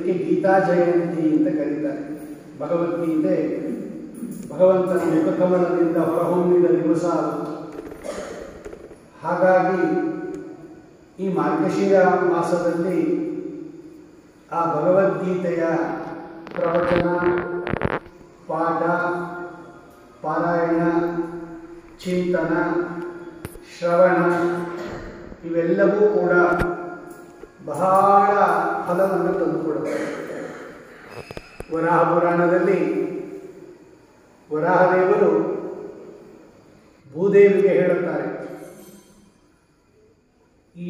ಇದಕ್ಕೆ ಗೀತಾ ಜಯಂತಿ ಅಂತ ಕರೀತಾರೆ. ಭಗವದ್ಗೀತೆ ಭಗವಂತನ ಮುಖಕಮಲದಿಂದ ಹೊರಹೊಮ್ಮಿದ ದಿವಸ. ಹಾಗಾಗಿ ಈ ಮಾರ್ಗಶಿರ ಮಾಸದಲ್ಲಿ ಆ ಭಗವದ್ಗೀತೆಯ ಪ್ರವಚನ, ಪಾಠ, ಪಾರಾಯಣ, ಚಿಂತನ, ಶ್ರವಣ ಇವೆಲ್ಲವೂ ಕೂಡ ಬಹಳ ಫಲವನ್ನು ತಂದುಕೊಡುತ್ತವೆ. ವರಾಹ ಪುರಾಣದಲ್ಲಿ ವರಾಹದೇವರು ಭೂದೇವಿಗೆ ಹೇಳುತ್ತಾರೆ,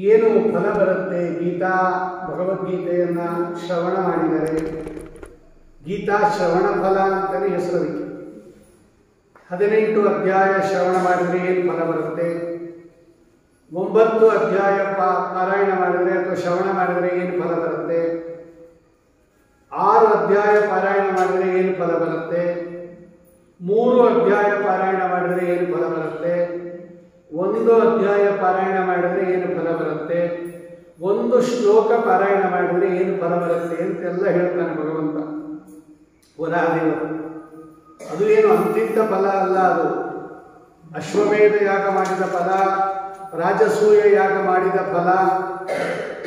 ಏನು ಫಲ ಬರುತ್ತೆ ಗೀತಾ ಭಗವದ್ಗೀತೆಯನ್ನು ಶ್ರವಣ ಮಾಡಿದರೆ. ಗೀತಾ ಶ್ರವಣ ಫಲ ಅಂತಲೇ ಹೆಸರು. 18 ಅಧ್ಯಾಯ ಶ್ರವಣ ಮಾಡಿದರೆ ಏನು ಫಲ ಬರುತ್ತೆ, 9 ಅಧ್ಯಾಯ ಪಾರಾಯಣ ಮಾಡಿದರೆ ಅಥವಾ ಶ್ರವಣ ಮಾಡಿದರೆ ಏನು ಫಲ ಬರುತ್ತೆ, 6 ಅಧ್ಯಾಯ ಪಾರಾಯಣ ಮಾಡಿದರೆ ಏನು ಫಲ ಬರುತ್ತೆ, 3 ಅಧ್ಯಾಯ ಪಾರಾಯಣ ಮಾಡಿದರೆ ಏನು ಫಲ ಬರುತ್ತೆ, 1 ಅಧ್ಯಾಯ ಪಾರಾಯಣ ಮಾಡಿದರೆ ಏನು ಫಲ ಬರುತ್ತೆ, 1 ಶ್ಲೋಕ ಪಾರಾಯಣ ಮಾಡಿದರೆ ಏನು ಫಲ ಬರುತ್ತೆ ಅಂತೆಲ್ಲ ಹೇಳ್ತಾನೆ ಭಗವಂತ ವರಾಹದೇವರು. ಅದು ಏನು ಅಂತಿದ್ದ ಫಲ ಅಲ್ಲ, ಅದು ಅಶ್ವಮೇಧ ಯಾಗ ಮಾಡಿದ ಫಲ, ರಾಜಸೂಯ ಯಾಗ ಮಾಡಿದ ಫಲ,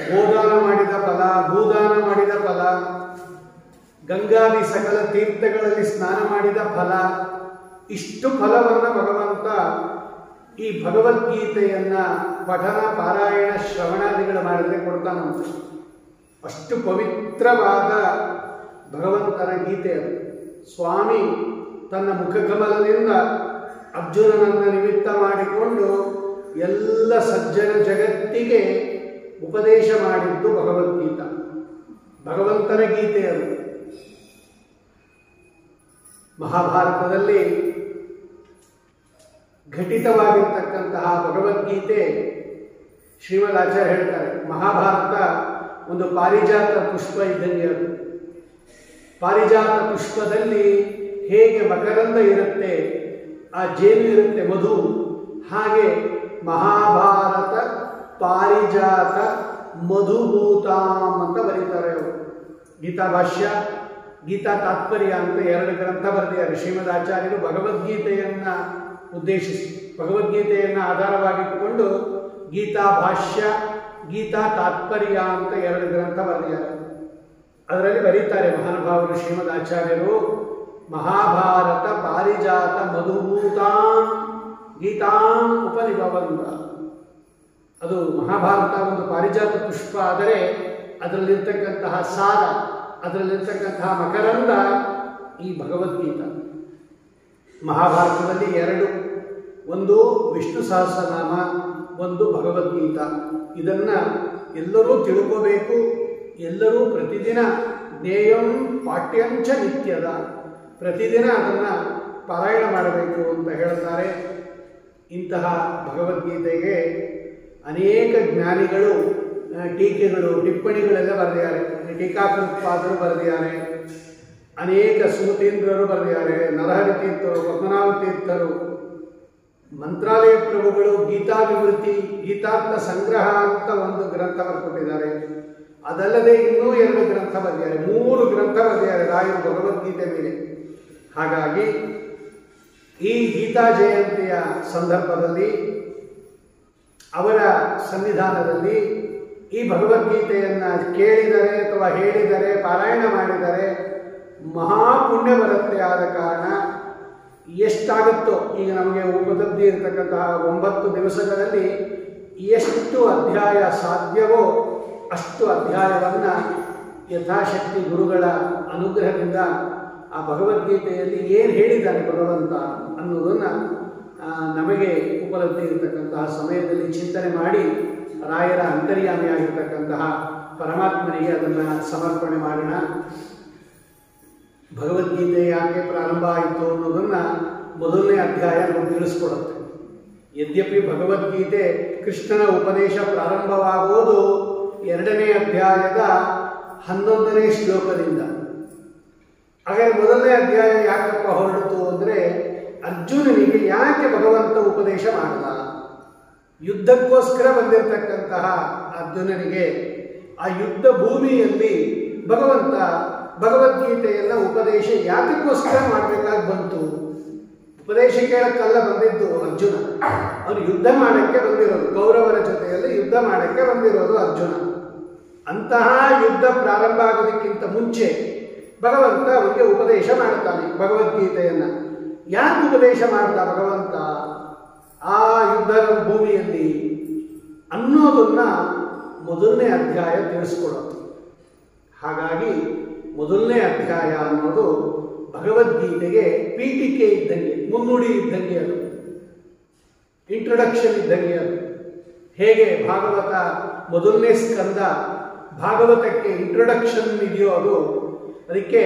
ಗೋದಾನ ಮಾಡಿದ ಫಲ, ಭೂದಾನ ಮಾಡಿದ ಫಲ, ಗಂಗಾದಿ ಸಕಲ ತೀರ್ಥಗಳಲ್ಲಿ ಸ್ನಾನ ಮಾಡಿದ ಫಲ. ಇಷ್ಟು ಫಲವನ್ನು ಭಗವಂತ ಈ ಭಗವದ್ಗೀತೆಯನ್ನ ಪಠನ, ಪಾರಾಯಣ, ಶ್ರವಣಾದಿಗಳು ಮಾಡಿದರೆ ಕೊಡ್ತಾನಂತೆ. ಅಷ್ಟು ಪವಿತ್ರವಾದ ಭಗವಂತನ ಗೀತೆ ಅದು. ಸ್ವಾಮಿ ತನ್ನ ಮುಖಕಮಲದಿಂದ ಅರ್ಜುನನನ್ನು ನಿಮಿತ್ತ ಮಾಡಿಕೊಂಡು ಎಲ್ಲ ಸಜ್ಜನ ಜಗತ್ತಿಗೆ ಉಪದೇಶ ಮಾಡಿದ್ದು ಭಗವದ್ಗೀತಾ, ಭಗವಂತನ ಗೀತೆ ಅದು. ಮಹಾಭಾರತದಲ್ಲಿ ಘಟಿತವಾಗಿರ್ತಕ್ಕಂತಹ ಭಗವದ್ಗೀತೆ ಶ್ರೀಮದ್ ಆಚಾರ್ಯ ಹೇಳ್ತಾರೆ, ಮಹಾಭಾರತ ಒಂದು ಪಾರಿಜಾತ ಪುಷ್ಪ ಇದ್ದಂಗೆ. ಅದು ಪಾರಿಜಾತ ಪುಷ್ಪದಲ್ಲಿ ಹೇಗೆ ಮಕರಂದ ಇರುತ್ತೆ, ಆ ಜೇನು ಇರುತ್ತೆ, ಮಧು, ಹಾಗೆ ಮಹಾಭಾರತ ಪಾರಿಜಾತ ಮಧುಭೂತಾಂ ಅಂತ ಬರೀತಾರೆ ಅವರು. ಗೀತಾ ಭಾಷ್ಯ, ಗೀತಾ ತಾತ್ಪರ್ಯ ಅಂತ 2 ಗ್ರಂಥ ಬರೆದಿದ್ದಾರೆ ಶ್ರೀಮದ್ ಆಚಾರ್ಯರು ಭಗವದ್ಗೀತೆಯನ್ನು ಉದ್ದೇಶಿಸಿ. ಭಗವದ್ಗೀತೆಯನ್ನು ಆಧಾರವಾಗಿಟ್ಟುಕೊಂಡು ಗೀತಾ ಭಾಷ್ಯ, ಗೀತಾ ತಾತ್ಪರ್ಯ ಅಂತ 2 ಗ್ರಂಥ ಬರೆದಿದ್ದಾರೆ. ಅದರಲ್ಲಿ ಬರೀತಾರೆ ಮಹಾನುಭಾವರು ಶ್ರೀಮದ್ ಆಚಾರ್ಯರು, ಮಹಾಭಾರತ ಪಾರಿಜಾತ ಮಧುಭೂತಾಂ ಗೀತಾಂ ಉಪನಿಭವಂತ. ಅದು ಮಹಾಭಾರತ ಒಂದು ಪಾರಿಜಾತ ಪುಷ್ಪ ಆದರೆ ಅದರಲ್ಲಿರ್ತಕ್ಕಂತಹ ಸಾರ, ಅದರಲ್ಲಿರ್ತಕ್ಕಂತಹ ಮಕರಂದ ಈ ಭಗವದ್ಗೀತಾ. ಮಹಾಭಾರತದಲ್ಲಿ 2, ಒಂದು ವಿಷ್ಣು ಸಹಸ್ರನಾಮ, ಒಂದು ಭಗವದ್ಗೀತಾ. ಇದನ್ನು ಎಲ್ಲರೂ ತಿಳ್ಕೋಬೇಕು. ಎಲ್ಲರೂ ಪ್ರತಿದಿನ ಜ್ಞೇಯಂ ಪಾಠ್ಯಂಚ ನಿತ್ಯದ, ಪ್ರತಿದಿನ ಅದನ್ನು ಪಾರಾಯಣ ಮಾಡಬೇಕು ಅಂತ ಹೇಳ್ತಾರೆ. ಇಂತಹ ಭಗವದ್ಗೀತೆಗೆ ಅನೇಕ ಜ್ಞಾನಿಗಳು ಟೀಕೆಗಳು, ಟಿಪ್ಪಣಿಗಳೆಲ್ಲ ಬರೆದಿದ್ದಾರೆ. ಟೀಕಾಕೃತ್ಪಾದರು ಬರೆದಿದ್ದಾರೆ, ಅನೇಕ ಸುಮತೀಂದ್ರರು ಬರೆದಿದ್ದಾರೆ, ನರಹರಿ ತೀರ್ಥರು, ಪದ್ಮನಾಭ ತೀರ್ಥರು, ಮಂತ್ರಾಲಯ ಪ್ರಭುಗಳು ಗೀತಾ ವಿವೃತಿ, ಗೀತಾರ್ಥ ಸಂಗ್ರಹ ಅಂತ ಒಂದು ಗ್ರಂಥ ಬರ್ಕೊಟ್ಟಿದ್ದಾರೆ. ಅದಲ್ಲದೆ ಇನ್ನೂ 2 ಗ್ರಂಥ ಬರೆದಿದ್ದಾರೆ, 3 ಗ್ರಂಥ ಬರೆದಿದ್ದಾರೆ ರಾಯರು ಭಗವದ್ಗೀತೆ ಮೇಲೆ. ಹಾಗಾಗಿ ಈ ಗೀತಾ ಜಯಂತಿಯ ಸಂದರ್ಭದಲ್ಲಿ ಅವರ ಸನ್ನಿಧಾನದಲ್ಲಿ ಈ ಭಗವದ್ಗೀತೆಯನ್ನು ಕೇಳಿದರೆ ಅಥವಾ ಹೇಳಿದರೆ, ಪಾರಾಯಣ ಮಾಡಿದರೆ ಮಹಾಪುಣ್ಯ ಬರುತ್ತೆ. ಆದ ಕಾರಣ ಎಷ್ಟಾಗುತ್ತೋ, ಈಗ ನಮಗೆ ಉಪಲಬ್ಧಿ ಇರತಕ್ಕಂತಹ 9 ದಿವಸಗಳಲ್ಲಿ ಎಷ್ಟು ಅಧ್ಯಾಯ ಸಾಧ್ಯವೋ ಅಷ್ಟು ಅಧ್ಯಾಯವನ್ನು ಯಥಾಶಕ್ತಿ ಗುರುಗಳ ಅನುಗ್ರಹದಿಂದ ಆ ಭಗವದ್ಗೀತೆಯಲ್ಲಿ ಏನು ಹೇಳಿದ್ದಾನೆ ಭಗವಂತ ಅನ್ನೋದನ್ನು ನಮಗೆ ಉಪಲಬ್ಧಿ ಇರತಕ್ಕಂತಹ ಸಮಯದಲ್ಲಿ ಚಿಂತನೆ ಮಾಡಿ ರಾಯರ ಅಂತರ್ಯಾಮಿಯಾಗಿರ್ತಕ್ಕಂತಹ ಪರಮಾತ್ಮನಿಗೆ ಅದನ್ನು ಸಮರ್ಪಣೆ ಮಾಡೋಣ. ಭಗವದ್ಗೀತೆ ಯಾಕೆ ಪ್ರಾರಂಭ ಆಯಿತು ಅನ್ನೋದನ್ನು ಮೊದಲನೇ ಅಧ್ಯಾಯ ನಮಗೆ ತಿಳಿಸ್ಕೊಡುತ್ತೆ. ಯದ್ಯಪಿ ಭಗವದ್ಗೀತೆ ಕೃಷ್ಣನ ಉಪದೇಶ ಪ್ರಾರಂಭವಾಗುವುದು 2ನೇ ಅಧ್ಯಾಯದ 11ನೇ ಶ್ಲೋಕದಿಂದ. ಹಾಗಾಗಿ ಮೊದಲನೇ ಅಧ್ಯಾಯ ಯಾಕಪ್ಪ ಹೊರಡಿತು ಅಂದರೆ, ಅರ್ಜುನನಿಗೆ ಯಾಕೆ ಭಗವಂತ ಉಪದೇಶ ಮಾಡಲ್ಲ, ಯುದ್ಧಕ್ಕೋಸ್ಕರ ಬಂದಿರತಕ್ಕಂತಹ ಅರ್ಜುನನಿಗೆ ಆ ಯುದ್ಧ ಭೂಮಿಯಲ್ಲಿ ಭಗವಂತ ಭಗವದ್ಗೀತೆಯನ್ನು ಉಪದೇಶ ಯಾತಕ್ಕೋಸ್ಕರ ಮಾಡಬೇಕಾಗಿ ಬಂತು? ಉಪದೇಶ ಕೇಳಕ್ಕಲ್ಲ ಬಂದಿದ್ದು ಅರ್ಜುನ, ಅವನು ಯುದ್ಧ ಮಾಡಕ್ಕೆ ಬಂದಿರೋದು, ಕೌರವರ ಜೊತೆಯಲ್ಲಿ ಯುದ್ಧ ಮಾಡಕ್ಕೆ ಬಂದಿರೋದು ಅರ್ಜುನ. ಅಂತಹ ಯುದ್ಧ ಪ್ರಾರಂಭ ಆಗೋದಕ್ಕಿಂತ ಮುಂಚೆ ಭಗವಂತ ಅವರಿಗೆ ಉಪದೇಶ ಮಾಡ್ತಾನೆ ಭಗವದ್ಗೀತೆಯನ್ನು. ಯಾಕೆ ಉಪದೇಶ ಮಾಡ್ದ ಭಗವಂತ ಆ ಯುದ್ಧದ ಭೂಮಿಯಲ್ಲಿ ಅನ್ನೋದನ್ನ ಮೊದಲನೇ ಅಧ್ಯಾಯ ತಿಳಿಸ್ಕೊಡುತ್ತೆ. ಹಾಗಾಗಿ ಮೊದಲನೇ ಅಧ್ಯಾಯ ಅನ್ನೋದು ಭಗವದ್ಗೀತೆಗೆ ಪೀಠಿಕೆ ಇದ್ದಂಗೆ, ಮುನ್ನುಡಿ ಇದ್ದಂಗೆ, ಅದು ಇಂಟ್ರೊಡಕ್ಷನ್ ಇದ್ದಂಗೆ. ಅದು ಹೇಗೆ ಭಾಗವತ ಮೊದಲನೇ ಸ್ಕಂದ ಭಾಗವತಕ್ಕೆ ಇಂಟ್ರೊಡಕ್ಷನ್ ಇದೆಯೋ, ಅದು ಅದಕ್ಕೆ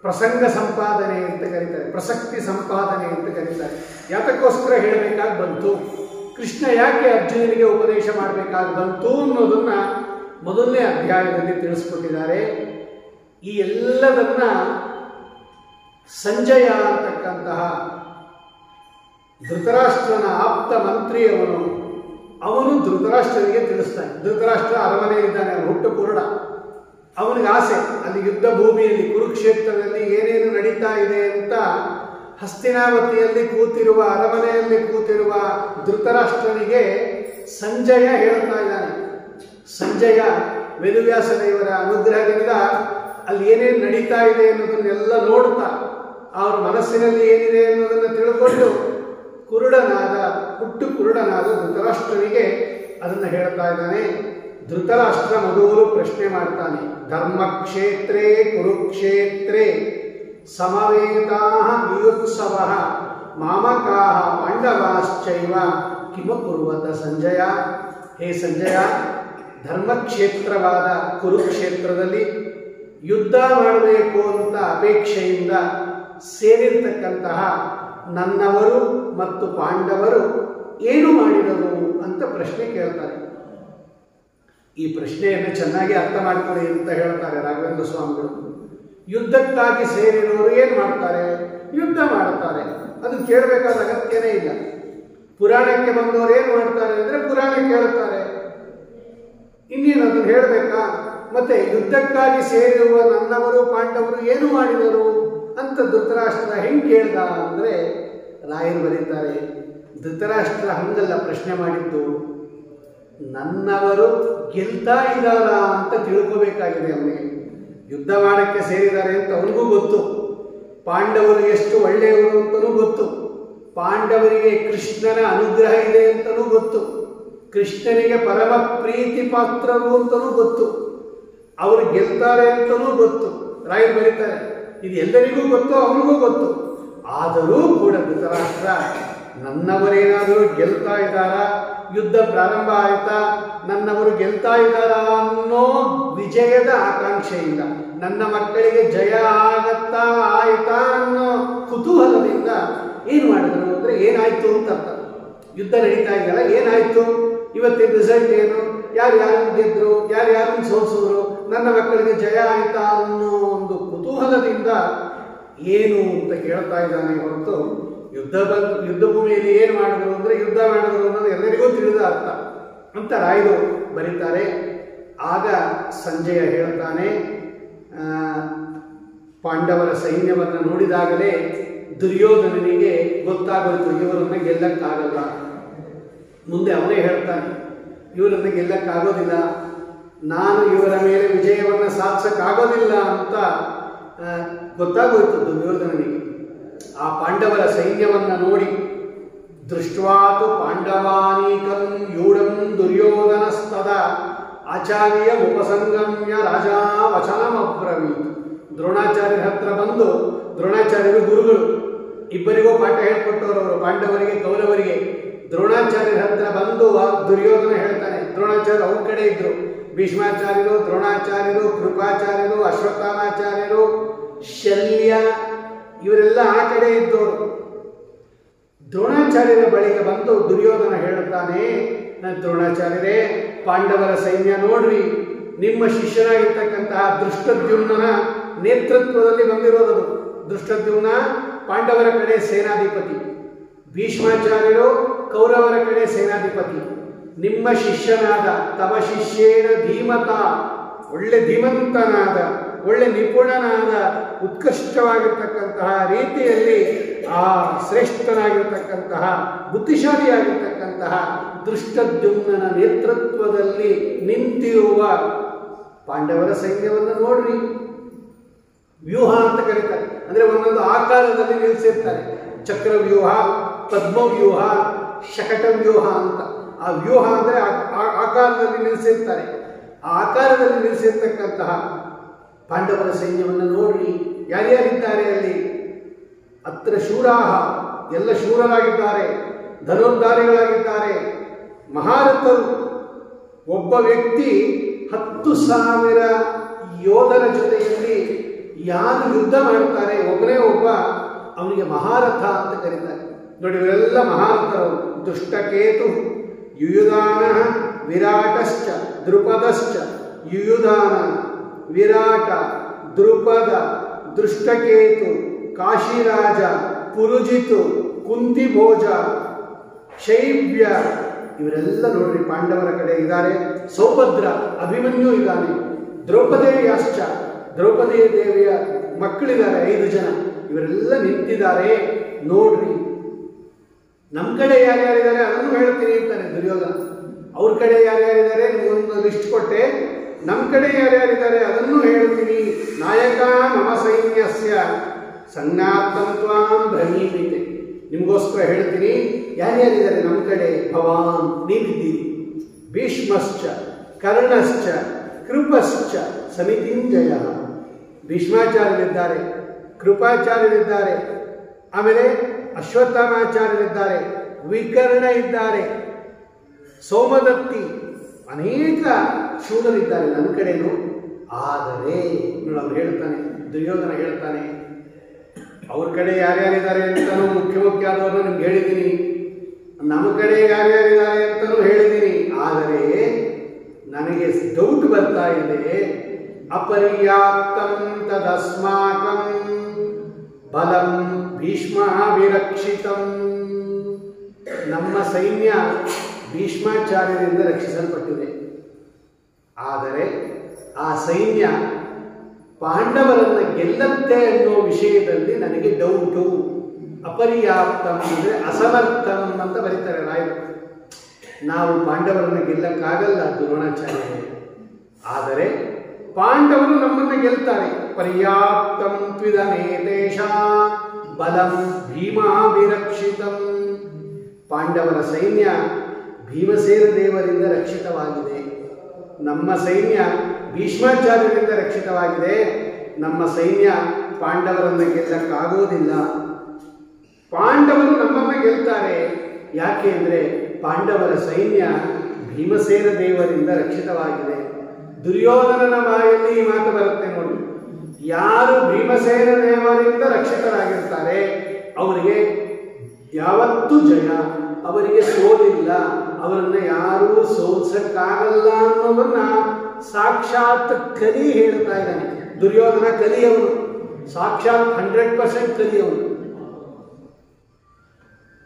ಪ್ರಸಂಗ ಸಂಪಾದನೆ ಅಂತ ಕರೀತಾರೆ, ಪ್ರಸಕ್ತಿ ಸಂಪಾದನೆ ಅಂತ ಕರೀತಾರೆ. ಯಾತಕ್ಕೋಸ್ಕರ ಹೇಳಬೇಕಾಗಿ ಬಂತು, ಕೃಷ್ಣ ಯಾಕೆ ಅರ್ಜುನನಿಗೆ ಉಪದೇಶ ಮಾಡಬೇಕಾಗಿ ಬಂತು ಅನ್ನೋದನ್ನ ಮೊದಲನೇ ಅಧ್ಯಾಯದಲ್ಲಿ ತಿಳಿಸ್ಕೊಟ್ಟಿದ್ದಾರೆ. ಈ ಎಲ್ಲದನ್ನ ಸಂಜಯ ಅಂತಕ್ಕಂತಹ ಧೃತರಾಷ್ಟ್ರನ ಆಪ್ತ ಮಂತ್ರಿಯವನು ಅವನು ಧೃತರಾಷ್ಟ್ರನಿಗೆ ತಿಳಿಸ್ತಾನೆ. ಧೃತರಾಷ್ಟ್ರ ಅರಮನೆಯಲ್ಲಿದ್ದಾನೆ, ಅವನು ಹುಟ್ಟು ಕುರುಡ. ಅವನಿಗೆ ಆಸೆ ಅಲ್ಲಿ ಯುದ್ಧ ಭೂಮಿಯಲ್ಲಿ ಕುರುಕ್ಷೇತ್ರದಲ್ಲಿ ಏನೇನು ನಡೀತಾ ಇದೆ ಅಂತ ಹಸ್ತಿನಾವತಿಯಲ್ಲಿ ಕೂತಿರುವ, ಅರಮನೆಯಲ್ಲಿ ಕೂತಿರುವ ಧೃತರಾಷ್ಟ್ರನಿಗೆ ಸಂಜಯ ಹೇಳ್ತಾ ಇದ್ದಾನೆ. ಸಂಜಯ ವೇದವ್ಯಾಸ ದೇವರ ಅನುಗ್ರಹದಿಂದ ಅಲ್ಲಿ ಏನೇನು ನಡೀತಾ ಇದೆ ಅನ್ನೋದನ್ನೆಲ್ಲ ನೋಡ್ತಾ ಅವ್ರ ಮನಸ್ಸಿನಲ್ಲಿ ಏನಿದೆ ಅನ್ನೋದನ್ನು ತಿಳ್ಕೊಂಡು ಕುರುಡನಾದ, ಹುಟ್ಟು ಕುರುಡನಾದ ಧೃತರಾಷ್ಟ್ರನಿಗೆ ಅದನ್ನು ಹೇಳ್ತಾ ಇದ್ದಾನೆ. ಧೃತರಾಷ್ಟ್ರ ಮೊದಲು ಪ್ರಶ್ನೆ ಮಾಡ್ತಾನೆ, ಧರ್ಮಕ್ಷೇತ್ರೇ ಕುರುಕ್ಷೇತ್ರೇ ಸಮವೇತಾ ವಿಯುತ್ಸವ ಮಾಮಕಾ ಪಾಂಡವಾಶ್ಚೈವ ಕಿಮ ಕುರುವತ ಸಂಜಯ. ಹೇ ಸಂಜಯ, ಧರ್ಮಕ್ಷೇತ್ರವಾದ ಕುರುಕ್ಷೇತ್ರದಲ್ಲಿ ಯುದ್ಧ ಮಾಡಬೇಕು ಅಂತ ಅಪೇಕ್ಷೆಯಿಂದ ಸೇರಿರ್ತಕ್ಕಂತಹ ನನ್ನವರು ಮತ್ತು ಪಾಂಡವರು ಏನು ಮಾಡಿದರು ಅಂತ ಪ್ರಶ್ನೆ ಕೇಳ್ತಾರೆ. ಈ ಪ್ರಶ್ನೆಯನ್ನು ಚೆನ್ನಾಗಿ ಅರ್ಥ ಮಾಡಿಕೊಳ್ಳಿ ಅಂತ ಹೇಳ್ತಾರೆ ರಾಘವೇಂದ್ರ ಸ್ವಾಮಿಗಳು. ಯುದ್ಧಕ್ಕಾಗಿ ಸೇರಿರೋರು ಏನು ಮಾಡ್ತಾರೆ? ಯುದ್ಧ ಮಾಡ್ತಾರೆ. ಅದು ಕೇಳಬೇಕಾದ ಅಗತ್ಯನೇ ಇಲ್ಲ. ಪುರಾಣಕ್ಕೆ ಬಂದವರು ಏನು ಮಾಡ್ತಾರೆ ಅಂದರೆ ಪುರಾಣ ಕೇಳ್ತಾರೆ, ಇನ್ನೇನು ಅದನ್ನು ಹೇಳಬೇಕಾ? ಮತ್ತೆ ಯುದ್ಧಕ್ಕಾಗಿ ಸೇರಿರುವ ನನ್ನವರು ಪಾಂಡವರು ಏನು ಮಾಡಿದರು ಅಂತ ಧೃತರಾಷ್ಟ್ರ ಹೆಂಗೆ ಕೇಳ್ದ ಅಂದರೆ ರಾಯರು ಬರೀತಾರೆ, ಧೃತರಾಷ್ಟ್ರ ಹಂಗಲ್ಲ ಪ್ರಶ್ನೆ ಮಾಡಿದ್ದು, ನನ್ನವರು ಗೆಲ್ತಾ ಇದ್ದಾರ ಅಂತ ತಿಳ್ಕೋಬೇಕಾಗಿದೆ ಅವನಿಗೆ. ಯುದ್ಧ ಮಾಡಕ್ಕೆ ಸೇರಿದ್ದಾರೆ ಅಂತ ಅವನಿಗೂ ಗೊತ್ತು, ಪಾಂಡವರು ಎಷ್ಟು ಒಳ್ಳೆಯವರು ಅಂತಲೂ ಗೊತ್ತು, ಪಾಂಡವರಿಗೆ ಕೃಷ್ಣನ ಅನುಗ್ರಹ ಇದೆ ಅಂತಲೂ ಗೊತ್ತು, ಕೃಷ್ಣನಿಗೆ ಪರಮ ಪ್ರೀತಿ ಪಾತ್ರರು ಅಂತಲೂ ಗೊತ್ತು, ಅವರು ಗೆಲ್ತಾರೆ ಅಂತಲೂ ಗೊತ್ತು. ರಾಯರು ಬರೀತಾರೆ, ಇದು ಎಲ್ಲರಿಗೂ ಗೊತ್ತು, ಅವನಿಗೂ ಗೊತ್ತು. ಆದರೂ ಕೂಡ ಧೃತರಾಷ್ಟ್ರ ನನ್ನವರೇನಾದರೂ ಗೆಲ್ತಾ ಇದ್ದಾರಾ, ಯುದ್ಧ ಪ್ರಾರಂಭ ಆಯ್ತಾ, ನನ್ನವರು ಗೆಲ್ತಾ ಇದ್ದಾರಾ ಅನ್ನೋ ವಿಜಯದ ಆಕಾಂಕ್ಷೆಯಿಂದ, ನನ್ನ ಮಕ್ಕಳಿಗೆ ಜಯ ಆಗತ್ತಾ ಆಯ್ತಾ ಅನ್ನೋ ಕುತೂಹಲದಿಂದ ಏನು ಮಾಡಿದ್ರು ಅಂದರೆ ಏನಾಯ್ತು ಅಂತ ಅರ್ಥ. ಯುದ್ಧ ನಡೀತಾ ಇದೆಯಲ್ಲ, ಏನಾಯ್ತು, ಇವತ್ತಿನ ರಿಸಲ್ಟ್ ಏನು, ಯಾರ್ಯಾರನ್ನು ಗೆದ್ರು, ಯಾರ್ಯಾರನ್ನು ಸೋಲಿಸಿದ್ರು, ನನ್ನ ಮಕ್ಕಳಿಗೆ ಜಯ ಆಯ್ತಾ ಅನ್ನೋ ಒಂದು ಕುತೂಹಲದಿಂದ ಏನು ಅಂತ ಕೇಳ್ತಾ ಇದ್ದಾನೆ ಹೊರತು ಯುದ್ಧ ಭೂಮಿಯಲ್ಲಿ ಏನು ಮಾಡಿದ್ರು ಅಂದರೆ ಯುದ್ಧ ಮಾಡಿದ್ರು ಅನ್ನೋದು ಎಲ್ಲರಿಗೂ ತಿಳಿದ ಅರ್ಥ ಅಂತ ರಾಯರು ಬರೀತಾರೆ. ಆಗ ಸಂಜಯ ಹೇಳ್ತಾನೆ, ಪಾಂಡವರ ಸೈನ್ಯವನ್ನು ನೋಡಿದಾಗಲೇ ದುರ್ಯೋಧನನಿಗೆ ಗೊತ್ತಾಗೋಯ್ತು ಇವರನ್ನು ಗೆಲ್ಲಕ್ಕಾಗಲ್ಲ. ಮುಂದೆ ಅವನೇ ಹೇಳ್ತಾನೆ, ಇವರನ್ನು ಗೆಲ್ಲಕ್ಕಾಗೋದಿಲ್ಲ, ನಾನು ಇವರ ಮೇಲೆ ವಿಜಯವನ್ನು ಸಾಧಿಸಕ್ಕಾಗೋದಿಲ್ಲ ಅಂತ ಗೊತ್ತಾಗೋಯ್ತು ದುರ್ಯೋಧನನಿಗೆ. ಆ ಪಾಂಡವರ ಸೈನ್ಯವನ್ನು ನೋಡಿ, ದೃಷ್ಟ್ವಾತು ಪಾಂಡವಾನೀಕಂ ಯೂಢಂ ದುರ್ಯೋಧನಸ್ತದ ಆಚಾರ್ಯ ಉಪಸಂಗಮ್ಯ ರಾಜಾ ವಚನಮಬ್ರವೀತ್. ದ್ರೋಣಾಚಾರ್ಯರ ಹತ್ರ ಬಂದು, ದ್ರೋಣಾಚಾರ್ಯರು ಗುರುಗಳು, ಇಬ್ಬರಿಗೂ ಪಾಠ ಹೇಳ್ಕೊಟ್ಟವರು ಪಾಂಡವರಿಗೆ ಕೌರವರಿಗೆ. ದ್ರೋಣಾಚಾರ್ಯರ ಹತ್ರ ಬಂದು ದುರ್ಯೋಧನ ಹೇಳ್ತಾನೆ, ದ್ರೋಣಾಚಾರ್ಯರು ಅವ್ರ ಕಡೆ ಇದ್ರು, ಭೀಷ್ಮಾಚಾರ್ಯರು, ದ್ರೋಣಾಚಾರ್ಯರು, ಕೃಪಾಚಾರ್ಯರು, ಅಶ್ವತ್ಥಾಮಾಚಾರ್ಯರು, ಶಲ್ಯ, ಇವರೆಲ್ಲ ಆ ಕಡೆ ಇದ್ದವರು. ದ್ರೋಣಾಚಾರ್ಯರ ಬಳಿಗೆ ಬಂದು ದುರ್ಯೋಧನ ಹೇಳುತ್ತಾನೆ, ದ್ರೋಣಾಚಾರ್ಯರೇ, ಪಾಂಡವರ ಸೈನ್ಯ ನೋಡ್ರಿ, ನಿಮ್ಮ ಶಿಷ್ಯನಾಗಿರ್ತಕ್ಕಂತಹ ದೃಷ್ಟದ್ಯುಮ್ನನ ನೇತೃತ್ವದಲ್ಲಿ ಬಂದಿರೋದು. ದೃಷ್ಟದ್ಯುಮ್ನ ಪಾಂಡವರ ಕಡೆ ಸೇನಾಧಿಪತಿ, ಭೀಷ್ಮಾಚಾರ್ಯರು ಕೌರವರ ಕಡೆ ಸೇನಾಧಿಪತಿ. ನಿಮ್ಮ ಶಿಷ್ಯನಾದ ತವ ಶಿಷ್ಯೇನ ಧೀಮತ ಒಳ್ಳೆ ಧೀಮಂತನಾದ, ಒಳ್ಳೆ ನಿಪುಣನಾದ, ಉತ್ಕೃಷ್ಟವಾಗಿರ್ತಕ್ಕಂತಹ ರೀತಿಯಲ್ಲಿ ಆ ಶ್ರೇಷ್ಠನಾಗಿರ್ತಕ್ಕಂತಹ ಬುದ್ಧಿಶಾಲಿಯಾಗಿರ್ತಕ್ಕಂತಹ ದೃಷ್ಟದ್ಯುಮ್ನನ ನೇತೃತ್ವದಲ್ಲಿ ನಿಂತಿರುವ ಪಾಂಡವರ ಸೈನ್ಯವನ್ನು ನೋಡ್ರಿ. ವ್ಯೂಹ ಅಂತ ಕರೀತಾರೆ. ಅಂದರೆ ಒಂದೊಂದು ಆಕಾರದಲ್ಲಿ ನಿಲ್ಲಿಸಿರ್ತಾರೆ. ಚಕ್ರವ್ಯೂಹ, ಪದ್ಮವ್ಯೂಹ, ಶಕಟವ್ಯೂಹ ಅಂತ. ಆ ವ್ಯೂಹ ಅಂದರೆ ಆಕಾರದಲ್ಲಿ ನಿಲ್ಲಿಸಿರ್ತಾರೆ. ಆ ಆಕಾರದಲ್ಲಿ ನಿಲ್ಲಿಸಿರ್ತಕ್ಕಂತಹ ಪಾಂಡವರ ಸೈನ್ಯವನ್ನು ನೋಡ್ರಿ. ಯಾರ್ಯಾರಿದ್ದಾರೆ ಅಲ್ಲಿ? ಅತ್ರ ಶೂರಾಹ, ಎಲ್ಲ ಶೂರರಾಗಿದ್ದಾರೆ, ಧನುರ್ಧಾರಿಗಳಾಗಿದ್ದಾರೆ, ಮಹಾರಥರು. ಒಬ್ಬ ವ್ಯಕ್ತಿ 10,000 ಯೋಧರ ಜೊತೆಯಲ್ಲಿ ಯಾರು ಯುದ್ಧ ಮಾಡ್ತಾರೆ, ಒಬ್ಬನೇ ಒಬ್ಬ, ಅವನಿಗೆ ಮಹಾರಥ ಅಂತ ಕರೀತಾರೆ. ನೋಡಿ, ಇವರೆಲ್ಲ ಮಹಾರಥರು. ದುಷ್ಟಕೇತು, ಯುಯುಧಾನ, ವಿರಾಟಶ್ಚ, ದ್ರುಪದಶ್ಚ. ಯುಯುಧಾನ, ವಿರಾಟ, ದ್ರುಪದ, ದೃಷ್ಟಕೇತು, ಕಾಶಿರಾಜ, ಪುರುಜಿತು, ಕುಂತಿಭೋಜ, ಶೈಬ್ಯ, ಇವರೆಲ್ಲ ನೋಡ್ರಿ ಪಾಂಡವರ ಕಡೆ ಇದ್ದಾರೆ. ಸೌಭದ್ರ, ಅಭಿಮನ್ಯು ಇದ್ದಾನೆ. ದ್ರೌಪದೇಯಾಶ್ಚ, ದ್ರೌಪದಿ ದೇವಿಯ ಮಕ್ಕಳಿದ್ದಾರೆ 5 ಜನ. ಇವರೆಲ್ಲ ನಿಂತಿದ್ದಾರೆ ನೋಡ್ರಿ. ನಮ್ಮ ಕಡೆ ಯಾರ್ಯಾರಿದ್ದಾರೆ ಅದನ್ನು ಹೇಳ್ತೀನಿ ಅಂತಾನೆ ದುರ್ಯೋಧನ. ಅವ್ರ ಕಡೆ ಯಾರ್ಯಾರಿದ್ದಾರೆ ನಿಮಗೊಂದು ಲಿಸ್ಟ್ ಕೊಟ್ಟೆ, ನಮ್ಮ ಕಡೆ ಯಾರ್ಯಾರಿದ್ದಾರೆ ಅದನ್ನು ಹೇಳ್ತೀನಿ. ನಾಯಕ ಮಮ ಸೈನ್ಯಸ್ಯ ಸಂಜ್ಞಾತಂ ತ್ವಾಂ ಭ್ರಮೀಮಿತೆ. ನಿಮಗೋಸ್ಕರ ಹೇಳ್ತೀನಿ ಯಾರ್ಯಾರಿದ್ದಾರೆ ನಮ್ಮ ಕಡೆ. ಭವಾನ್, ನೀವಿದ್ದೀರಿ. ಭೀಷ್ಮಶ್ಚ, ಕರ್ಣಶ್ಚ, ಕೃಪಶ್ಚ, ಸಮಿತಿಂಜಯ. ಭೀಷ್ಮಾಚಾರ್ಯರಿದ್ದಾರೆ, ಕೃಪಾಚಾರ್ಯರಿದ್ದಾರೆ, ಆಮೇಲೆ ಅಶ್ವತ್ಥಾಮಾಚಾರ್ಯರಿದ್ದಾರೆ, ವಿಕರ್ಣ ಇದ್ದಾರೆ, ಸೋಮದತ್ತಿ, ಅನೇಕ ಶೂರರಿದ್ದಾರೆ ನನ್ನ ಕಡೆನು. ಆದರೆ ಅವ್ರು ಹೇಳ್ತಾನೆ, ದುರ್ಯೋಧನ ಹೇಳ್ತಾನೆ, ಅವ್ರ ಕಡೆ ಯಾರ್ಯಾರಿದ್ದಾರೆ ಅಂತಲೂ ಮುಖ್ಯ ಆದವ್ರನ್ನ ನಿಮ್ಗೆ ಹೇಳಿದ್ದೀನಿ, ನಮ್ಮ ಕಡೆ ಯಾರ್ಯಾರಿದ್ದಾರೆ ಅಂತಲೂ ಹೇಳಿದ್ದೀನಿ. ಆದರೆ ನನಗೆ ಡೌಟ್ ಬರ್ತಾ ಇದೆ. ಅಪರ್ಯಾಪ್ತಂ ತದಸ್ಮಾಕಂ ಬಲಂ ಭೀಷ್ಮ ವಿರಕ್ಷಿತಂ. ನಮ್ಮ ಸೈನ್ಯ ಭೀಷ್ಮಾಚಾರ್ಯರಿಂದ ರಕ್ಷಿಸಲ್ಪಟ್ಟಿದೆ. ಆದರೆ ಆ ಸೈನ್ಯ ಪಾಂಡವರನ್ನು ಗೆಲ್ಲತ್ತೆ ಅನ್ನೋ ವಿಷಯದಲ್ಲಿ ನನಗೆ ಡೌಟು. ಅಪರ್ಯಾಪ್ತಂ ಅಂದರೆ ಅಸಮರ್ಥಂ ಅಂತ ಬರೀತಾರೆ ರಾಯರು. ನಾವು ಪಾಂಡವರನ್ನು ಗೆಲ್ಲಕ್ಕಾಗಲ್ಲ ದ್ರೋಣಾಚಾರ್ಯ. ಆದರೆ ಪಾಂಡವರು ನಮ್ಮನ್ನು ಗೆಲ್ತಾರೆ. ಪರ್ಯಾಪ್ತಂ ತ್ವಿದಮೇತೇಷ ಬಲಂ ಭೀಮಾ ವಿರಕ್ಷಿತಂ. ಪಾಂಡವರ ಸೈನ್ಯ ಭೀಮಸೇನ ದೇವರಿಂದ ರಕ್ಷಿತವಾಗಿದೆ. ನಮ್ಮ ಸೈನ್ಯ ಭೀಷ್ಮಾಚಾರ್ಯರಿಂದ ರಕ್ಷಿತವಾಗಿದೆ. ನಮ್ಮ ಸೈನ್ಯ ಪಾಂಡವರನ್ನು ಗೆಲ್ಲಕ್ಕಾಗೋದಿಲ್ಲ. ಪಾಂಡವರು ನಮ್ಮನ್ನು ಗೆಲ್ತಾರೆ. ಯಾಕೆ ಅಂದರೆ ಪಾಂಡವರ ಸೈನ್ಯ ಭೀಮಸೇನ ದೇವರಿಂದ ರಕ್ಷಿತವಾಗಿದೆ. ದುರ್ಯೋಧನನ ಬಾಯಲ್ಲಿ ಈ ಮಾತು ಬರುತ್ತೆ ನೋಡಿ. ಯಾರು ಭೀಮಸೇನ ದೇವರಿಂದ ರಕ್ಷಿತರಾಗಿರ್ತಾರೆ ಅವರಿಗೆ ಯಾವತ್ತೂ ಜಯ, ಅವರಿಗೆ ಸೋಲಿಲ್ಲ, ಅವರನ್ನು ಯಾರೂ ಸೋಲ್ಸಕ್ಕಾಗಲ್ಲ ಅನ್ನೋದನ್ನ ಸಾಕ್ಷಾತ್ ಕಲಿ ಹೇಳ್ತಾ ಇದ್ದಾನೆ. ದುರ್ಯೋಧನ ಕಲಿಯವನು, ಸಾಕ್ಷಾತ್ 100% ಕಲಿಯವನು.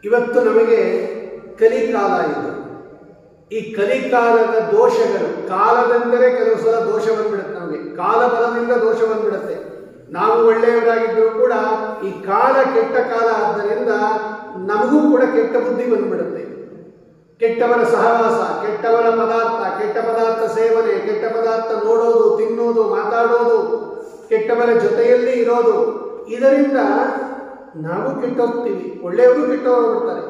ಇವತ್ತು ನಮಗೆ ಕಲಿಕಾಲ ಇದು. ಈ ಕಲಿಕಾಲದ ದೋಷಗಳು, ಕಾಲದೆಂದರೆ ಕೆಲವು ಸಲ ದೋಷ ಬಂದ್ಬಿಡುತ್ತೆ ನಮಗೆ. ಕಾಲ ಬಲದಿಂದ ದೋಷ ಬಂದ್ಬಿಡುತ್ತೆ. ನಾವು ಒಳ್ಳೆಯವರಾಗಿದ್ದರೂ ಕೂಡ ಈ ಕಾಲ ಕೆಟ್ಟ ಕಾಲ ಆದ್ದರಿಂದ ನಮಗೂ ಕೂಡ ಕೆಟ್ಟ ಬುದ್ಧಿ ಬಂದ್ಬಿಡುತ್ತೆ. ಕೆಟ್ಟವರ ಸಹವಾಸ, ಕೆಟ್ಟವರ ಪದಾರ್ಥ, ಕೆಟ್ಟ ಪದಾರ್ಥ ಸೇವನೆ, ಕೆಟ್ಟ ಪದಾರ್ಥ ನೋಡೋದು, ತಿನ್ನೋದು, ಮಾತಾಡೋದು, ಕೆಟ್ಟವರ ಜೊತೆಯಲ್ಲಿ ಇರೋದು, ಇದರಿಂದ ನಾವು ಕೆಟ್ಟೋಗ್ತೀವಿ. ಒಳ್ಳೆಯವರು ಕೆಟ್ಟೋಗ್ಬಿಡ್ತಾರೆ.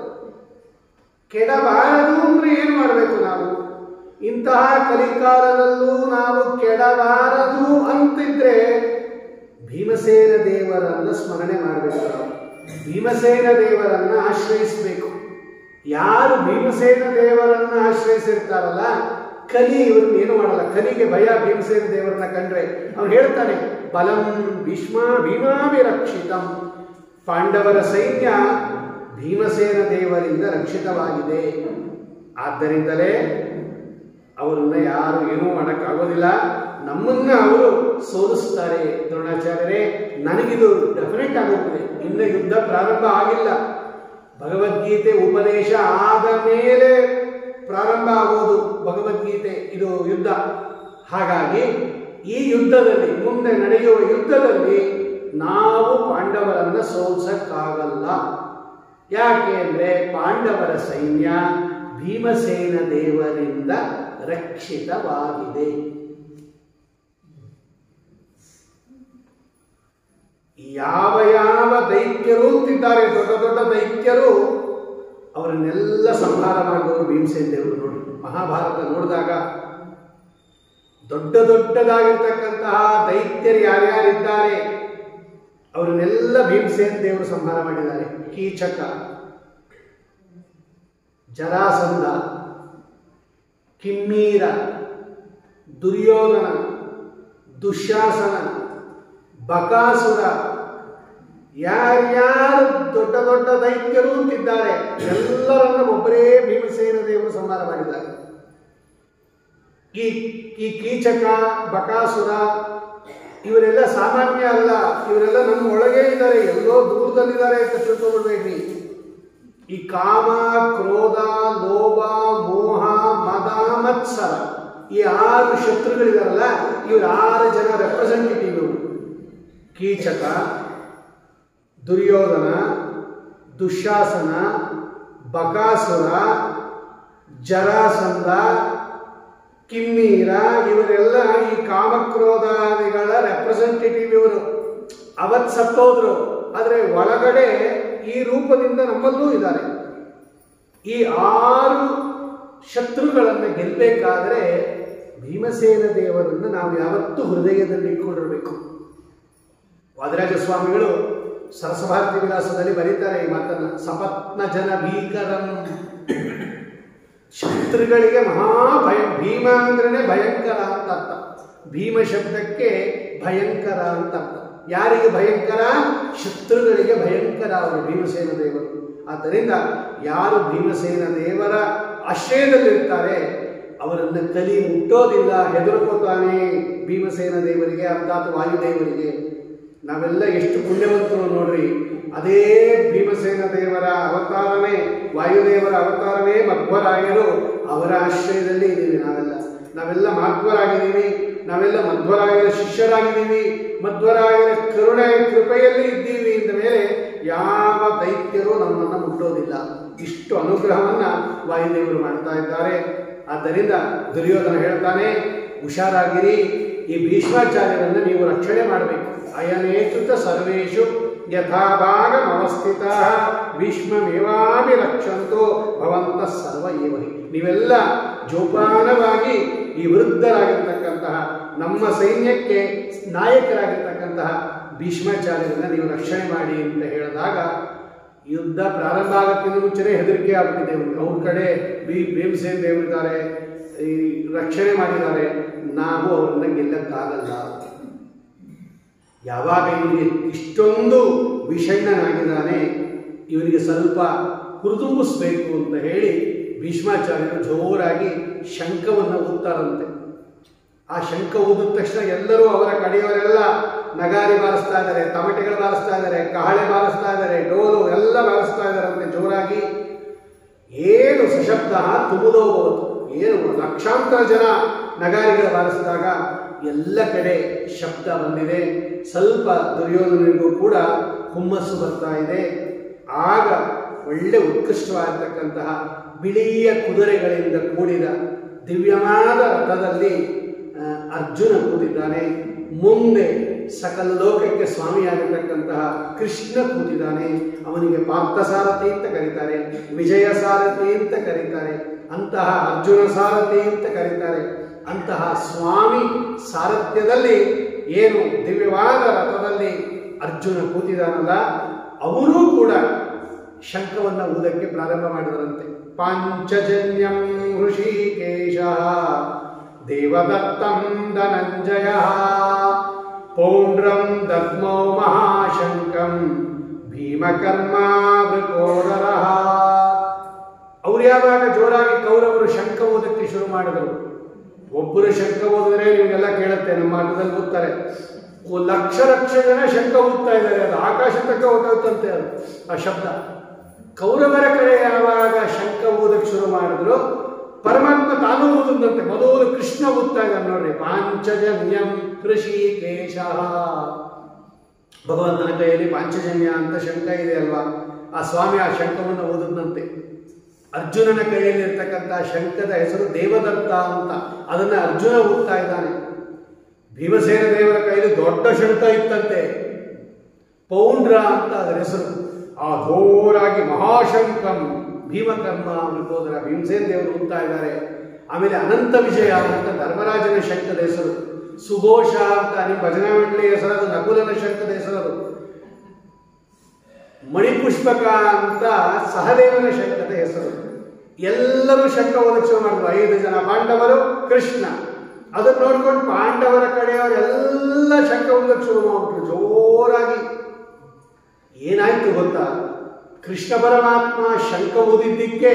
ಕೆಡಬಾರದು ಅಂದ್ರೆ ಏನು ಮಾಡಬೇಕು ನಾವು? ಇಂತಹ ಕಲಿಕಾಲದಲ್ಲೂ ನಾವು ಕೆಡಬಾರದು ಅಂತಿದ್ರೆ ಭೀಮಸೇನ ದೇವರನ್ನ ಸ್ಮರಣೆ ಮಾಡಬೇಕು. ಭೀಮಸೇನ ದೇವರನ್ನ ಆಶ್ರಯಿಸಬೇಕು. ಯಾರು ಭೀಮಸೇನ ದೇವರನ್ನ ಆಶ್ರಯಿಸಿರ್ತಾರಲ್ಲ, ಕಲಿ ಇವ್ರನ್ನ ಏನು ಮಾಡಲ್ಲ. ಕಲಿಗೆ ಭಯ ಭೀಮಸೇನ ದೇವರನ್ನ ಕಂಡ್ರೆ. ಅವ್ರು ಹೇಳ್ತಾನೆ, ಬಲಂ ಭೀಮಾಭಿರಕ್ಷಿತಂ. ಪಾಂಡವರ ಸೈನ್ಯ ಭೀಮಸೇನ ದೇವರಿಂದ ರಕ್ಷಿತವಾಗಿದೆ. ಆದ್ದರಿಂದಲೇ ಅವರನ್ನ ಯಾರು ಏನೂ ಮಾಡೋಕ್ಕಾಗೋದಿಲ್ಲ. ನಮ್ಮನ್ನ ಅವರು ಸೋಲಿಸ್ತಾರೆ. ದ್ರೋಣಾಚಾರ್ಯರೇ, ನನಗಿದು ಡೆಫಿನೆಟ್ ಆಗುತ್ತದೆ. ಇನ್ನು ಯುದ್ಧ ಪ್ರಾರಂಭ ಆಗಿಲ್ಲ. ಭಗವದ್ಗೀತೆ ಉಪದೇಶ ಆದ ಮೇಲೆ ಪ್ರಾರಂಭ ಆಗೋದು ಭಗವದ್ಗೀತೆ ಇದು ಯುದ್ಧ. ಹಾಗಾಗಿ ಈ ಯುದ್ಧದಲ್ಲಿ, ಮುಂದೆ ನಡೆಯುವ ಯುದ್ಧದಲ್ಲಿ ನಾವು ಪಾಂಡವರನ್ನು ಸೋಲಿಸಕ್ಕಾಗಲ್ಲ. ಯಾಕೆ ಅಂದರೆ ಪಾಂಡವರ ಸೈನ್ಯ ಭೀಮಸೇನ ದೇವರಿಂದ ರಕ್ಷಿತವಾಗಿದೆ. ಯಾವ ಯಾವ ದೈತ್ಯರು ಅಂತಿದ್ದಾರೆ, ದೊಡ್ಡ ದೊಡ್ಡ ದೈತ್ಯರು, ಅವರನ್ನೆಲ್ಲ ಸಂಹಾರ ಮಾಡಿದವರು ಭೀಮಸೇನ ದೇವರು. ನೋಡಿ, ಮಹಾಭಾರತ ನೋಡಿದಾಗ ದೊಡ್ಡ ದೊಡ್ಡದಾಗಿರ್ತಕ್ಕಂತಹ ದೈತ್ಯರು ಯಾರ್ಯಾರಿದ್ದಾರೆ ಅವರನ್ನೆಲ್ಲ ಭೀಮಸೇನ ದೇವರು ಸಂಹಾರ ಮಾಡಿದ್ದಾರೆ. ಕೀಚಕ, ಜರಾಸಂಧ, ಕಿಮ್ಮೀರ, ದುರ್ಯೋಧನ, ದುಶ್ಯಾಸನ, ಬಕಾಸುರ, ಯಾರ್ಯಾರು ದೊಡ್ಡ ದೊಡ್ಡ ದೈತ್ಯರು ಅಂತಿದ್ದಾರೆ ಎಲ್ಲರನ್ನ ಒಬ್ಬರೇ ಭೀಮಸೇನ ದೇವರು ಸಂಹಾರ ಮಾಡಿದ್ದಾರೆ. ಈ ಕೀಚಕ, ಬಕಾಸುರ ಇವರೆಲ್ಲ ಸಾಮಾನ್ಯ ಅಲ್ಲ, ಇವರೆಲ್ಲ ನಮ್ಮ ಒಳಗೆ ಇದ್ದಾರೆ, ಎಲ್ಲೋ ದೂರದಲ್ಲಿದ್ದಾರೆ ಅಂತ ತಿಳ್ಕೊಬಿಡ್ಬೇಡ್ರಿ. ಈ ಕಾಮ, ಕ್ರೋಧ, ಲೋಭ, ಮೋಹ, ಮದ, ಮತ್ಸರ ಈ 6 ಶತ್ರುಗಳಿದಾರಲ್ಲ, ಇವರು 6 ಜನ ರೆಪ್ರೆಸೆಂಟೇಟಿವ್. ಕೀಚಕ, ದುರ್ಯೋಧನ, ದುಶ್ಯಾಸನ, ಬಕಾಸುರ, ಜರಾಸಂಧ, ಕಿಮ್ಮೀರ ಇವರೆಲ್ಲ ಈ ಕಾಮಕ್ರೋಧಾದಿಗಳ ರೆಪ್ರೆಸೆಂಟೇಟಿವ್ ಇವರು. ಅವತ್ತು ಸತ್ತೋದ್ರು, ಆದರೆ ಒಳಗಡೆ ಈ ರೂಪದಿಂದ ನಮ್ಮಲ್ಲೂ ಇದ್ದಾರೆ. ಈ 6 ಶತ್ರುಗಳನ್ನು ಗೆಲ್ಲಬೇಕಾದ್ರೆ ಭೀಮಸೇನ ದೇವರನ್ನು ನಾವು ಯಾವತ್ತೂ ಹೃದಯದಲ್ಲಿ ಇಟ್ಕೊಂಡಿರಬೇಕು. ವಾದಿರಾಜ ಸ್ವಾಮಿಗಳು ಸರಸಭಾರತಿ ವಿಲಾಸದಲ್ಲಿ ಬರೀತಾರೆ ಈ ಮಾತನ್ನು. ಸಪತ್ನ ಜನ ಭೀಕರಂ, ಶತ್ರುಗಳಿಗೆ ಮಹಾಭಯ. ಭೀಮ ಅಂದ್ರೇ ಭಯಂಕರ ಅಂತ ಅರ್ಥ. ಭೀಮ ಶಬ್ದಕ್ಕೆ ಭಯಂಕರ ಅಂತ ಅರ್ಥ. ಯಾರಿಗೆ ಭಯಂಕರ? ಶತ್ರುಗಳಿಗೆ ಭಯಂಕರ ಅವರು ಭೀಮಸೇನ ದೇವರು. ಆದ್ದರಿಂದ ಯಾರು ಭೀಮಸೇನ ದೇವರ ಆಶ್ರಯದಲ್ಲಿರ್ತಾರೆ ಅವರನ್ನು ಕಲಿ ಮುಟ್ಟೋದಿಲ್ಲ, ಹೆದರ್ಕೋತಾನೆ ಭೀಮಸೇನ ದೇವರಿಗೆ, ಅರ್ಥಾತ್ ವಾಯುದೇವರಿಗೆ. ನಾವೆಲ್ಲ ಎಷ್ಟು ಪುಣ್ಯವಂತರು ನೋಡ್ರಿ. ಅದೇ ಭೀಮಸೇನ ದೇವರ ಅವತಾರನೇ, ವಾಯುದೇವರ ಅವತಾರನೇ ಮಧ್ವರಾಯರು. ಅವರ ಆಶ್ರಯದಲ್ಲಿ ಇದ್ದೀವಿ ನಾವೆಲ್ಲ ಮಧ್ವರಾಗಿದ್ದೀವಿ. ನಾವೆಲ್ಲ ಮಧ್ವರಾಯರ ಶಿಷ್ಯರಾಗಿದ್ದೀವಿ. ಮಧ್ವರಾಯರ ಕೃಪೆಯಲ್ಲಿ ಇದ್ದೀವಿ ಇಂದ ಮೇಲೆ ಯಾವ ದೈತ್ಯರು ನಮ್ಮನ್ನು ಮುಟ್ಟೋದಿಲ್ಲ. ಇಷ್ಟು ಅನುಗ್ರಹವನ್ನು ವಾಯುದೇವರು ಮಾಡ್ತಾ ಇದ್ದಾರೆ. ಆದ್ದರಿಂದ ದುರ್ಯೋಧನ ಹೇಳ್ತಾನೆ, ಹುಷಾರಾಗಿರಿ, ಈ ಭೀಷ್ಮಾಚಾರ್ಯರನ್ನು ನೀವು ರಕ್ಷಣೆ ಮಾಡಬೇಕು. ಅಯನೇತೃತ ಸರ್ವೇಷು ಯಥಾಭಾಗಮವಸ್ಥಿತ ಭೀಷ್ಮಮೇವಾಪಿ ರಕ್ಷಂತೋ ಭವಂತಃ ಸರ್ವ ಏವ ಹಿ. ನೀವೆಲ್ಲ ಜೋಪಾನವಾಗಿ ಈ ವೃದ್ಧರಾಗಿರ್ತಕ್ಕಂತಹ ನಮ್ಮ ಸೈನ್ಯಕ್ಕೆ ನಾಯಕರಾಗಿರ್ತಕ್ಕಂತಹ ಭೀಷ್ಮಾಚಾರ್ಯರನ್ನು ನೀವು ರಕ್ಷಣೆ ಮಾಡಿ ಅಂತ ಹೇಳಿದಾಗ ಯುದ್ಧ ಪ್ರಾರಂಭ ಆಗೋಕ್ಕಿಂತ ಮುಂಚೆನೇ ಹೆದರಿಕೆ ಆಗ್ಬಿಟ್ಟಿದೆ. ಅವ್ರ ಕಡೆ ಭೀಮಸೇನ ದೇವರಿದ್ದಾರೆ, ಈ ರಕ್ಷಣೆ ಮಾಡಿದ್ದಾರೆ, ನಾವು ಅವ್ರನ್ನ ಗೆಲ್ಲಕ್ಕಾಗಲ್ಲ. ಯಾವಾಗ ಇವನಿಗೆ ಇಷ್ಟೊಂದು ವಿಷಣ್ಣನಾಗಿದ್ದಾನೆ, ಇವನಿಗೆ ಸ್ವಲ್ಪ ಹುರಿದುಂಬಿಸ್ಬೇಕು ಅಂತ ಹೇಳಿ ಭೀಷ್ಮಾಚಾರ್ಯರು ಜೋರಾಗಿ ಶಂಖವನ್ನು ಊದ್ತಾರಂತೆ. ಆ ಶಂಖ ಊದಿದ ತಕ್ಷಣ ಎಲ್ಲರೂ ಅವರ ಕಡೆಯವರೆಲ್ಲ ನಗಾರಿ ಬಾರಿಸ್ತಾ ಇದ್ದಾರೆ, ತಮಟೆಗಳು ಬಾರಿಸ್ತಾ ಇದ್ದಾರೆ, ಕಹಳೆ ಬಾರಿಸ್ತಾ ಇದ್ದಾರೆ, ಡೋಲು ಎಲ್ಲ ಬಾರಿಸ್ತಾ ಇದ್ದಾರಂತೆ ಜೋರಾಗಿ. ಏನು ಸಶಬ್ದ ತುಮುದೋಬಹುದು, ಏನು ಲಕ್ಷಾಂತರ ಜನ ನಗಾರಿಗಳು ಬಾರಿಸಿದಾಗ ಎಲ್ಲ ಕಡೆ ಶಬ್ದ ಬಂದಿದೆ. ಸ್ವಲ್ಪ ದುರ್ಯೋಧನಿಗೂ ಕೂಡ ಹುಮ್ಮಸ್ಸು ಬರ್ತಾ ಇದೆ. ಆಗ ಒಳ್ಳೆ ಉತ್ಕೃಷ್ಟವಾಗಿರ್ತಕ್ಕಂತಹ ಬಿಳಿಯ ಕುದುರೆಗಳಿಂದ ಕೂಡಿದ ದಿವ್ಯವಾದ ರಥದಲ್ಲಿ ಅರ್ಜುನ ಕೂತಿದ್ದಾನೆ. ಮುಂದೆ ಸಕಲ ಲೋಕಕ್ಕೆ ಸ್ವಾಮಿಯಾಗಿರ್ತಕ್ಕಂತಹ ಕೃಷ್ಣ ಕೂತಿದ್ದಾನೆ. ಅವನಿಗೆ ಪಾರ್ಥಸಾರಥಿ ಅಂತ ಕರೀತಾರೆ, ವಿಜಯ ಸಾರಥಿ ಅಂತ ಕರೀತಾರೆ, ಅಂತಹ ಅರ್ಜುನ ಸಾರಥಿ ಅಂತ ಕರೀತಾರೆ. ಅಂತಹ ಸ್ವಾಮಿ ಸಾರಥ್ಯದಲ್ಲಿ ಏನು ದಿವ್ಯವಾದ ರಥದಲ್ಲಿ ಅರ್ಜುನ ಕೂತಿದಾನಲ್ಲ, ಅವರೂ ಕೂಡ ಶಂಖವನ್ನು ಊದಕ್ಕೆ ಪ್ರಾರಂಭ ಮಾಡಿದರಂತೆ. ಪಾಂಚಜನ್ಯಂ ಋಷಿಕೇಶ ದೇವದತ್ತಂ ಧನಂಜಯ ಪೌಂಡ್ರಂ ದದ್ಮೌ ಮಹಾಶಂಕಂ ಭೀಮಕರ್ಮ ವೃಕೋದರ. ಅವ್ರು ಯಾವಾಗ ಜೋರಾಗಿ ಕೌರವರು ಶಂಖ ಓದಕ್ಕೆ ಶುರು ಮಾಡಿದರು. ಒಬ್ಬರು ಶಂಖ ಓದಿದ್ರೆ ನಿಮಗೆಲ್ಲ ಕೇಳುತ್ತೆ, ನಮ್ಮ ಮಾತದಲ್ಲಿ ಓದ್ತಾರೆ, ಲಕ್ಷ ಲಕ್ಷ ಜನ ಶಂಖ ಓದ್ತಾ ಇದ್ದಾರೆ. ಅದು ಆಕಾಶ ತಕ್ಕ ಓದೋತ್ತಂತೆ ಅದು ಆ ಶಬ್ದ. ಕೌರವರ ಕಡೆ ಯಾವಾಗ ಶಂಖ ಓದಕ್ಕೆ ಶುರು ಮಾಡಿದ್ರು ಪರಮಾತ್ಮ ತಾನೂ ಓದುದಂತೆ. ಮೊದಲು ಕೃಷ್ಣ ಓದ್ತಾ ಇದ್ದಾನೆ ನೋಡ್ರಿ, ಪಾಂಚಜನ್ಯಂ ಋಷಿಕೇಶ. ಭಗವಂತನ ಕೈಯಲ್ಲಿ ಪಾಂಚಜನ್ಯ ಅಂತ ಶಂಖ ಇದೆ ಅಲ್ವಾ, ಆ ಸ್ವಾಮಿ ಆ ಶಂಖವನ್ನು ಓದುದಂತೆ. ಅರ್ಜುನನ ಕೈಯಲ್ಲಿ ಇರ್ತಕ್ಕಂಥ ಶಂಖದ ಹೆಸರು ದೇವದತ್ತ ಅಂತ, ಅದನ್ನ ಅರ್ಜುನ ಓದ್ತಾ ಇದ್ದಾನೆ. ಭೀಮಸೇನ ದೇವರ ಕೈಯಲ್ಲಿ ದೊಡ್ಡ ಶಂಖ ಇತ್ತಂತೆ, ಪೌಂಡ್ರ ಅಂತ ಅದರ ಹೆಸರು. ಆ ಘೋರಾಗಿ ಮಹಾಶಂಕಂ ಭೀಮಕರ್ಮ ಅನ್ಕೋದ್ರ ಭೀಮಸೇನ ದೇವರು ಓದ್ತಾ ಇದ್ದಾರೆ. ಆಮೇಲೆ ಅನಂತ ವಿಜಯ ಅಂತ ಧರ್ಮರಾಜನ ಶಂಖದ ಹೆಸರು. ಸುಘೋಷ ಅಂತ ನಿಮ್ಮ ಭಜನಾ ಮಂಡಳಿ ಹೆಸರದು, ನಕುಲನ ಶಂಖದ ಹೆಸರದು. ಮಣಿಪುಷ್ಪಕ ಅಂತ ಸಹದೇವನ ಶಂಖದ ಹೆಸರು. ಎಲ್ಲರೂ ಶಂಖ ಓದಕ್ಕೆ ಮಾಡಿದ್ರು. 5 ಜನ ಪಾಂಡವರು, ಕೃಷ್ಣ. ಅದನ್ನು ನೋಡ್ಕೊಂಡು ಪಾಂಡವರ ಕಡೆಯವರೆಲ್ಲ ಶಂಖ ಓದಕ್ಕೆ ಶುರು ಮಾಡ್ಬಿಟ್ರು ಜೋರಾಗಿ. ಏನಾಯ್ತು ಗೊತ್ತಾ, ಕೃಷ್ಣ ಪರಮಾತ್ಮ ಶಂಖ ಊದಿದ್ದಕ್ಕೆ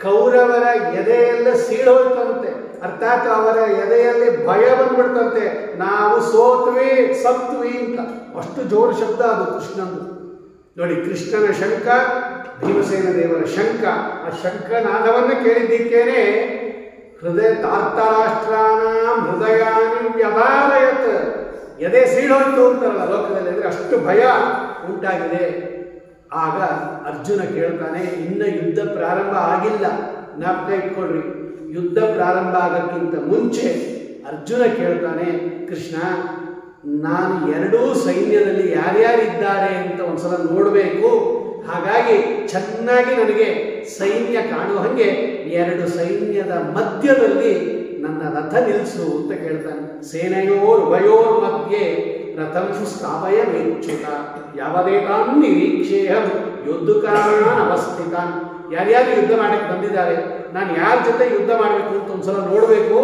ಕೌರವರ ಎದೆಯೆಲ್ಲ ಸೀಳೋಯ್ತಂತೆ. ಅರ್ಥಾತ್ ಅವರ ಎದೆಯಲ್ಲಿ ಭಯ ಬಂದ್ಬಿಡ್ತಂತೆ, ನಾವು ಸೋತ್ವಿ ಸತ್ವಿ ಅಂತ. ಅಷ್ಟು ಜೋರು ಶಬ್ದ ಅದು ಕೃಷ್ಣಂದು. ನೋಡಿ, ಕೃಷ್ಣನ ಶಂಖ, ಭೀಮಸೇನ ದೇವರ ಶಂಖ. ಆ ಶಂಖನಾದವನ್ನು ಕೇಳಿದ್ದಕ್ಕೇನೆ ಹೃದಯ ತಾರ್ತಾರಾಷ್ಟ್ರಾನಾಂ ಹೃದಯಾನಿ ವ್ಯಧಾರಯತ್, ಎದೆ ಸೀಳೋಯ್ತು ಅಂತಾರಲ್ಲ ಲೋಕದಲ್ಲಿ, ಅಂದರೆ ಅಷ್ಟು ಭಯ ಉಂಟಾಗಿದೆ. ಆಗ ಅರ್ಜುನ ಕೇಳ್ತಾನೆ, ಇನ್ನ ಯುದ್ಧ ಪ್ರಾರಂಭ ಆಗಿಲ್ಲ, ಜ್ಞಾಪಕ ಇಟ್ಕೊಳ್ರಿ. ಯುದ್ಧ ಪ್ರಾರಂಭ ಆಗೋಕ್ಕಿಂತ ಮುಂಚೆ ಅರ್ಜುನ ಕೇಳ್ತಾನೆ, ಕೃಷ್ಣ, ನಾನು ಎರಡೂ ಸೈನ್ಯದಲ್ಲಿ ಯಾರ್ಯಾರಿದ್ದಾರೆ ಅಂತ ಒಂದ್ಸಲ ನೋಡಬೇಕು. ಹಾಗಾಗಿ ಚೆನ್ನಾಗಿ ನನಗೆ ಸೈನ್ಯ ಕಾಣುವ ಹಾಗೆ 2 ಸೈನ್ಯದ ಮಧ್ಯದಲ್ಲಿ ನನ್ನ ರಥ ನಿಲ್ಲಿಸು ಅಂತ ಕೇಳ್ತಾನೆ. ಸೇನೆಯೋರ್ ಉಭಯೋರ್ ಮಧ್ಯೆ ರಥಂ ಸ್ಥಾಪಯ ಮೇಚ್ಯುತ ಯಾವದೇತಾನ್ ನಿರೀಕ್ಷೇಹಂ ಯುದ್ಧಕಾರಣ ಅವಸ್ಥಿತಾನ್. ಯಾರ್ಯಾರು ಯುದ್ಧ ಮಾಡಕ್ಕೆ ಬಂದಿದ್ದಾರೆ, ನಾನು ಯಾರ ಜೊತೆ ಯುದ್ಧ ಮಾಡಬೇಕು ಅಂತ ಒಂದ್ಸಲ ನೋಡಬೇಕು.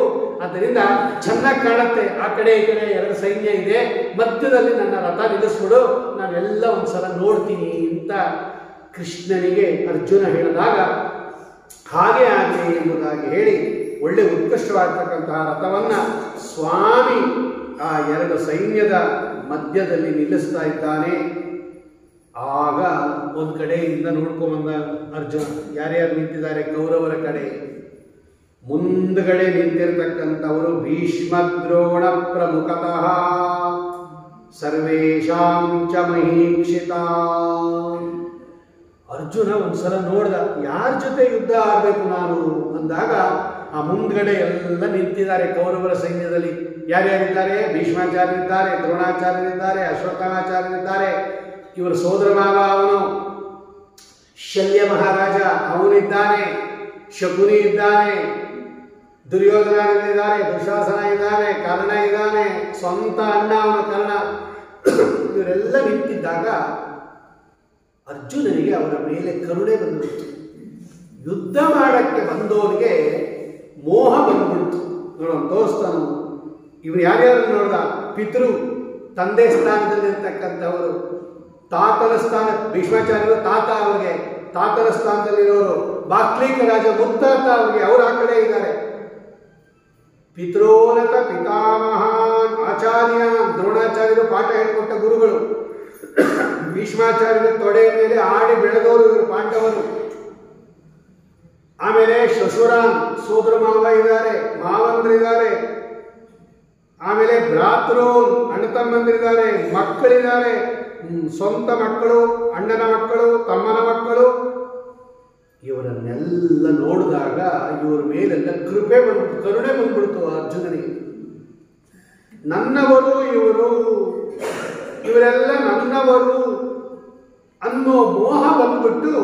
ಆದ್ದರಿಂದ ಚೆನ್ನಾಗಿ ಕಾಣುತ್ತೆ, ಆ ಕಡೆ ಈ ಕಡೆ 2 ಸೈನ್ಯ ಇದೆ, ಮಧ್ಯದಲ್ಲಿ ನನ್ನ ರಥ ನಿಲ್ಲಿಸ್ಬಿಡು, ನಾನೆಲ್ಲ ಒಂದ್ಸಲ ನೋಡ್ತೀನಿ ಅಂತ ಕೃಷ್ಣನಿಗೆ ಅರ್ಜುನ ಹೇಳಿದಾಗ, ಹಾಗೆ ಆಗಲಿ ಎಂಬುದಾಗಿ ಹೇಳಿ ಒಳ್ಳೆ ಉತ್ಕೃಷ್ಟವಾಗಿರ್ತಕ್ಕಂತಹ ರಥವನ್ನ ಸ್ವಾಮಿ ಆ 2 ಸೈನ್ಯದ ಮಧ್ಯದಲ್ಲಿ ನಿಲ್ಲಿಸ್ತಾ ಇದ್ದಾನೆ. ಆಗ ಒಂದು ಕಡೆಯಿಂದ ನೋಡ್ಕೊಂಬಂದ ಅರ್ಜುನ, ಯಾರ್ಯಾರು ನಿಂತಿದ್ದಾರೆ ಕೌರವರ ಕಡೆ. ಮುಂದ್ಗಡೆ ನಿಂತಿರ್ತಕ್ಕಂಥವರು ಭೀಷ್ಮ ದ್ರೋಣ ಪ್ರಮುಖತಃ ಸರ್ವೇಷಾಂ ಚ ಮಹೀಕ್ಷಿತಾ. ಅರ್ಜುನ ಒಂದ್ಸಲ ನೋಡ್ದ, ಯಾರ ಜೊತೆ ಯುದ್ಧ ಆಗಬೇಕು ನಾನು ಅಂದಾಗ ಆ ಮುಂದ್ಗಡೆ ಎಲ್ಲ ನಿಂತಿದ್ದಾರೆ ಕೌರವರ ಸೈನ್ಯದಲ್ಲಿ. ಯಾರ್ಯಾರಿದ್ದಾರೆ? ಭೀಷ್ಮಾಚಾರ್ಯರಿದ್ದಾರೆ, ದ್ರೋಣಾಚಾರ್ಯರಿದ್ದಾರೆ, ಅಶ್ವತ್ಥಾಮಾಚಾರ್ಯರಿದ್ದಾರೆ, ಇವರ ಸೋದರ ಮಾವ ಅವನು ಶಲ್ಯ ಮಹಾರಾಜ ಅವನಿದ್ದಾನೆ, ಶಕುನಿ ಇದ್ದಾನೆ, ದುರ್ಯೋಧನರಿದ್ದಾರೆ, ದುಶಾಸನ ಇದ್ದಾನೆ, ಕರ್ಣ ಇದ್ದಾನೆ, ಸ್ವಂತ ಅಣ್ಣ ಅವನ ಕರ್ಣ. ಇವರೆಲ್ಲ ನಿಂತಿದ್ದಾಗ ಅರ್ಜುನನಿಗೆ ಅವರ ಮೇಲೆ ಕರುಣೆ ಬಂದ್ಬಿಡ್ತು. ಯುದ್ಧ ಮಾಡಕ್ಕೆ ಬಂದವನಿಗೆ ಮೋಹ ಬಂದ್ಬಿಡ್ತು. ನೋಡೋಣ ತೋರಿಸ್ತಾನು. ಇವರು ಯಾರ್ಯಾರು ನೋಡ್ದ? ಪಿತೃ, ತಂದೆ ಸ್ಥಾನದಲ್ಲಿರ್ತಕ್ಕಂಥವರು, ತಾತನ ಸ್ಥಾನ, ಭೀಷ್ಮಾಚಾರ್ಯರು ತಾತ, ಅವರಿಗೆ ತಾತನ ಸ್ಥಾನದಲ್ಲಿರೋರು, ಬಾಕ್ಲೀಕ ರಾಜ ಮುತ್ತಾತ ಅವರಿಗೆ, ಅವರು ಆ ಕಡೆ ಇದ್ದಾರೆ. ಪಿತೃೋನತ ಪಿತಾಮಹಾನ್ ಆಚಾರ್ಯ, ದ್ರೋಣಾಚಾರ್ಯರು ಪಾಠ ಹೇಳಿಕೊಟ್ಟ ಗುರುಗಳು, ಭೀಷ್ಮಾಚಾರ್ಯರ ತೊಡೆಯ ಮೇಲೆ ಆಡಿ ಬೆಳೆದವರು ಇವರು ಪಾಂಡವರು. ಆಮೇಲೆ ಶಶುರಾನ್ ಸೋದರ ಮಾವ ಇದ್ದಾರೆ, ಮಾವಂದ್ರಿದ್ದಾರೆ, ಆಮೇಲೆ ಭ್ರಾತೃನ್ ಅಣ್ಣ ತಮ್ಮಂದಿರಿದ್ದಾರೆ, ಮಕ್ಕಳಿದ್ದಾರೆ, ಸ್ವಂತ ಮಕ್ಕಳು, ಅಣ್ಣನ ಮಕ್ಕಳು, ತಮ್ಮನ ಮಕ್ಕಳು. ಇವರನ್ನೆಲ್ಲ ನೋಡಿದಾಗ ಇವರ ಮೇಲೆಲ್ಲ ಕೃಪೆ ಬಂದ್ಬಿಡ್ತು, ಕರುಣೆ ಬಂದ್ಬಿಡ್ತು ಅರ್ಜುನನಿಗೆ. ನನ್ನವರು ಇವರು, ಇವರೆಲ್ಲ ನನ್ನವರು ಅನ್ನೋ ಮೋಹ ಬಂದ್ಬಿಟ್ಟು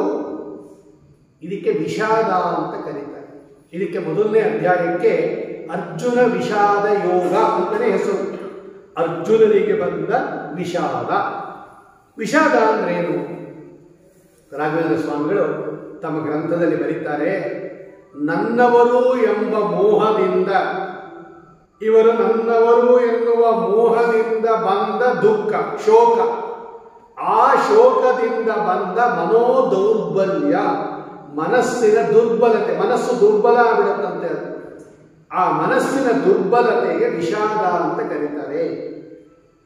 ಇದಕ್ಕೆ ವಿಷಾದ ಅಂತ ಕರೀತಾರೆ. ಇದಕ್ಕೆ ಮೊದಲನೇ ಅಧ್ಯಾಯಕ್ಕೆ ಅರ್ಜುನ ವಿಷಾದ ಯೋಗ ಅಂತಲೇ ಹೆಸರು. ಅರ್ಜುನನಿಗೆ ಬಂದ ವಿಷಾದ. ವಿಷಾದ ಅಂದ್ರೇನು? ರಾಘವೇಂದ್ರ ಸ್ವಾಮಿಗಳು ತಮ್ಮ ಗ್ರಂಥದಲ್ಲಿ ಬರೀತಾರೆ, ನನ್ನವರು ಎಂಬ ಮೋಹದಿಂದ, ಇವರು ನನ್ನವರು ಎನ್ನುವ ಮೋಹದಿಂದ ಬಂದ ದುಃಖ, ಶೋಕ, ಆ ಶೋಕದಿಂದ ಬಂದ ಮನೋದೌರ್ಬಲ್ಯ, ಮನಸ್ಸಿನ ದುರ್ಬಲತೆ, ಮನಸ್ಸು ದುರ್ಬಲ ಆಗಿಬಿಡುತ್ತಂತೆ. ಆ ಮನಸ್ಸಿನ ದುರ್ಬಲತೆಗೆ ವಿಷಾದ ಅಂತ ಕರೀತಾರೆ.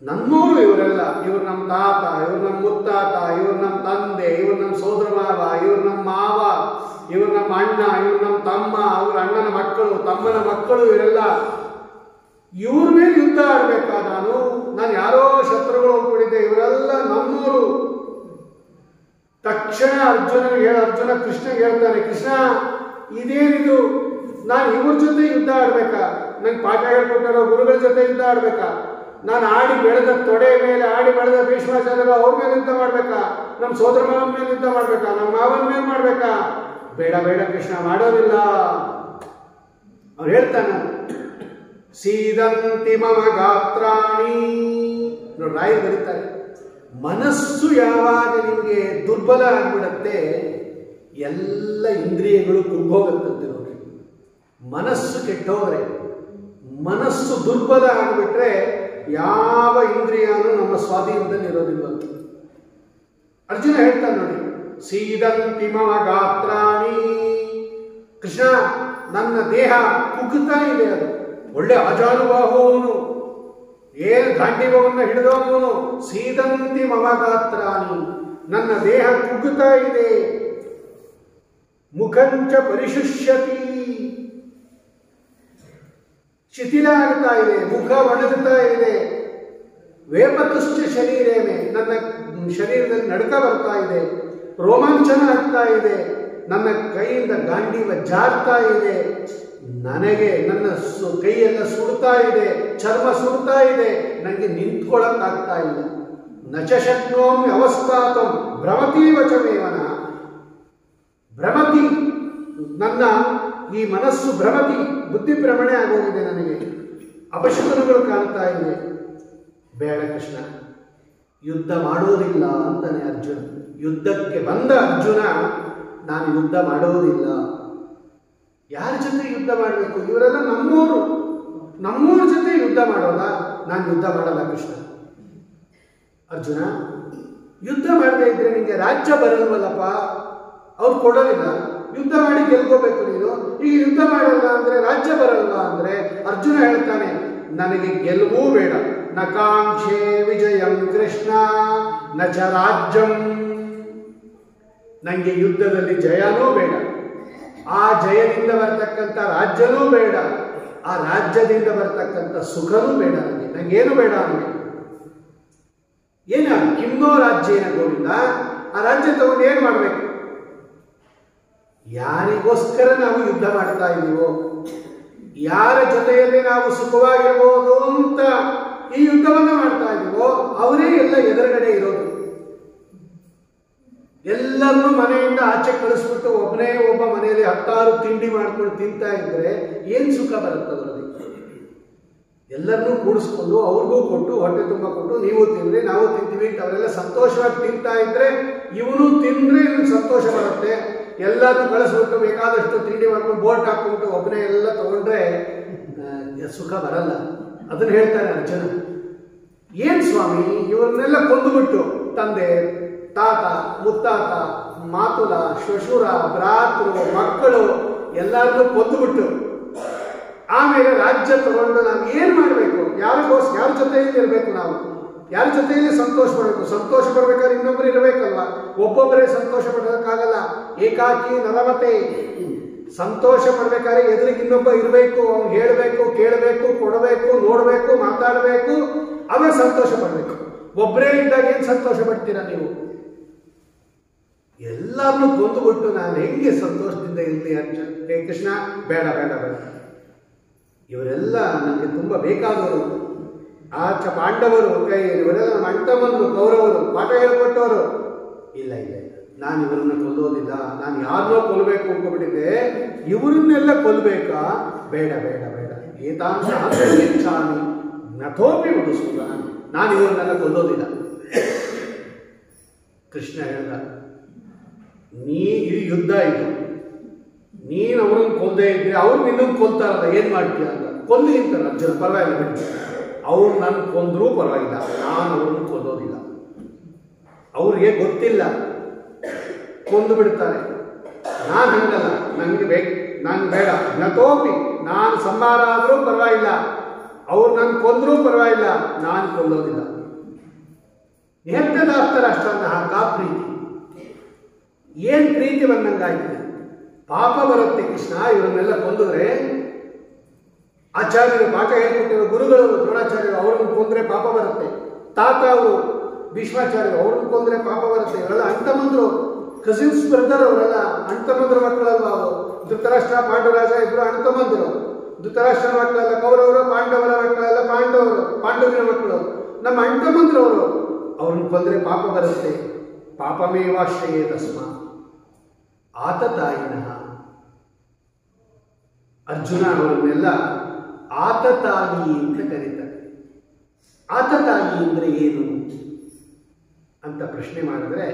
ನನ್ನೂರು ಇವರೆಲ್ಲ, ಇವ್ರು ನಮ್ಮ ತಾತ, ಇವ್ರು ನಮ್ಮ ಮುತ್ತಾತ, ಇವ್ರು ನಮ್ಮ ತಂದೆ, ಇವ್ರು ನಮ್ಮ ಸೋದರ ಮಾವ, ಇವ್ರು ನಮ್ಮ ಮಾವ, ಇವ್ರು ನಮ್ಮ ಅಣ್ಣ, ಇವ್ರು ನಮ್ಮ ತಮ್ಮ, ಅವ್ರ ಅಣ್ಣನ ಮಕ್ಕಳು, ತಮ್ಮನ ಮಕ್ಕಳು, ಇವರೆಲ್ಲ ಇವ್ರ ಮೇಲೆ ಯುದ್ಧ ಆಡ್ಬೇಕಾ? ನಾನು ಯಾರೋ ಶತ್ರುಗಳು ಹೋಗ್ಬಿಟ್ಟಿದ್ದೆ, ಇವರೆಲ್ಲ ನಮ್ಮೂರು. ತಕ್ಷಣ ಅರ್ಜುನ ಕೃಷ್ಣಗೆ ಹೇಳ್ತಾನೆ, ಕೃಷ್ಣ ಇದೇನಿದು? ನಾನು ಇವ್ರ ಜೊತೆ ಯುದ್ಧ ಆಡ್ಬೇಕಾ? ನಂಗೆ ಪಾಠ ಹೇಳ್ಕೊಟ್ಟಾರೋ ಗುರುಗಳ ಜೊತೆ ಯುದ್ಧ ಆಡ್ಬೇಕಾ? ನಾನು ಆಡಿ ಬೆಳೆದ ತೊಡೆ ಮೇಲೆ ಆಡಿ ಬೆಳೆದ ಭೀಷ್ಮಾಚಾರ್ಯರು ಅವ್ರ ಮೇಲೆ ಯುದ್ಧ ಮಾಡ್ಬೇಕಾ? ನಮ್ಮ ಸೋದರ ಮಾವನ ಮೇಲೆ ಯುದ್ಧ ಮಾಡ್ಬೇಕಾ? ನಮ್ಮ ಮಾವನ ಮೇಲೆ ಮಾಡ್ಬೇಕಾ? ಬೇಡ ಬೇಡ ಕೃಷ್ಣ, ಮಾಡೋದಿಲ್ಲ. ಅವ್ರು ಹೇಳ್ತಾನೆ, ಸೀದಂತಿ ಮಮ ಗಾತ್ರಾಣಿ. ನೋಡಿ, ರಾಯರು ಬರೀತಾರೆ, ಮನಸ್ಸು ಯಾವಾಗ ನಿಮಗೆ ದುರ್ಬಲ ಆಗ್ಬಿಡತ್ತೆ, ಎಲ್ಲ ಇಂದ್ರಿಯಗಳು ಕುಗ್ಗೋಗತ್ತಂತೆ. ನೋಡಿ, ಮನಸ್ಸು ಕೆಟ್ಟೋದ್ರೆ, ಮನಸ್ಸು ದುರ್ಬಲ ಆಗಿಬಿಟ್ರೆ ಯಾವ ಇಂದ್ರಿಯನೂ ನಮ್ಮ ಸ್ವಾಧೀನದಲ್ಲಿ ಇರೋದಿಲ್ವಂತೆ. ಅರ್ಜುನ ಹೇಳ್ತಾನೆ ನೋಡಿ, ಸೀದಂತಿ ಮಮ ಗಾತ್ರಾಣಿ. ಕೃಷ್ಣ, ನನ್ನ ದೇಹ ಕುಗ್ಗುತ್ತಾ ಇದೆ. ಅದು ಒಳ್ಳೆ ಅಜಾನುಬಾಹುವನು, ಗಾಂಡೀವವನ್ನು ಹಿಡಿದವನು. ಸೀದಂತಿ ಮಮ ಗಾತ್ರಾಣಿ, ನನ್ನ ದೇಹ ಕುಗ್ಗುತ್ತಾ ಇದೆ. ಮುಖಂಚ ಪರಿಶುಷ್ಯತಿ, ಶಿಥಿಲ ಆಗ್ತಾ ಇದೆ, ಮುಖ ಒಣಗುತ್ತಾ ಇದೆ. ವೇಪತುಶ್ಚ ಶರೀರೇಮೆ, ನನ್ನ ಶರೀರದಲ್ಲಿ ನಡುಕ ಬರ್ತಾ ಇದೆ, ರೋಮಾಂಚನ ಆಗ್ತಾ ಇದೆ, ನನ್ನ ಕೈಯಿಂದ ಗಾಂಡೀವ ಜಾರ್ತಾ ಇದೆ, ನನಗೆ ನನ್ನ ಕೈಯೆಲ್ಲ ಸುಡ್ತಾ ಇದೆ, ಚರ್ಮ ಸುಡ್ತಾ ಇದೆ, ನನಗೆ ನಿಂತ್ಕೊಳ್ಳಕ್ಕಾಗ್ತಾ ಇಲ್ಲ. ನಚ ಶಕ್ನೋಮಿ ಅವಸ್ಥಾತಂ ಭ್ರಮತೀವ ಚ ಮೇವನ. ಭ್ರಮತಿ, ನನ್ನ ಈ ಮನಸ್ಸು ಭ್ರಮತಿ, ಬುದ್ಧಿ ಭ್ರಮಣೆ ಆಗೋಗಿದೆ, ನನಗೆ ಅಪಶಕುನಗಳು ಕಾಣ್ತಾ ಇವೆ. ಬೇಡ ಕೃಷ್ಣ, ಯುದ್ಧ ಮಾಡೋದಿಲ್ಲ ಅಂತಾನೆ ಅರ್ಜುನ. ಯುದ್ಧಕ್ಕೆ ಬಂದ ಅರ್ಜುನ, ನಾನು ಯುದ್ಧ ಮಾಡೋದಿಲ್ಲ. ಯಾರ ಜೊತೆ ಯುದ್ಧ ಮಾಡಬೇಕು? ಇವರೆಲ್ಲ ನಮ್ಮೂರ ಜೊತೆ ಯುದ್ಧ ಮಾಡೋದ? ನಾನು ಯುದ್ಧ ಮಾಡಲ್ಲ ಕೃಷ್ಣ. ಅರ್ಜುನ, ಯುದ್ಧ ಮಾಡದೇ ಇದ್ರೆ ನಿಂಗೆ ರಾಜ್ಯ ಬರಲ್ವಲ್ಲಪ್ಪ, ಅವ್ರು ಕೊಡೋದಿಲ್ಲ. ಯುದ್ಧ ಮಾಡಿ ಗೆಲ್ಕೋಬೇಕು ನೀನು. ಈಗ ಯುದ್ಧ ಮಾಡಲ್ಲ ಅಂದ್ರೆ ರಾಜ್ಯ ಬರಲ್ವಾ ಅಂದ್ರೆ ಅರ್ಜುನ ಹೇಳ್ತಾನೆ, ನನಗೆ ಗೆಲುವು ಬೇಡ. ನ ಕಾಂಕ್ಷೆ ವಿಜಯಂ ಕೃಷ್ಣ ನ ಚ ರಾಜ್ಯಂ. ನನಗೆ ಯುದ್ಧದಲ್ಲಿ ಜಯನೂ ಬೇಡ, ಆ ಜಯದಿಂದ ಬರ್ತಕ್ಕಂಥ ರಾಜ್ಯನೂ ಬೇಡ, ಆ ರಾಜ್ಯದಿಂದ ಬರ್ತಕ್ಕಂಥ ಸುಖನೂ ಬೇಡ. ನಂಗೇನು ಬೇಡ ನನಗೆ. ಏನ ಕಿಮ್ಮೋ ರಾಜ್ಯೇನ ಗೋವಿಂದ, ಆ ರಾಜ್ಯ ತಗೊಂಡು ಏನು ಮಾಡಬೇಕು? ಯಾರಿಗೋಸ್ಕರ ನಾವು ಯುದ್ಧ ಮಾಡ್ತಾ ಇದ್ದೀವೋ, ಯಾರ ಜೊತೆಯಲ್ಲಿ ನಾವು ಸುಖವಾಗಿರ್ಬೋದು ಅಂತ ಈ ಯುದ್ಧವನ್ನ ಮಾಡ್ತಾ ಇದ್ದೀವೋ, ಅವರೇ ಎಲ್ಲ ಎದುರುಗಡೆ ಇರೋದು. ಎಲ್ಲರನ್ನೂ ಮನೆಯಿಂದ ಆಚೆ ಕಳಿಸ್ಬಿಟ್ಟು ಒಬ್ಬನೇ ಒಬ್ಬ ಮನೆಯಲ್ಲಿ 10 ತಿಂಡಿ ಮಾಡ್ಕೊಂಡು ತಿಂತಾ ಇದ್ರೆ ಏನ್ ಸುಖ ಬರುತ್ತದ್ರಲ್ಲಿ? ಎಲ್ಲರನ್ನೂ ಕೂಡಿಸ್ಕೊಂಡು ಅವ್ರಿಗೂ ಕೊಟ್ಟು ಹೊಟ್ಟೆ ತುಂಬ ಕೊಟ್ಟು ನೀವು ತಿಂದ್ರೆ ನಾವು ತಿಂತೀವಿ ಅಂತ ಅವರೆಲ್ಲ ಸಂತೋಷವಾಗಿ ತಿಂತಾ ಇದ್ರೆ ಇವನು ತಿಂದ್ರೆ ಇವನು ಸಂತೋಷ ಬರುತ್ತೆ. ಎಲ್ಲರನ್ನೂ ಕಳಿಸ್ಬಿಟ್ಟು ಬೇಕಾದಷ್ಟು ತಿಂಡಿ ಮಾಡ್ಕೊಂಡು ಬೋಟ್ ಹಾಕ್ಬಿಟ್ಟು ಒಬ್ಬನೇ ಎಲ್ಲ ತಗೊಂಡ್ರೆ ಸುಖ ಬರಲ್ಲ. ಅದನ್ನ ಹೇಳ್ತಾನೆ ಅರ್ಜುನ. ಏನ್ ಸ್ವಾಮಿ, ಇವರನ್ನೆಲ್ಲ ಕೊಂದುಬಿಟ್ಟು ತಂದೆ, ತಾತ, ಮುತ್ತಾತ, ಮಾತುಲ, ಶ್ವಶುರ, ಭ್ರಾತೃ, ಮಕ್ಕಳು ಎಲ್ಲರನ್ನೂ ಕೊಂದುಬಿಟ್ಟು ಆಮೇಲೆ ರಾಜ್ಯ ತಗೊಂಡು ನಾವು ಏನ್ ಮಾಡಬೇಕು? ಯಾರ ಜೊತೆಯಲ್ಲಿ ಇರಬೇಕು? ನಾವು ಯಾರ ಜೊತೆಯಲ್ಲಿ ಸಂತೋಷ ಪಡಬೇಕು? ಸಂತೋಷ ಪಡ್ಬೇಕಾದ್ರೆ ಇನ್ನೊಬ್ರು ಇರಬೇಕಲ್ವಾ? ಒಬ್ಬೊಬ್ಬರೇ ಸಂತೋಷ ಪಡೋದಕ್ಕಾಗಲ್ಲ. ಏಕಾಕಿ ನರಮತೆ. ಸಂತೋಷ ಪಡ್ಬೇಕಾದ್ರೆ ಎದುರಿಗೆ ಇನ್ನೊಬ್ಬ ಇರಬೇಕು, ಅವ್ನು ಹೇಳಬೇಕು, ಕೇಳಬೇಕು, ಕೊಡಬೇಕು, ನೋಡಬೇಕು, ಮಾತಾಡಬೇಕು, ಅವೇ ಸಂತೋಷ ಪಡ್ಬೇಕು. ಒಬ್ಬರೇ ಇದ್ದಾಗ ಏನ್ ಸಂತೋಷ ಪಡ್ತೀರಾ ನೀವು? ಎಲ್ಲರನ್ನೂ ಕೊಂದುಬಿಟ್ಟು ನಾನು ಹೆಂಗೆ ಸಂತೋಷದಿಂದ ಇರಲಿ ಅರ್ಜುನ? ಹೇ ಕೃಷ್ಣ, ಬೇಡ ಬೇಡ ಬೇಡ. ಇವರೆಲ್ಲ ನನಗೆ ತುಂಬ ಬೇಕಾದವರು. ಪಾಂಡವರು, ಇವರೆಲ್ಲ ನಮ್ಮ ಅಣ್ತಮ್ಮಂದು, ಕೌರವರು, ಪಾಠ ಹೇಳ್ಕೊಟ್ಟವರು. ಇಲ್ಲ ಇಲ್ಲ ಇಲ್ಲ, ನಾನು ಇವರನ್ನ ಕೊಲ್ಲೋದಿಲ್ಲ. ನಾನು ಯಾರನ್ನೋ ಕೊಲ್ಲಬೇಕು ಅನ್ಕೊಬಿಟ್ಟಿದ್ದೆ, ಇವರನ್ನೆಲ್ಲ ಕೊಲ್ಲಬೇಕಾ? ಬೇಡ ಬೇಡ ಬೇಡ. ಏತಾಂಶಾಮಿ ನಥೋಪಿ ಮಧುಸೂದ, ನಾನು ಇವರನ್ನೆಲ್ಲ ಕೊಲ್ಲೋದಿಲ್ಲ. ಕೃಷ್ಣ ಹೇಳ್ದ, ಈ ಯುದ್ಧ ಇದು, ನೀನು ಅವ್ರನ್ನ ಕೊಲ್ಲದೆ ಇದ್ರೆ ಅವ್ರು ನಿನ್ನನ್ನು ಕೊಲ್ತಾರಲ್ಲ, ಏನ್ ಮಾಡ್ತೀಯ ಅಂತ. ಕೊಲ್ಲಿ ಅಂತಾರೆ ಅರ್ಜುನ, ಪರವಾಗಿಲ್ಲ ಬಿಟ್ಟು. ಅವ್ರು ನನ್ನ ಕೊಂದ್ರೂ ಪರವಾಗಿಲ್ಲ, ನಾನು ಅವ್ರನ್ನ ಕೊಲ್ಲೋದಿಲ್ಲ. ಅವ್ರಿಗೆ ಗೊತ್ತಿಲ್ಲ, ಕೊಂದು ಬಿಡ್ತಾರೆ. ನಾನು ಹಂಗಲ್ಲ, ನಂಗೆ ನಾನು ಬೇಡ. ನತೋಪಿ, ನಾನು ಸಂಹಾರ ಆದರೂ ಪರವಾಗಿಲ್ಲ, ಅವ್ರು ನಾನು ಕೊಂದ್ರೂ ಪರವಾಗಿಲ್ಲ, ನಾನು ಕೊಲ್ಲೋದಿಲ್ಲ. ನಿಹತ್ಯದಾಸ್ತರ ಅಷ್ಟನ್ನ ಕಾ ಪ್ರೀತಿ, ಏನ್ ಪ್ರೀತಿ ಬಂದಂಗಾಯ್ತದೆ. ಪಾಪ ಬರುತ್ತೆ ಕೃಷ್ಣ, ಇವರನ್ನೆಲ್ಲ ಕೊಂದಿದ್ರೆ. ಆಚಾರ್ಯರು ಪಾಠ ಹೇಳ್ಕೊಟ್ಟಿರೋ ಗುರುಗಳು ದ್ರೋಣಾಚಾರ್ಯರು, ಅವ್ರನ್ನ ಕೊಂದ್ರೆ ಪಾಪ ಬರುತ್ತೆ. ತಾತ ಅವರು ಭೀಷ್ಮಾಚಾರ್ಯರು, ಅವ್ರನ್ನ ಕೊಂದ್ರೆ ಪಾಪ ಬರುತ್ತೆ. ಇವರೆಲ್ಲ ಅಣ್ತಮಂದ್ರು, ಕಸಿನ್ಸ್ ಬ್ರದರ್, ಅವರೆಲ್ಲ ಅಣ್ತಮಂದ್ರ ಮಕ್ಕಳಲ್ವ ಅವರು. ಧೃತರಾಷ್ಟ್ರ ಪಾಂಡುರಾಜ ಇಬ್ಬರು ಅಣ್ತಮಂದ್ರು. ಧೃತರಾಷ್ಟ್ರ ಮಕ್ಕಳೆಲ್ಲ ಕೌರವರು, ಪಾಂಡವರ ಮಕ್ಕಳೆಲ್ಲ ಪಾಂಡವಿನ ಮಕ್ಕಳು, ನಮ್ಮ ಅಣ್ತಮಂದ್ರವರು. ಅವ್ರನ್ನ ಕೊಂದ್ರೆ ಪಾಪ ಬರುತ್ತೆ. ಪಾಪಮೇವಾಶ್ರಯೇ ತಸ್ಮ ಆತತಾಯಿನಃ. ಅರ್ಜುನ ಅವರನ್ನೆಲ್ಲ ಆತತಾಯಿ ಅಂತ ಕರೀತಾರೆ. ಆತತಾಯಿ ಅಂದ್ರೆ ಏನು ಅಂತ ಪ್ರಶ್ನೆ ಮಾಡಿದ್ರೆ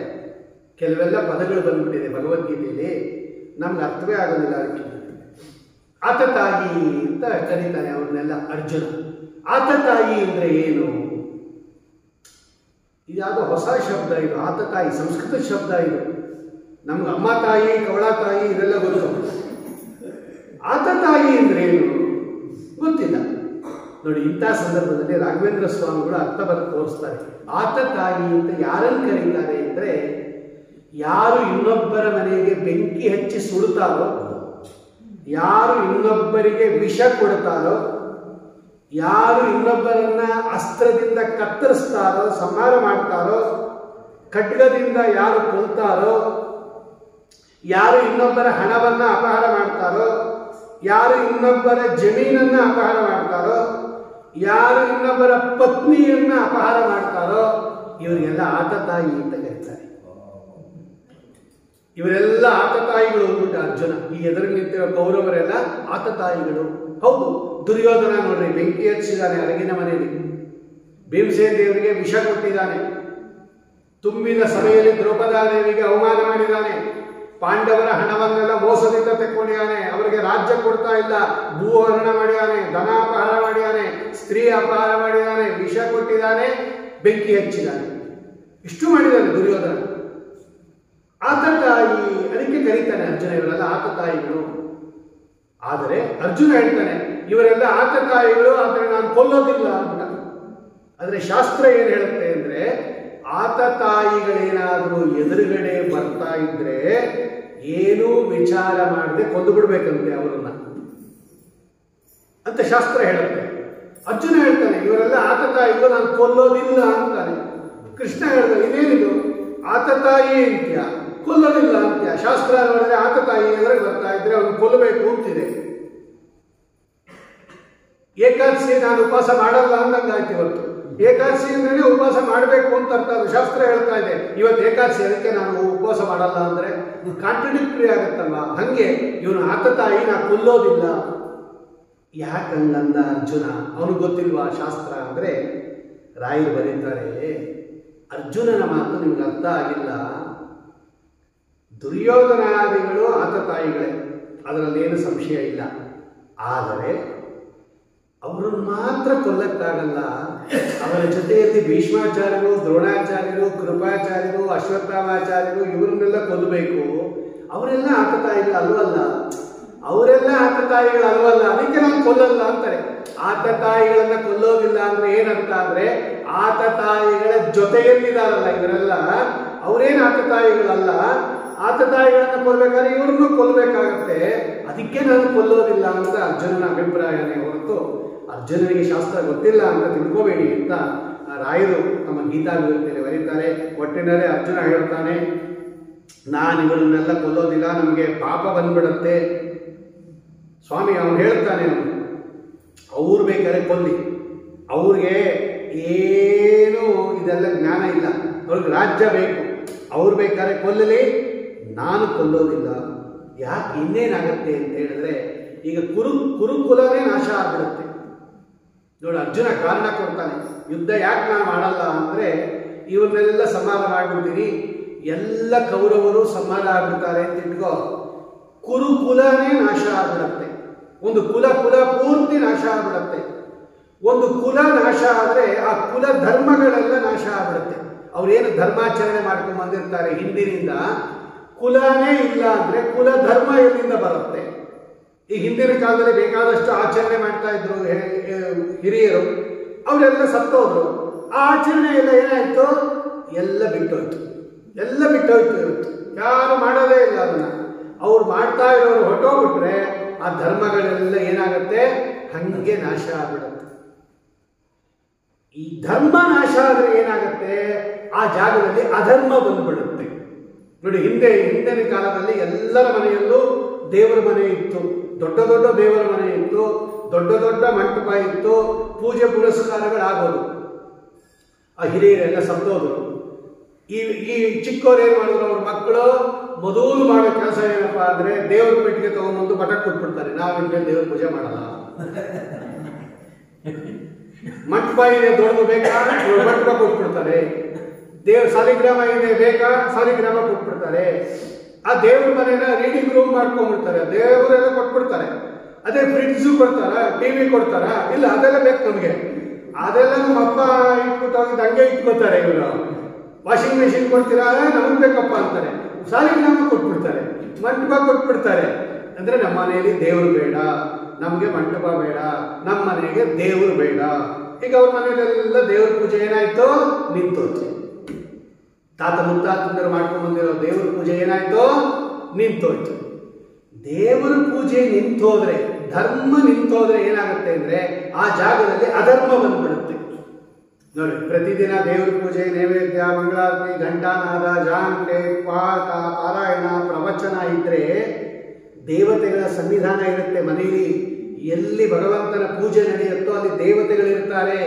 ಕೆಲವೆಲ್ಲ ಪದಗಳು ಬಂದ್ಬಿಟ್ಟಿದೆ ಭಗವದ್ಗೀತೆಯಲ್ಲಿ, ನಮ್ಗೆ ಅರ್ಥವೇ ಆಗೋದಿಲ್ಲ. ಅದಕ್ಕೆ ಆತತಾಯಿ ಅಂತ ಕರೀತಾನೆ ಅವ್ರನ್ನೆಲ್ಲ ಅರ್ಜುನ. ಆತತಾಯಿ ಅಂದ್ರೆ ಏನು? ಇದ್ಯಾವುದೋ ಹೊಸ ಶಬ್ದ ಇದು. ಆತತಾಯಿ ಸಂಸ್ಕೃತ ಶಬ್ದ ಇದು. ನಮ್ಗೆ ಅಮ್ಮ ತಾಯಿ, ಕವಳ ತಾಯಿ ಇದೆಲ್ಲ ಗೊತ್ತು. ಆತತಾಯಿ ಅಂದ್ರೆ ಏನು ಗೊತ್ತಿಲ್ಲ. ನೋಡಿ, ಇಂಥ ಸಂದರ್ಭದಲ್ಲಿ ರಾಘವೇಂದ್ರ ಸ್ವಾಮಿಗಳು ಅರ್ಥ ಬರೆದು ತೋರಿಸ್ತಾರೆ. ಆತತಾಯಿ ಅಂತ ಯಾರನ್ನು ಕರೀತಾರೆ ಅಂದ್ರೆ, ಯಾರು ಇನ್ನೊಬ್ಬರ ಮನೆಗೆ ಬೆಂಕಿ ಹಚ್ಚಿ ಸುಡುತ್ತಾರೋ, ಯಾರು ಇನ್ನೊಬ್ಬರಿಗೆ ವಿಷ ಕೊಡ್ತಾರೋ, ಯಾರು ಇನ್ನೊಬ್ಬರನ್ನ ಅಸ್ತ್ರದಿಂದ ಕತ್ತರಿಸ್ತಾರೋ, ಸಂಹಾರ ಮಾಡ್ತಾರೋ, ಖಡ್ಗದಿಂದ ಯಾರು ಕೊಲ್ತಾರೋ, ಯಾರು ಇನ್ನೊಬ್ಬರ ಹಣವನ್ನ ಅಪಹಾರ ಮಾಡ್ತಾರೋ, ಯಾರು ಇನ್ನೊಬ್ಬರ ಜಮೀನನ್ನ ಅಪಹಾರ ಮಾಡ್ತಾರೋ, ಯಾರು ಇನ್ನೊಬ್ಬರ ಪತ್ನಿಯನ್ನ ಅಪಹಾರ ಮಾಡ್ತಾರೋ, ಇವರಿಗೆಲ್ಲ ಆತತಾಯಿ ಅಂತ ಕರೀತಾರೆ. ಇವರೆಲ್ಲ ಆತತಾಯಿಗಳು ಅಂದ್ಬಿಟ್ಟು ಅರ್ಜುನ. ಈ ಎದುರು ನಿಂತಿರೋ ಕೌರವರೆಲ್ಲ ಆತತಾಯಿಗಳು. ಹೌದು, ದುರ್ಯೋಧನ ನೋಡ್ರಿ, ಬೆಂಕಿ ಹಚ್ಚಿದ್ದಾನೆ ಅರಗಿನ ಮನೆಯಲ್ಲಿ. ಭೀಮಸೇನ ದೇವರಿಗೆ ವಿಷ ಕೊಟ್ಟಿದ್ದಾನೆ. ತುಂಬಿದ ಸಭೆಯಲ್ಲಿ ದ್ರೌಪದಾದೇವಿಗೆ ಅವಮಾನ ಮಾಡಿದ್ದಾನೆ. ಪಾಂಡವರ ಹಣವನ್ನೆಲ್ಲ ಮೋಸದಿಂದ ತೆಕ್ಕೊಂಡಿದ್ದಾನೆ. ಅವರಿಗೆ ರಾಜ್ಯ ಕೊಡ್ತಾ ಇಲ್ಲ. ಭೂಹರಣ ಮಾಡಿದ್ದಾನೆ, ಧನ ಅಪಹಾರ ಮಾಡಿದ್ದಾನೆ, ಸ್ತ್ರೀ ಅಪಹಾರ ಮಾಡಿದ್ದಾನೆ, ವಿಷ ಕೊಟ್ಟಿದ್ದಾನೆ, ಬೆಂಕಿ ಹಚ್ಚಿದ್ದಾನೆ. ಇಷ್ಟು ಮಾಡಿದ್ದಾನೆ ದುರ್ಯೋಧನ. ಆತತಾಯಿ ಅದಕ್ಕೆ ಕರೀತಾನೆ ಅರ್ಜುನ. ಇವರೆಲ್ಲ ಆತತಾಯಿಗಳು. ಆದರೆ ಅರ್ಜುನ ಹೇಳ್ತಾನೆ ಇವರೆಲ್ಲ ಆತತಾಯಿಗಳು, ಆದರೆ ನಾನು ಕೊಲ್ಲೋದಿಲ್ಲ ಅಂತ. ಆದರೆ ಶಾಸ್ತ್ರ ಏನು ಹೇಳುತ್ತೆ ಅಂದ್ರೆ, ಆತತಾಯಿಗಳೇನಾದರೂ ಎದುರುಗಡೆ ಬರ್ತಾ ಇದ್ರೆ ಏನೂ ವಿಚಾರ ಮಾಡದೆ ಕೊಂದು ಬಿಡ್ಬೇಕಂತೆ ಅವರನ್ನ ಅಂತ ಶಾಸ್ತ್ರ ಹೇಳುತ್ತೆ. ಅರ್ಜುನ ಹೇಳ್ತಾನೆ ಇವರೆಲ್ಲ ಆತತಾಯಿಗಳು, ನಾನು ಕೊಲ್ಲೋದಿಲ್ಲ ಅಂತಾನೆ. ಕೃಷ್ಣ ಹೇಳ್ತಾನೆ ಇದೇನಿದು ಆತತಾಯಿ ಅಂತ್ಯ, ಕೊಲ್ಲೋದಿಲ್ಲ ಅಂತ್ಯ. ಶಾಸ್ತ್ರ ನೋಡಿದ್ರೆ ಆತತಾಯಿ ಎದುರಿಗೆ ಬರ್ತಾ ಇದ್ರೆ ಅವ್ನು ಕೊಲ್ಲಬೇಕು ಅಂತಿದೆ. ಏಕಾದಶಿ ನಾನು ಉಪವಾಸ ಮಾಡಲ್ಲ ಅಂದಂಗಾಯ್ತು. ಇವತ್ತು ಏಕಾದಶಿ ಅಂದ್ರೆ ಉಪವಾಸ ಮಾಡಬೇಕು ಅಂತ ಅರ್ಥ. ಶಾಸ್ತ್ರ ಹೇಳ್ತಾ ಇದೆ ಇವತ್ತು ಏಕಾದಶಿ, ಅದಕ್ಕೆ ನಾನು ಉಪವಾಸ ಮಾಡಲ್ಲ ಅಂದ್ರೆ ಕಾಂಟ್ರಡಿಕ್ಟರಿ ಆಗುತ್ತಲ್ವಾ. ಹಂಗೆ ಇವನು ಆತತಾಯಿ, ನಾ ಕೊಲ್ಲೋದಿಲ್ಲ. ಯಾಕಂಗಂದ ಅರ್ಜುನ? ಅವನಿಗೆ ಗೊತ್ತಿಲ್ವಾ ಶಾಸ್ತ್ರ ಅಂದ್ರೆ? ರಾಯರು ಬರೀತಾರೆ, ಅರ್ಜುನನ ಮಾತು ನಿಮ್ಗೆ ಅರ್ಥ ಆಗಿಲ್ಲ. ದುರ್ಯೋಧನಾದಿಗಳು ಆತತಾಯಿಗಳೇ, ಅದರಲ್ಲೇನು ಸಂಶಯ ಇಲ್ಲ. ಆದರೆ ಅವರನ್ನು ಮಾತ್ರ ಕೊಲ್ಲಕ್ಕಾಗಲ್ಲ. ಅವರ ಜೊತೆಯಲ್ಲಿ ಭೀಷ್ಮಾಚಾರ್ಯರು, ದ್ರೋಣಾಚಾರ್ಯರು, ಕೃಪಾಚಾರ್ಯರು, ಅಶ್ವತ್ಥಾಮಾಚಾರ್ಯರು ಇವರನ್ನೆಲ್ಲ ಕೊಲ್ಲಬೇಕು. ಅವರೆಲ್ಲ ಆತತಾಯಿಗಳು ಅಲ್ವಲ್ಲ. ಅವರೆಲ್ಲ ಆತತಾಯಿಗಳು ಅಲ್ವಲ್ಲ, ಅದಕ್ಕೆ ನಾನು ಕೊಲ್ಲಲ್ಲ ಅಂತಾರೆ. ಆತತಾಯಿಗಳನ್ನ ಕೊಲ್ಲೋದಿಲ್ಲ ಅಂದ್ರೆ ಏನಂತ ಅಂದ್ರೆ, ಆತತಾಯಿಗಳ ಜೊತೆಯಲ್ಲಿದ್ದಾರಲ್ಲ ಇವರೆಲ್ಲ, ಅವರೇನು ಆತತಾಯಿಗಳಲ್ಲ. ಆತತಾಯಿಗಳನ್ನ ಕೊಲ್ಲಬೇಕಾದ್ರೆ ಇವ್ರನ್ನೂ ಕೊಲ್ಲಬೇಕಾಗತ್ತೆ. ಅದಕ್ಕೆ ನಾನು ಕೊಲ್ಲೋದಿಲ್ಲ ಅಂತ ಅರ್ಜುನನ ಅಭಿಪ್ರಾಯನೇ ಹೊರತು ಅರ್ಜುನನಿಗೆ ಶಾಸ್ತ್ರ ಗೊತ್ತಿಲ್ಲ ಅಂತ ತಿಳ್ಕೋಬೇಡಿ ಅಂತ ರಾಯರು ನಮ್ಮ ಗೀತಾಭಿವೃದ್ಧಿಯಲ್ಲಿ ಬರೀತಾರೆ. ಒಟ್ಟಿನಲ್ಲಿ ಅರ್ಜುನ ಹೇಳ್ತಾನೆ, ನಾನು ಇವರನ್ನೆಲ್ಲ ಕೊಲ್ಲೋದಿಲ್ಲ, ನಮಗೆ ಪಾಪ ಬಂದ್ಬಿಡತ್ತೆ. ಸ್ವಾಮಿ ಅವನು ಹೇಳ್ತಾನೆ, ಅವ್ರು ಬೇಕಾದ್ರೆ ಕೊಲ್ಲಿ, ಅವ್ರಿಗೆ ಏನು ಇದೆಲ್ಲ ಜ್ಞಾನ ಇಲ್ಲ, ಅವ್ರಿಗೆ ರಾಜ್ಯ ಬೇಕು, ಅವ್ರು ಬೇಕಾದ್ರೆ ಕೊಲ್ಲಲಿ, ನಾನು ಕೊಲ್ಲೋದಿಲ್ಲ. ಯಾಕೆ? ಇನ್ನೇನಾಗತ್ತೆ ಅಂತ ಹೇಳಿದ್ರೆ, ಈಗ ಕುರುಕುಲವೇ ನಾಶ ಆಗ್ಬಿಡುತ್ತೆ. ನೋಡಿ, ಅರ್ಜುನ ಕಾರಣ ಕೊಡ್ತಾನೆ, ಯುದ್ಧ ಯಾಕೆ ನಾನು ಮಾಡಲ್ಲ ಅಂದ್ರೆ, ಇವ್ರನ್ನೆಲ್ಲ ಸಂಹಾರ ಮಾಡ್ಬಿಡ್ತೀನಿ, ಎಲ್ಲ ಕೌರವರು ಸಂಹಾರ ಆಗ್ಬಿಡ್ತಾರೆ ಅಂತ ಇಟ್ಕೋ, ಕುರುಕುಲನೇ ನಾಶ ಆಗ್ಬಿಡತ್ತೆ. ಒಂದು ಕುಲ ಪೂರ್ತಿ ನಾಶ ಆಗ್ಬಿಡತ್ತೆ. ಒಂದು ಕುಲ ನಾಶ ಆದ್ರೆ ಆ ಕುಲ ಧರ್ಮಗಳೆಲ್ಲ ನಾಶ ಆಗ್ಬಿಡುತ್ತೆ. ಅವ್ರೇನು ಧರ್ಮಾಚರಣೆ ಮಾಡ್ಕೊಂಡು ಬಂದಿರ್ತಾರೆ, ಹಿಂದಿನಿಂದ ಕುಲನೇ ಇಲ್ಲ ಅಂದ್ರೆ ಕುಲ ಧರ್ಮ ಎಲ್ಲಿಂದ ಬರುತ್ತೆ? ಕುಲ ಧರ್ಮ ಎಲ್ಲಿಂದ ಬರುತ್ತೆ? ಒಂದು ಕುಲ ನಾಶ ಆದ್ರೆ ಆ ಕುಲ ಧರ್ಮಗಳೆಲ್ಲ ನಾಶ ಆಗ್ಬಿಡುತ್ತೆ. ಅವ್ರೇನು ಧರ್ಮಾಚರಣೆ ಮಾಡ್ಕೊಂಡು ಬಂದಿರ್ತಾರೆ ಹಿಂದಿನಿಂದ, ಕುಲನೇ ಇಲ್ಲ ಅಂದ್ರೆ ಕುಲ ಧರ್ಮ ಎಲ್ಲಿಂದ ಬರುತ್ತೆ? ಕುಲ ಧರ್ಮ ಈ ಹಿಂದಿನ ಕಾಲದಲ್ಲಿ ಬೇಕಾದಷ್ಟು ಆಚರಣೆ ಮಾಡ್ತಾ ಇದ್ರು ಹಿರಿಯರು, ಅವರೆಲ್ಲ ಸತ್ತೋದ್ರು. ಆ ಆಚರಣೆ ಎಲ್ಲ ಏನಾಯ್ತು, ಎಲ್ಲ ಬಿಟ್ಟೋಯ್ತು ಇವತ್ತು ಯಾರು ಮಾಡೋದೇ ಇಲ್ಲ ಅದನ್ನ. ಅವ್ರು ಮಾಡ್ತಾ ಇರೋರು ಹೊಟ್ಟೋಗ್ಬಿಟ್ರೆ ಆ ಧರ್ಮಗಳೆಲ್ಲ ಏನಾಗುತ್ತೆ, ಹಂಗೆ ನಾಶ ಆಗ್ಬಿಡುತ್ತೆ. ಈ ಧರ್ಮ ನಾಶ ಆದ್ರೆ ಏನಾಗುತ್ತೆ, ಆ ಜಾಗದಲ್ಲಿ ಅಧರ್ಮ ಬಂದ್ಬಿಡುತ್ತೆ. ನೋಡಿ, ಹಿಂದಿನ ಕಾಲದಲ್ಲಿ ಎಲ್ಲರ ಮನೆಯಲ್ಲೂ ದೇವರ ಮನೆ ಇತ್ತು, ದೊಡ್ಡ ದೊಡ್ಡ ದೇವರ ಮನೆ ಇತ್ತು, ದೊಡ್ಡ ದೊಡ್ಡ ಮಂಟಪ ಇತ್ತು, ಪೂಜೆ ಪುರಸ್ಕಾರಗಳಾಗೋದು. ಆ ಹಿರಿಯರೆಲ್ಲ ಸತ್ತೋದ್ರು. ಈ ಚಿಕ್ಕವ್ರು ಏನ್ ಮಾಡಿದ್ರು, ಅವ್ರ ಮಕ್ಕಳು ಮೊದಲು ಮಾಡೋ ಕೆಲಸ ಏನಪ್ಪಾ ಅಂದ್ರೆ ದೇವ್ರ ಪೆಟ್ಟಿಗೆ ತಗೊಂಡ್ಬಂದು ಮಠ ಕೊಟ್ಬಿಡ್ತಾರೆ. ನಾವಿಂದ ದೇವ್ರ ಪೂಜೆ ಮಾಡಲ್ಲ. ಮಂಟಪ ಇದೆ ದೊಡ್ಡದು ಬೇಕಾ, ಮಂಟಪ ಕೊಟ್ಬಿಡ್ತಾರೆ. ದೇವ್ರ ಸಾಲಿಗ್ರಾಮ ಇದೆ ಬೇಕಾ, ಸಾಲಿಗ್ರಾಮ ಕೊಟ್ಬಿಡ್ತಾರೆ. ಆ ದೇವ್ರ ಮನೇನ ರೀಡಿಂಗ್ ರೂಮ್ ಮಾಡ್ಕೊಂಡ್ಬಿಡ್ತಾರೆ, ದೇವರೆಲ್ಲ ಕೊಟ್ಬಿಡ್ತಾರೆ. ಅದೇ ಫ್ರಿಡ್ಜು ಕೊಡ್ತಾರ, ಟಿವಿ ಕೊಡ್ತಾರ, ಇಲ್ಲ ಅದೆಲ್ಲ ಬೇಕು ನಮಗೆ, ಅದೆಲ್ಲ ನಮ್ಮ ಅಪ್ಪ ಇಟ್ಬಿಟ್ಟು ಹೋಗಿದ್ದು ಹಂಗೆ ಇಟ್ಕೋತಾರೆ. ಇವರು ವಾಷಿಂಗ್ ಮೆಷಿನ್ ಕೊಡ್ತೀರಾ, ನಮಗೆ ಬೇಕಪ್ಪ ಅಂತಾರೆ. ಸಾಲಿಗ್ರಾಮ ಕೊಟ್ಬಿಡ್ತಾರೆ, ಮಂಟಪ ಕೊಟ್ಬಿಡ್ತಾರೆ. ಅಂದ್ರೆ ನಮ್ಮ ಮನೆಯಲ್ಲಿ ದೇವರು ಬೇಡ, ನಮ್ಗೆ ಮಂಟಪ ಬೇಡ, ನಮ್ಮ ಮನೆಗೆ ದೇವರು ಬೇಡ. ಈಗ ಅವ್ರ ಮನೆಯಲ್ಲೆಲ್ಲ ದೇವ್ರ ಪೂಜೆ ಏನಾಯ್ತು, ನಿಂತೋಯ್ತು. ತಾತ ಮುತ್ತಾತಂದರು ಮಾಡ್ಕೊಂಡು ಬಂದಿರೋ ದೇವ್ರ ಪೂಜೆ ಏನಾಯ್ತು, ನಿಂತೋಯ್ತು. ದೇವರ ಪೂಜೆ ನಿಂತೋದ್ರೆ, ಧರ್ಮ ನಿಂತೋದ್ರೆ ಏನಾಗುತ್ತೆ ಅಂದ್ರೆ ಆ ಜಾಗದಲ್ಲಿ ಅಧರ್ಮ ಬಂದ್ಬಿಡುತ್ತೆ. ನೋಡಿ, ಪ್ರತಿದಿನ ದೇವರ ಪೂಜೆ, ನೈವೇದ್ಯ, ಮಂಗಳಾರತಿ, ಘಂಟಾನಾದ, ಜಾಂಟೆ, ಪಾಠ, ಪಾರಾಯಣ, ಪ್ರವಚನ ಇದ್ರೆ ದೇವತೆಗಳ ಸನ್ನಿಧಾನ ಇರುತ್ತೆ ಮನೆಯಲ್ಲಿ. ಎಲ್ಲಿ ಭಗವಂತನ ಪೂಜೆ ನಡೆಯುತ್ತೋ ಅಲ್ಲಿ ದೇವತೆಗಳಿರ್ತಾರೆ,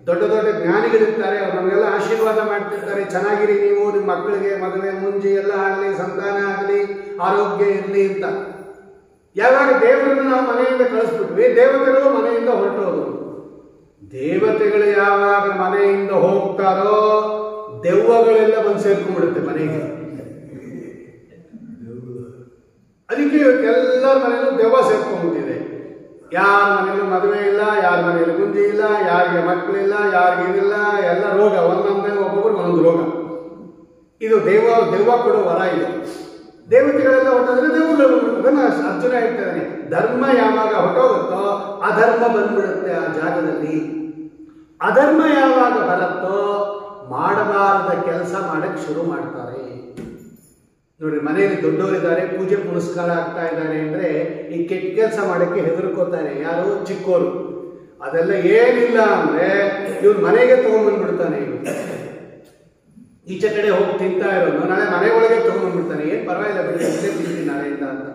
ದೊಡ್ಡ ದೊಡ್ಡ ಜ್ಞಾನಿಗಳಿರ್ತಾರೆ. ಅವ್ರು ನಮಗೆಲ್ಲ ಆಶೀರ್ವಾದ ಮಾಡ್ತಿರ್ತಾರೆ. ಚೆನ್ನಾಗಿರಿ ನೀವು, ನಿಮ್ಮ ಮಕ್ಕಳಿಗೆ ಮದುವೆ ಮುಂಜಿ ಎಲ್ಲ ಆಗಲಿ, ಸಂತಾನ ಆಗಲಿ, ಆರೋಗ್ಯ ಇರಲಿ ಅಂತ. ಯಾವಾಗ ದೇವರನ್ನು ನಾವು ಮನೆಯಿಂದ ಕಳಿಸ್ಬಿಟ್ವಿ, ದೇವತೆಗಳು ಮನೆಯಿಂದ ಹೊರಟೋದು. ದೇವತೆಗಳು ಯಾವಾಗ ಮನೆಯಿಂದ ಹೋಗ್ತಾರೋ ದೆವ್ವಗಳೆಲ್ಲ ಬಂದು ಸೇರ್ಕೊಂಡ್ಬಿಡುತ್ತೆ ಮನೆಗೆ. ಅದಕ್ಕೆ ಎಲ್ಲರ ಮನೆಯಲ್ಲೂ ದೆವ್ವ ಸೇರ್ಕೊಂಡ್ಬಿಟ್ಟಿದೆ. ಯಾರ ಮನೆಯಲ್ಲೂ ಮದುವೆ ಇಲ್ಲ, ಯಾರ ಮನೆಯಲ್ಲೂ ಗುಂಜಿ ಇಲ್ಲ, ಯಾರಿಗೆ ಮಕ್ಕಳಿಲ್ಲ, ಯಾರಿಗೆ ಇದಿಲ್ಲ, ಎಲ್ಲ ರೋಗ, ಒಂದೊಂದೇ ಒಬ್ಬೊಬ್ಬರು ಒಂದೊಂದು ರೋಗ. ಇದು ದೆವ್ವ ಕೊಡೋ ವರ ಇದು. ದೇವತೆಗಳೆಲ್ಲ ಹೊರಟೋದ್ರೆ ದೆವ್ವಗಳು. ಅದನ್ನ ಅರ್ಜುನ ಹೇಳ್ತಾನೆ, ಧರ್ಮ ಯಾವಾಗ ಹೊರಟೋಗುತ್ತೋ ಅಧರ್ಮ ಬಂದ್ಬಿಡುತ್ತೆ ಆ ಜಾಗದಲ್ಲಿ. ಅಧರ್ಮ ಯಾವಾಗ ಬರುತ್ತೋ ಮಾಡಬಾರದ ಕೆಲಸ ಮಾಡಕ್ಕೆ ಶುರು ಮಾಡ್ತಾರೆ. ನೋಡ್ರಿ, ಮನೆಯಲ್ಲಿ ದೊಡ್ಡವರಿದ್ದಾರೆ, ಪೂಜೆ ಪುನಸ್ಕಾರ ಆಗ್ತಾ ಇದ್ದಾರೆ ಅಂದ್ರೆ ಈ ಕೆಟ್ಟ ಕೆಲಸ ಮಾಡಕ್ಕೆ ಹೆದರ್ಕೋತಾರೆ. ಯಾರು, ಚಿಕ್ಕೋರು. ಅದೆಲ್ಲ ಏನಿಲ್ಲ ಅಂದ್ರೆ ಇವ್ರು ಮನೆಗೆ ತಗೊಂಡ್ಬಂದ್ಬಿಡ್ತಾನೆ. ಇವ್ರು ಈಚೆ ಕಡೆ ಹೋಗಿ ತಿಂತಾ ಇರೋನು ನಾಳೆ ಮನೆ ಒಳಗೆ ತಗೊಂಡ್ಬಂದ್ಬಿಡ್ತಾನೆ. ಏನ್ ಪರವಾಗಿಲ್ಲ ಬಿಡಿ, ತಿಂತೀನಿ ನಾಳೆಯಿಂದ ಅಂತ.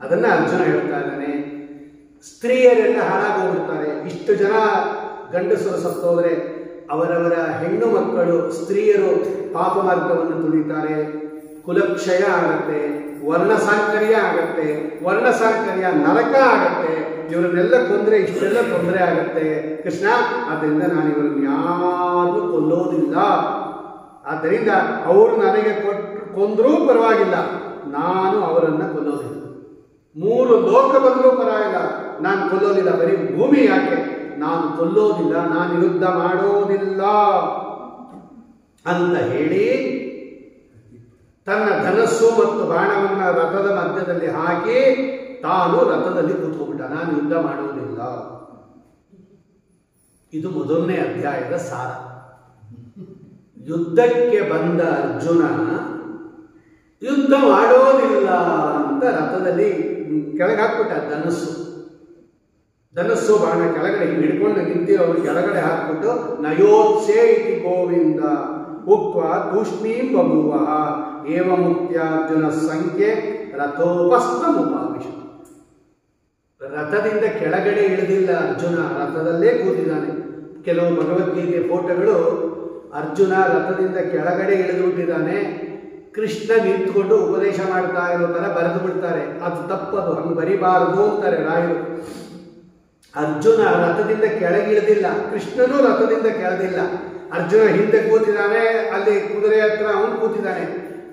ಅದನ್ನ ಅರ್ಜುನ ಹೇಳ್ತಾ ಇದ್ದಾನೆ. ಸ್ತ್ರೀಯರೆಲ್ಲ ಹಾಳಾಗೋಗ್ಬಿಡ್ತಾರೆ. ಇಷ್ಟು ಜನ ಗಂಡಸರು ಸತ್ತೋದ್ರೆ ಅವರವರ ಹೆಣ್ಣು ಮಕ್ಕಳು, ಸ್ತ್ರೀಯರು ಪಾಪ ಮಾರ್ಗವನ್ನು ತುಳಿತಾರೆ. ಕುಲಕ್ಷಯ ಆಗತ್ತೆ, ವರ್ಣಸಾಂಕರ್ಯ ಆಗತ್ತೆ, ವರ್ಣಸಾಂಕರ್ಯ ನರಕ ಆಗತ್ತೆ. ಇವರನ್ನೆಲ್ಲ ಕೊಂದ್ರೆ ಇಷ್ಟೆಲ್ಲ ತೊಂದರೆ ಆಗತ್ತೆ ಕೃಷ್ಣ. ಆದ್ದರಿಂದ ನಾನು ಇವರನ್ನು ಯಾರು ಕೊಲ್ಲೋದಿಲ್ಲ. ಆದ್ದರಿಂದ ಅವರು ನನಗೆ ಕೊಂದ್ರೂ ಪರವಾಗಿಲ್ಲ, ನಾನು ಅವರನ್ನ ಕೊಲ್ಲೋದಿಲ್ಲ. 3 ಲೋಕ ಬಂದರೂ ಪರವಾಗಿಲ್ಲ, ನಾನು ಕೊಲ್ಲೋದಿಲ್ಲ. ಬರೀ ಭೂಮಿ ಯಾಕೆ, ನಾನು ಕೊಲ್ಲೋದಿಲ್ಲ, ನಾನು ಯುದ್ಧ ಮಾಡೋದಿಲ್ಲ ಅಂತ ಹೇಳಿ ತನ್ನ ಧನಸ್ಸು ಮತ್ತು ಬಾಣವನ್ನ ರಥದ ಮಧ್ಯದಲ್ಲಿ ಹಾಕಿ ತಾನು ರಥದಲ್ಲಿ ಕೂತ್ಕೊಂಡ್ಬಿಟ್ಟ. ನಾನು ಯುದ್ಧ ಮಾಡುವುದಿಲ್ಲ. ಇದು ಮೊದಲನೇ ಅಧ್ಯಾಯದ ಸಾರ. ಯುದ್ಧಕ್ಕೆ ಬಂದ ಅರ್ಜುನ ಯುದ್ಧ ಮಾಡೋದಿಲ್ಲ ಅಂತ ರಥದಲ್ಲಿ ಕೆಳಗೆ ಹಾಕ್ಬಿಟ್ಟ. ಧನಸ್ಸು ಬಾಣ ಕೆಳಗಡೆ ಹಿಡ್ಕೊಂಡು ನಿಂತಿರೋರು ಕೆಳಗಡೆ ಹಾಕ್ಬಿಟ್ಟು ನಯೋತ್ಸೇ ಇತಿ ಗೋವಿಂದ ಉಕ್ತ ತೂಷ್ಣೀಂ ಬಭೂವ ಏವ ಮುಕ್ತ್ಯಾರ್ಜುನ ಸಂಖ್ಯೆ ರಥೋಪಸ್ಥಮುಪಾವಿಶ. ರಥದಿಂದ ಕೆಳಗಡೆ ಇಳಿದಿಲ್ಲ ಅರ್ಜುನ, ರಥದಲ್ಲೇ ಕೂತಿದ್ದಾನೆ. ಕೆಲವು ಭಗವದ್ಗೀತೆ ಫೋಟೋಗಳು ಅರ್ಜುನ ರಥದಿಂದ ಕೆಳಗಡೆ ಇಳಿದು ಬಿಟ್ಟಿದ್ದಾನೆ, ಕೃಷ್ಣ ನಿಂತ್ಕೊಂಡು ಉಪದೇಶ ಮಾಡ್ತಾ ಇರೋ ತರ ಬರೆದು ಬಿಡ್ತಾರೆ. ಅದು ತಪ್ಪದು, ಹಂಗೆ ಬರಿಬಾರದು ಅಂತಾರೆ ರಾಯರು. ಅರ್ಜುನ ರಥದಿಂದ ಕೆಳಗಿಳಿದಿಲ್ಲ, ಕೃಷ್ಣನೂ ರಥದಿಂದ ಕೆಳದಿಲ್ಲ. ಅರ್ಜುನ ಹಿಂದೆ ಕೂತಿದ್ದಾನೆ, ಅಲ್ಲಿ ಕುದುರೆ ಹತ್ರ ಅವನು ಕೂತಿದ್ದಾನೆ,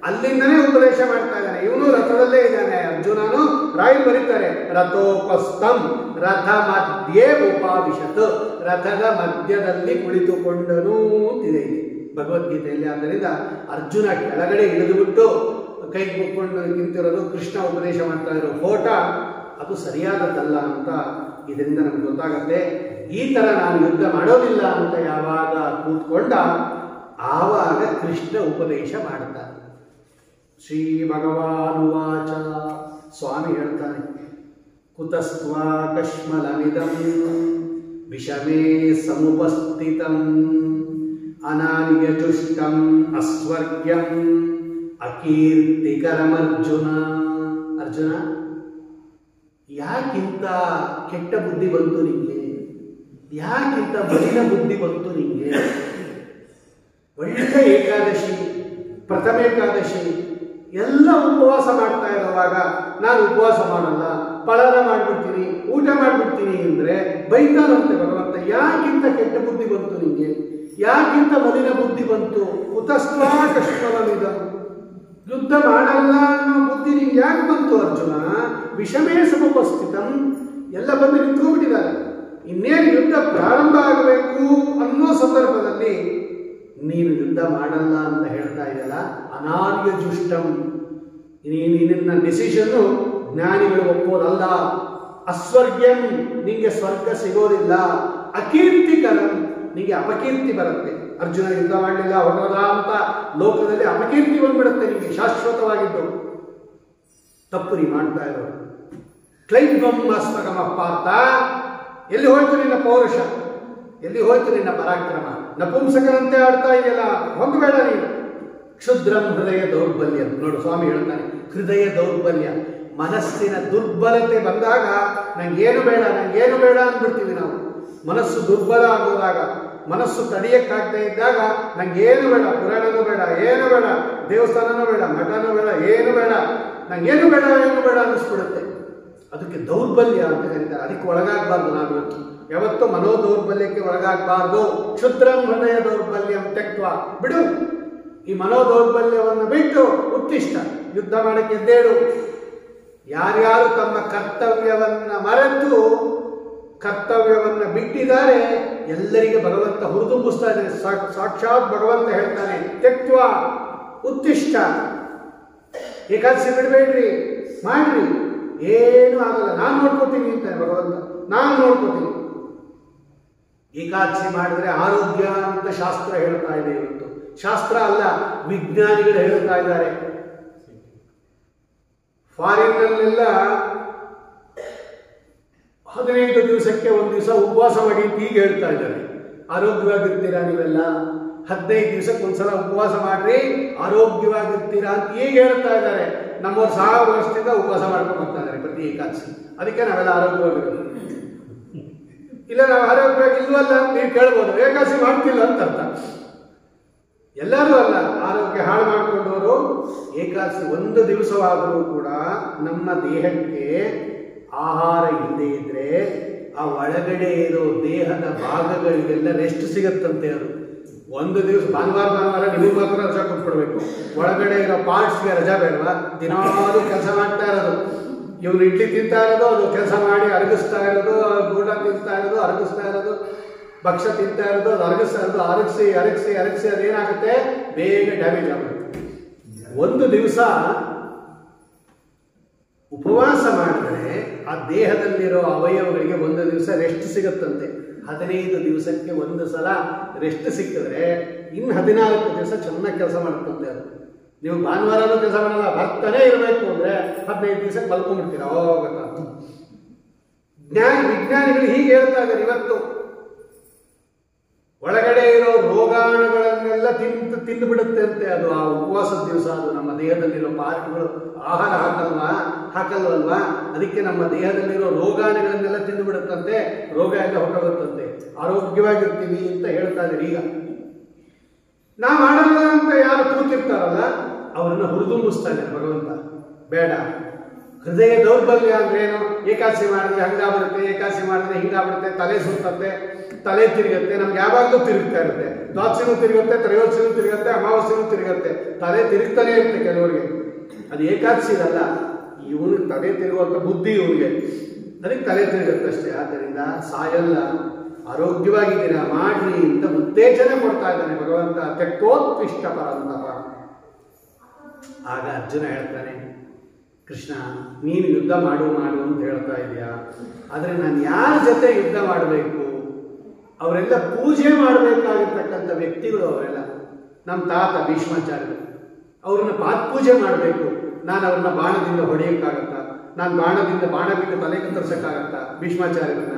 ಅಲ್ಲಿಂದನೇ ಉಪದೇಶ ಮಾಡ್ತಾ ಇದ್ದಾನೆ. ಇವನು ರಥದಲ್ಲೇ ಇದ್ದಾನೆ. ಅರ್ಜುನನು ರಾಯರು ಬರೀತಾರೆ ರಥೋಪಸ್ಥಂ ರಥ ಮಧ್ಯೆ ಉಪಾವಿಶತ್, ರಥದ ಮಧ್ಯದಲ್ಲಿ ಕುಳಿತುಕೊಂಡನು ಅಂತಿದೆ ಇಲ್ಲಿ ಭಗವದ್ಗೀತೆಯಲ್ಲಿ. ಆದ್ದರಿಂದ ಅರ್ಜುನ ಕೆಳಗಡೆ ಇಳಿದುಬಿಟ್ಟು ಕೈ ಮುಕ್ಕೊಂಡು ನಿಂತಿರೋದು ಕೃಷ್ಣ ಉಪದೇಶ ಮಾಡ್ತಾ ಇರೋ ಫೋಟೋ ಅದು ಸರಿಯಾದದ್ದಲ್ಲ ಅಂತ ಇದರಿಂದ ನಮ್ಗೆ ಗೊತ್ತಾಗತ್ತೆ. ಈ ಥರ ನಾನು ಯುದ್ಧ ಮಾಡೋದಿಲ್ಲ ಅಂತ ಯಾವಾಗ ಕೂತ್ಕೊಂಡ ಆವಾಗ ಕೃಷ್ಣ ಉಪದೇಶ ಮಾಡ್ತಾನೆ. ಶ್ರೀ ಭಗವಾನುವಾಚ, ಸ್ವಾಮಿ ಹೇಳ್ತಾನೆ, ಕುತಸ್ತ್ವಾ ಕಶ್ಮಲಮಿದಂ ವಿಷಮೇ ಸಮುಪಸ್ಥಿತಂ ಅನಾರ್ಯಜುಷ್ಟಂ ಅಸ್ವರ್ಗ್ಯಂ ಅಕೀರ್ತಿಕರಮರ್ಜುನ. ಅರ್ಜುನ, ಯಾಕಿಂತ ಕೆಟ್ಟ ಬುದ್ಧಿ ಬಂತು ನಿಂಗೆ? ಯಾಕಿಂತ ಬಲಿನ ಬುದ್ಧಿ ಬಂತು ನಿಂಗೆ? ಒಳ್ಳೆ ಏಕಾದಶಿ, ಪ್ರಥಮ ಏಕಾದಶಿ ಎಲ್ಲ ಉಪವಾಸ ಮಾಡ್ತಾ ಇರುವಾಗ ನಾನು ಉಪವಾಸ ಮಾಡಲ್ಲ, ಫಲಾರ ಮಾಡ್ಬಿಡ್ತೀನಿ, ಊಟ ಮಾಡ್ಬಿಡ್ತೀನಿ ಅಂದ್ರೆ ಬೈತಾನಂತೆ ಭಗವಂತ. ಯಾಕಿಂತ ಕೆಟ್ಟ ಬುದ್ಧಿ ಬಂತು ನಿಂಗೆ? ಯಾಕಿಂತ ಮಲಿನ ಬುದ್ಧಿ ಬಂತು? ಕುತಸ್ತ್ವಾ ಕಶ್ಮಲಮಿದ, ಯುದ್ಧ ಮಾಡಲ್ಲ ಅನ್ನೋ ಬುದ್ಧಿ ನಿಂಗೆ ಯಾಕೆ ಬಂತು ಅರ್ಜುನ? ವಿಷಮೇ ಸಮುಪಸ್ಥಿತಂ, ಎಲ್ಲ ಬಂದು ನಿಂತ್ಕೊಂಡ್ಬಿಟ್ಟಿದ್ದಾರೆ. ಇನ್ನೇನು ಯುದ್ಧ ಪ್ರಾರಂಭ ಆಗಬೇಕು ಅನ್ನೋ ಸಂದರ್ಭದಲ್ಲಿ ನೀನು ಯುದ್ಧ ಮಾಡಲ್ಲ ಅಂತ ಹೇಳ್ತಾ ಇದೆಯಲ್ಲ, ಅನಾರ್ಯ ಜುಷ್ಟಂ, ನಿನ್ನ ಡಿಸಿಷನ್ನು ಜ್ಞಾನಿಗಳು ಒಪ್ಪೋದಲ್ಲ. ಅಸ್ವರ್ಗ್ಯಂ, ನಿಂಗೆ ಸ್ವರ್ಗ ಸಿಗೋದಿಲ್ಲ. ಅಕೀರ್ತಿಕರಂ, ನಿಂಗೆ ಅಪಕೀರ್ತಿ ಬರುತ್ತೆ. ಅರ್ಜುನ ಯುದ್ಧ ಮಾಡಲಿಲ್ಲ ಹೊರಡ ಅಂತ ಲೋಕದಲ್ಲಿ ಅಪಕೀರ್ತಿ ಬಂದ್ಬಿಡುತ್ತೆ ನಿಮಗೆ ಶಾಶ್ವತವಾಗಿದ್ದು. ತಪ್ಪು ನೀ ಮಾಡ್ತಾ ಇರೋದು. ಕ್ಲೈಂಬಂ ಅಸ್ಮಗಮ ಪಾರ್ಥ, ಎಲ್ಲಿ ಹೋಯ್ತು ನಿನ್ನ ಪೌರುಷ? ಎಲ್ಲಿ ಹೋಯ್ತು ನಿನ್ನ ಪರಾಕ್ರಮ? ನಪುಂಸಕರಂತೆ ಆಡ್ತಾ ಇದೆಯಲ್ಲ, ಹೋಗಬೇಡ ನೀನು. ಕ್ಷುದ್ರಂ ಹೃದಯ ದೌರ್ಬಲ್ಯ. ನೋಡು ಸ್ವಾಮಿ ಹೇಳ್ತಾನೆ, ಹೃದಯ ದೌರ್ಬಲ್ಯ, ಮನಸ್ಸಿನ ದುರ್ಬಲತೆ ಬಂದಾಗ ನಂಗೇನು ಬೇಡ ನಂಗೇನು ಬೇಡ ಅಂದ್ಬಿಡ್ತೀವಿ ನಾವು. ಮನಸ್ಸು ದುರ್ಬಲ ಆಗೋದಾಗ, ಮನಸ್ಸು ತಡೆಯಕ್ಕಾಗದೇ ಇದ್ದಾಗ ನಂಗೇನು ಬೇಡ, ಪುರಾಣನೂ ಬೇಡ, ಏನು ಬೇಡ, ದೇವಸ್ಥಾನನೂ ಬೇಡ, ಮಠನೂ ಬೇಡ, ಏನು ಬೇಡ, ನಂಗೇನು ಬೇಡ ಏನು ಬೇಡ ಅನ್ನಿಸ್ಬಿಡುತ್ತೆ. ಅದಕ್ಕೆ ದೌರ್ಬಲ್ಯ ಅಂತ ಕರೀತಾರೆ. ಅದಕ್ಕೆ ಒಳಗಾಗಬಾರ್ದು ನಾವಿವತ್ತು. ಯಾವತ್ತೂ ಮನೋದೌರ್ಬಲ್ಯಕ್ಕೆ ಒಳಗಾಗಬಾರ್ದು. ಕ್ಷುದ್ರಂ ಹೃದಯ ದೌರ್ಬಲ್ಯ ತ್ಯಕ್ತ್ವ, ಬಿಡು ಈ ಮನೋದೌರ್ಬಲ್ಯವನ್ನು ಬಿಟ್ಟು ಉತ್ತಿಷ್ಟ, ಯುದ್ಧ ಮಾಡಕ್ಕೆ ಎದ್ದೇಳು. ಯಾರ್ಯಾರು ತಮ್ಮ ಕರ್ತವ್ಯವನ್ನ ಮರೆತು ಕರ್ತವ್ಯವನ್ನ ಬಿಟ್ಟಿದ್ದಾರೆ ಎಲ್ಲರಿಗೆ ಭಗವಂತ ಹುರಿದುಂಬಿಸ್ತಾ ಇದ್ದಾನೆ. ಸಾಕ್ಷಾತ್ ಭಗವಂತ ಹೇಳ್ತಾನೆ, ತ್ಯಕ್ತ್ವ ಉತ್ತಿಷ್ಟ, ಏಕಾದಶಿ ಬಿಡಬೇಡ್ರಿ, ಮಾಡ್ರಿ, ಏನು ಆಗಲ್ಲ, ನಾನು ನೋಡ್ಕೋತೀನಿ ಅಂತಾನೆ ಭಗವಂತ. ನಾನು ನೋಡ್ಕೋತೀನಿ. ಏಕಾದಶಿ ಮಾಡಿದ್ರೆ ಆರೋಗ್ಯ ಅಂತ ಶಾಸ್ತ್ರ ಹೇಳ್ತಾ ಇದೆ. ಇವತ್ತು ಶಾಸ್ತ್ರ ಅಲ್ಲ, ವಿಜ್ಞಾನಿಗಳು ಹೇಳ್ತಾ ಇದ್ದಾರೆ. ಫಾರಿನ್ನಲ್ಲೆಲ್ಲ 15 ದಿವಸಕ್ಕೆ ಒಂದು ದಿವಸ ಉಪವಾಸ ಮಾಡಿ ಅಂತ ಈಗ ಹೇಳ್ತಾ ಇದ್ದಾರೆ. ಆರೋಗ್ಯವಾಗಿರ್ತೀರಾ ನೀವೆಲ್ಲ, 15 ದಿವಸಕ್ಕೆ ಒಂದ್ಸಲ ಉಪವಾಸ ಮಾಡ್ರಿ, ಆರೋಗ್ಯವಾಗಿರ್ತೀರಾ ಅಂತ ಈಗ ಹೇಳ್ತಾ ಇದ್ದಾರೆ. ನಮ್ಮವ್ರು 1000 ವರ್ಷದಿಂದ ಉಪವಾಸ ಮಾಡ್ಕೊಂಡು ಬರ್ತಾ ಇದ್ದಾರೆ ಪ್ರತಿ ಏಕಾದಶಿ. ಅದಕ್ಕೆ ನಾವೆಲ್ಲ ಆರೋಗ್ಯವಾಗಿರೋದು. ಇಲ್ಲ ನಾವು ಆರೋಗ್ಯವಾಗಿ ಇಲ್ವಲ್ಲ ಅಂತ ನೀವು ಕೇಳ್ಬೋದು, ಏಕಾದಶಿ ಮಾಡ್ತಿಲ್ಲ ಅಂತ ಅರ್ಥ. ಎಲ್ಲರೂ ಅಲ್ಲ, ಆರೋಗ್ಯ ಹಾಳು ಮಾಡಿಕೊಂಡವರು ಏಕಾದಶಿ ಒಂದು ದಿವಸವಾದರೂ ಕೂಡ ನಮ್ಮ ದೇಹಕ್ಕೆ ಆಹಾರ ಇಲ್ಲದೆ ಇದ್ರೆ ಆ ಒಳಗಡೆ ಇರೋ ದೇಹದ ಭಾಗಗಳಿಗೆಲ್ಲ ರೆಸ್ಟ್ ಸಿಗತ್ತಂತೆ. ಅದು ಒಂದು ದಿವಸ ಭಾನುವಾರ ನಿಮಗೆ ಮಾತ್ರ ರಜಾ ಕೊಟ್ಬಿಡ್ಬೇಕು. ಒಳಗಡೆ ಇರೋ ಪಾರ್ಟ್ಸ್ಗೆ ರಜಾ ಬೇಡವಾ? ದಿನಾಲೂ ಕೆಲಸ ಮಾಡ್ತಾ ಇರೋದು. ಇವನು ಇಡ್ಲಿ ತಿಂತಾ ಇರೋದು, ಅದು ಕೆಲಸ ಮಾಡಿ ಅರಗಿಸ್ತಾ ಇರೋದು, ಗೂಡ ತಿಂತಾ ಇರೋದು, ಅರಗಿಸ್ತಾ ಇರೋದು, ಭಕ್ಷ್ಯ ತಿಂತಾ ಇರೋದು, ಅದು ಅರಗಿಸ್ತಾ ಇರೋದು, ಅರಗಿಸಿ ಅರಗಿಸಿ ಅರಗಿಸಿ ಅದೇನಾಗುತ್ತೆ, ಬೇಗ ಡ್ಯಾಮೇಜ್ ಆಗುತ್ತೆ. ಒಂದು ದಿವಸ ಉಪವಾಸ ಮಾಡಿದ್ರೆ ಆ ದೇಹದಲ್ಲಿರೋ ಅವಯವಗಳಿಗೆ ಒಂದು ದಿವಸ ರೆಸ್ಟ್ ಸಿಗುತ್ತಂತೆ. 15 ದಿವಸಕ್ಕೆ ಒಂದು ಸಲ ರೆಸ್ಟ್ ಸಿಕ್ಕಿದ್ರೆ ಇನ್ನು 14 ದಿವಸ ಚೆನ್ನಾಗಿ ಕೆಲಸ ಮಾಡುತ್ತಂತೆ. ಅದು ನೀವು ಭಾನುವಾರನೂ ಕೆಲಸ ಮಾಡಲ್ಲ, ಬರ್ತಾನೆ ಇರಬೇಕು ಅಂದರೆ 15 ದಿವಸಕ್ಕೆ ಮಲ್ಕೊಂಡ್ಬಿಡ್ತೀರ. ಹೋಗತ್ತ ವಿಜ್ಞಾನಿಗಳು ಹೀಗೆ ಹೇಳ್ತಾ ಇದ್ದಾರೆ. ಇವತ್ತು ಒಳಗಡೆ ಇರೋ ರೋಗಾಣುಗಳನ್ನೆಲ್ಲ ತಿಂದು ಬಿಡುತ್ತೆ ಅಂತೆ ಅದು ಆ ಉಪವಾಸದ ದಿವಸ. ಅದು ನಮ್ಮ ದೇಹದಲ್ಲಿರೋ ಪಾರ್ಟ್ಗಳು ಆಹಾರ ಹಾಕಲ್ವಲ್ವಾ, ಅದಕ್ಕೆ ನಮ್ಮ ದೇಹದಲ್ಲಿರೋ ರೋಗಾಣುಗಳನ್ನೆಲ್ಲ ತಿಂದು ಬಿಡುತ್ತಂತೆ, ರೋಗ ಎಲ್ಲ ಹೊರಟೋಗುತ್ತಂತೆ, ಆರೋಗ್ಯವಾಗಿರ್ತೀವಿ ಅಂತ ಹೇಳ್ತಾ ಇದ್ದಾರೆ. ಈಗ ನಾವು ಮಾಡಲ್ಲ ಅಂತ ಯಾರು ಕೂತಿರ್ತಾರಲ್ಲ ಅವರನ್ನು ಹುರಿದುಂಬಿಸ್ತಾ ಇದ್ದಾರೆ ಭಗವಂತ. ಬೇಡ, ಹೃದಯ ದೌರ್ಬಲ್ಯ ಅಂದ್ರೆ ಏನು? ಏಕಾದಶಿ ಮಾಡಿದ್ರೆ ಹಂಗಾಗ್ಬಿಡುತ್ತೆ, ಏಕಾದಶಿ ಮಾಡಿದ್ರೆ ಹಿಂಗಾಗ್ಬಿಡುತ್ತೆ, ತಲೆ ಸುತ್ತತ್ತೆ, ತಲೆ ತಿರುಗುತ್ತೆ, ನಮ್ಗೆ ಯಾವಾಗಲೂ ತಿರುಗ್ತಾ ಇರುತ್ತೆ. ದ್ವಾದಶಿನೂ ತಿರುಗುತ್ತೆ, ತ್ರಯೋದಶಿನೂ ತಿರುಗುತ್ತೆ, ಅಮಾವಾಸ್ಯೆನೂ ತಿರುಗುತ್ತೆ, ತಲೆ ತಿರುಗ್ತಾನೆ ಇರುತ್ತೆ ಕೆಲವರಿಗೆ. ಅದು ಏಕಾದಶಿ ಇರಲ್ಲ, ಇವನಿಗೆ ತಲೆ ತಿರುಗುವಂಥ ಬುದ್ಧಿ ಇವನಿಗೆ, ಅದಕ್ಕೆ ತಲೆ ತಿರುಗುತ್ತಷ್ಟೇ. ಆದ್ದರಿಂದ ಸಾಯಲ್ಲ, ಆರೋಗ್ಯವಾಗಿದ್ದೀರಾ, ಮಾಡ್ರಿ ಅಂತ ಉತ್ತೇಜನ ಕೊಡ್ತಾ ಇದ್ದಾನೆ ಭಗವಂತ. ತ್ಯಕ್ತೋತ್ಪಿಷ್ಟ ಪರಂತಪ. ಆಗ ಅರ್ಜುನ ಹೇಳ್ತಾನೆ, ಕೃಷ್ಣ ನೀನು ಯುದ್ಧ ಮಾಡು ಮಾಡು ಅಂತ ಹೇಳ್ತಾ ಇದೆಯಾ, ಆದರೆ ನಾನು ಯಾರ ಜೊತೆ ಯುದ್ಧ ಮಾಡಬೇಕು? ಅವರೆಲ್ಲ ಪೂಜೆ ಮಾಡಬೇಕಾಗಿರ್ತಕ್ಕಂಥ ವ್ಯಕ್ತಿಗಳು. ಅವರೆಲ್ಲ ನಮ್ಮ ತಾತ ಭೀಷ್ಮಾಚಾರ್ಯರು, ಅವ್ರನ್ನ ಪಾತ್ಪೂಜೆ ಮಾಡಬೇಕು. ನಾನು ಅವ್ರನ್ನ ಬಾಣದಿಂದ ಹೊಡೆಯೋಕ್ಕಾಗತ್ತಾ? ನಾನು ಬಾಣದಿಂದ ಬಾಣ ಬಿಟ್ಟು ತಲೆ ಕತ್ತರಿಸೋಕ್ಕಾಗತ್ತಾ ಭೀಷ್ಮಾಚಾರ್ಯರನ್ನ?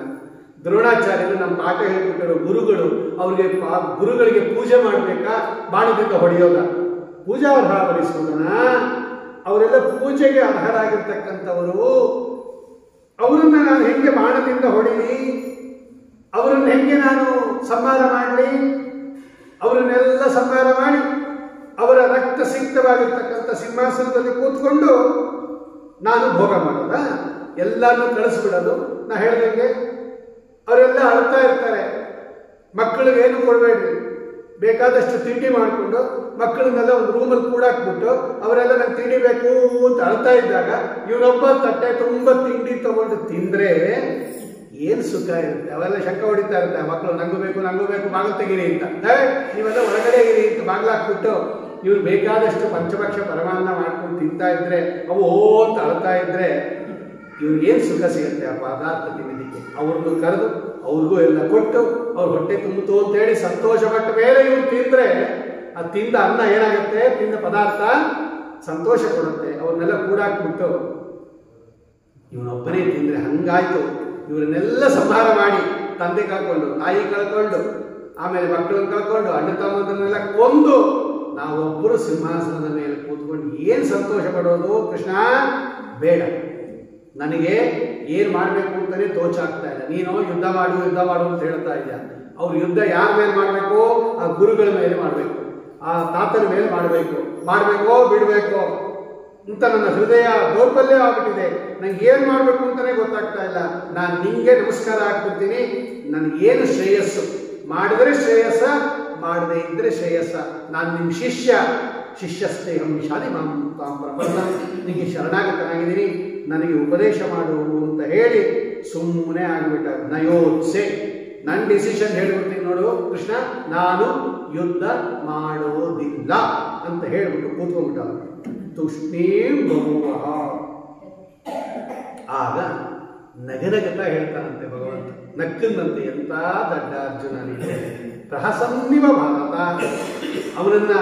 ದ್ರೋಣಾಚಾರ್ಯರು ನಮ್ಮ ಪಾಠ ಹೇಳ್ಬಿಟ್ಟಿರೋ ಗುರುಗಳು, ಗುರುಗಳಿಗೆ ಪೂಜೆ ಮಾಡಬೇಕಾ, ಬಾಣದಿಂದ ಹೊಡೆಯೋದ? ಪೂಜಾ ಅರ್ಹವರಿಸುವುದನ್ನ? ಅವರೆಲ್ಲ ಪೂಜೆಗೆ ಅರ್ಹರಾಗಿರ್ತಕ್ಕಂಥವರು. ಅವರನ್ನ ನಾನು ಹೆಂಗೆ ಬಾಣದಿಂದ ಹೊಡೀಲಿ? ಅವರನ್ನು ಹೆಂಗೆ ನಾನು ಸಂಹಾರ ಮಾಡಲಿ? ಅವರನ್ನೆಲ್ಲ ಸಂಹಾರ ಮಾಡಿ ಅವರ ರಕ್ತ ಸಿಕ್ತವಾಗಿರ್ತಕ್ಕಂಥ ಸಿಂಹಾಸನದಲ್ಲಿ ಕೂತ್ಕೊಂಡು ನಾನು ಭೋಗ ಮಾಡೋದ? ಎಲ್ಲರನ್ನೂ ಕಳಿಸ್ಬಿಡೋದು? ನಾ ಹೇಳ್ದಂಗೆ ಅವರೆಲ್ಲ ಅಳ್ತಾ ಇರ್ತಾರೆ. ಮಕ್ಕಳಿಗೆ ಏನು ಕೊಡಬೇಡ್ರಿ, ಬೇಕಾದಷ್ಟು ತಿಂಡಿ ಮಾಡಿಕೊಂಡು ಮಕ್ಕಳನ್ನೆಲ್ಲ ಒಂದು ರೂಮಲ್ಲಿ ಕೂಡಾಕ್ಬಿಟ್ಟು ಅವರೆಲ್ಲ ನಂಗೆ ತಿಂಡಿ ಬೇಕು ಅಂತ ಅಳ್ತಾ ಇದ್ದಾಗ ಇವನೊಬ್ಬ ತಟ್ಟೆ ತುಂಬ ತಿಂಡಿ ತಗೊಂಡು ತಿಂದ್ರೆ ಏನು ಸುಖ ಇರುತ್ತೆ? ಅವೆಲ್ಲ ಶಂಕ ಹೊಡಿತಾ ಇರುತ್ತೆ ಮಕ್ಕಳು, ನಂಗೂ ಬೇಕು ಬಾಗಿಲು ತೆಗೀರಿ ಅಂತ. ನೀವೆಲ್ಲ ಹೊರಗಡೆ ಇರಿ ಅಂತ ಬಾಗಿಲಾಕ್ಬಿಟ್ಟು ಇವ್ರು ಬೇಕಾದಷ್ಟು ಪಂಚಭಕ್ಷ ಪರಮಾನ್ನ ಮಾಡ್ಕೊಂಡು ತಿಂತಾ ಇದ್ರೆ, ಅವು ಅಂತ ಅಳ್ತಾ ಇದ್ರೆ ಇವ್ರಿಗೇನು ಸುಖ ಸಿಗುತ್ತೆ ಆ ಪದಾರ್ಥ ತಿನ್ನೋದಕ್ಕೆ? ಅವ್ರನ್ನು ಕರೆದು ಅವ್ರಿಗೂ ಎಲ್ಲ ಕೊಟ್ಟು ಅವ್ರ ಹೊಟ್ಟೆ ತುಂಬಿತು ಅಂತೇಳಿ ಸಂತೋಷಪಟ್ಟ ಮೇಲೆ ಇವ್ರು ತಿಂದ್ರೆ ಆ ತಿಂದ ಅನ್ನ ಏನಾಗುತ್ತೆ? ತಿಂದ ಪದಾರ್ಥ ಸಂತೋಷ ಕೊಡುತ್ತೆ. ಅವ್ರನ್ನೆಲ್ಲ ಕೂಡಾಕ್ಬಿಟ್ಟು ಇವನೊಬ್ಬನೇ ತಿಂದ್ರೆ ಹಂಗಾಯ್ತು. ಇವರನ್ನೆಲ್ಲ ಸಂಹಾರ ಮಾಡಿ ತಂದೆ ಕಳ್ಕೊಂಡು, ತಾಯಿ ಕಳ್ಕೊಂಡು, ಆಮೇಲೆ ಮಕ್ಕಳನ್ನು ಕಳ್ಕೊಂಡು, ಅಣ್ಣ ತಮ್ಮದನ್ನೆಲ್ಲ ಕೊಂದು ನಾವೊಬ್ಬರು ಸಿಂಹಾಸನದ ಮೇಲೆ ಕೂತ್ಕೊಂಡು ಏನು ಸಂತೋಷ ಪಡೋದು? ಕೃಷ್ಣ ಬೇಡ, ನನಗೆ ಏನು ಮಾಡಬೇಕು ಅಂತಲೇ ತೋಚಾಗ್ತಾ ಇಲ್ಲ. ನೀನು ಯುದ್ಧ ಮಾಡು ಅಂತ ಹೇಳ್ತಾ ಇದೆಯಾ. ಅವ್ರು ಯುದ್ಧ ಯಾರ ಮೇಲೆ ಮಾಡಬೇಕು? ಆ ಗುರುಗಳ ಮೇಲೆ ಮಾಡಬೇಕು, ಆ ತಾತನ ಮೇಲೆ ಮಾಡಬೇಕೋ ಬಿಡಬೇಕೋ ಅಂತ ನನ್ನ ಹೃದಯ ದೌರ್ಬಲ್ಯ ಆಗ್ಬಿಟ್ಟಿದೆ. ನಂಗೆ ಏನು ಮಾಡಬೇಕು ಅಂತಲೇ ಗೊತ್ತಾಗ್ತಾ ಇಲ್ಲ. ನಾನು ನಿಂಗೆ ನಮಸ್ಕಾರ ಹಾಕ್ಬಿಡ್ತೀನಿ. ನನಗೇನು ಶ್ರೇಯಸ್ಸು? ಮಾಡಿದ್ರೆ ಶ್ರೇಯಸ್ಸ, ಮಾಡದೇ ಇದ್ರೆ ಶ್ರೇಯಸ್ಸ. ನಾನು ನಿಮ್ಮ ಶಿಷ್ಯಸ್ಥೇಹಂ ಶಾಲಿ ಮಾಂ ಪ್ರಪನ್ನ, ನಿಮಗೆ ಶರಣಾಗತನಾಗಿದ್ದೀನಿ, ನನಗೆ ಉಪದೇಶ ಮಾಡು ಅಂತ ಹೇಳಿ ಸುಮ್ಮನೆ ಆಗಿಬಿಟ್ಟ. ನಯೋತ್ಸೆ, ನನ್ನ ಡಿಸಿಷನ್ ಹೇಳ್ಬಿಡ್ತೀನಿ ನೋಡು ಕೃಷ್ಣ, ನಾನು ಯುದ್ಧ ಮಾಡೋದಿಲ್ಲ ಅಂತ ಹೇಳ್ಬಿಟ್ಟು ಕೂತ್ಕೊಂಡ್ಬಿಟ್ಟ. ತುಷ್ಣೀಂ ಬಹುವಃ. ಆಗ ನಗನಗತ ಹೇಳ್ತಾನಂತೆ ಭಗವಂತ, ನಕ್ಕಂದಂತೆ, ಎಂತ ದಡ್ಡ ಅರ್ಜುನ ನೀನು, ಪ್ರಹಸನ್ನಿವ ಭಾರತ. ಅವನನ್ನ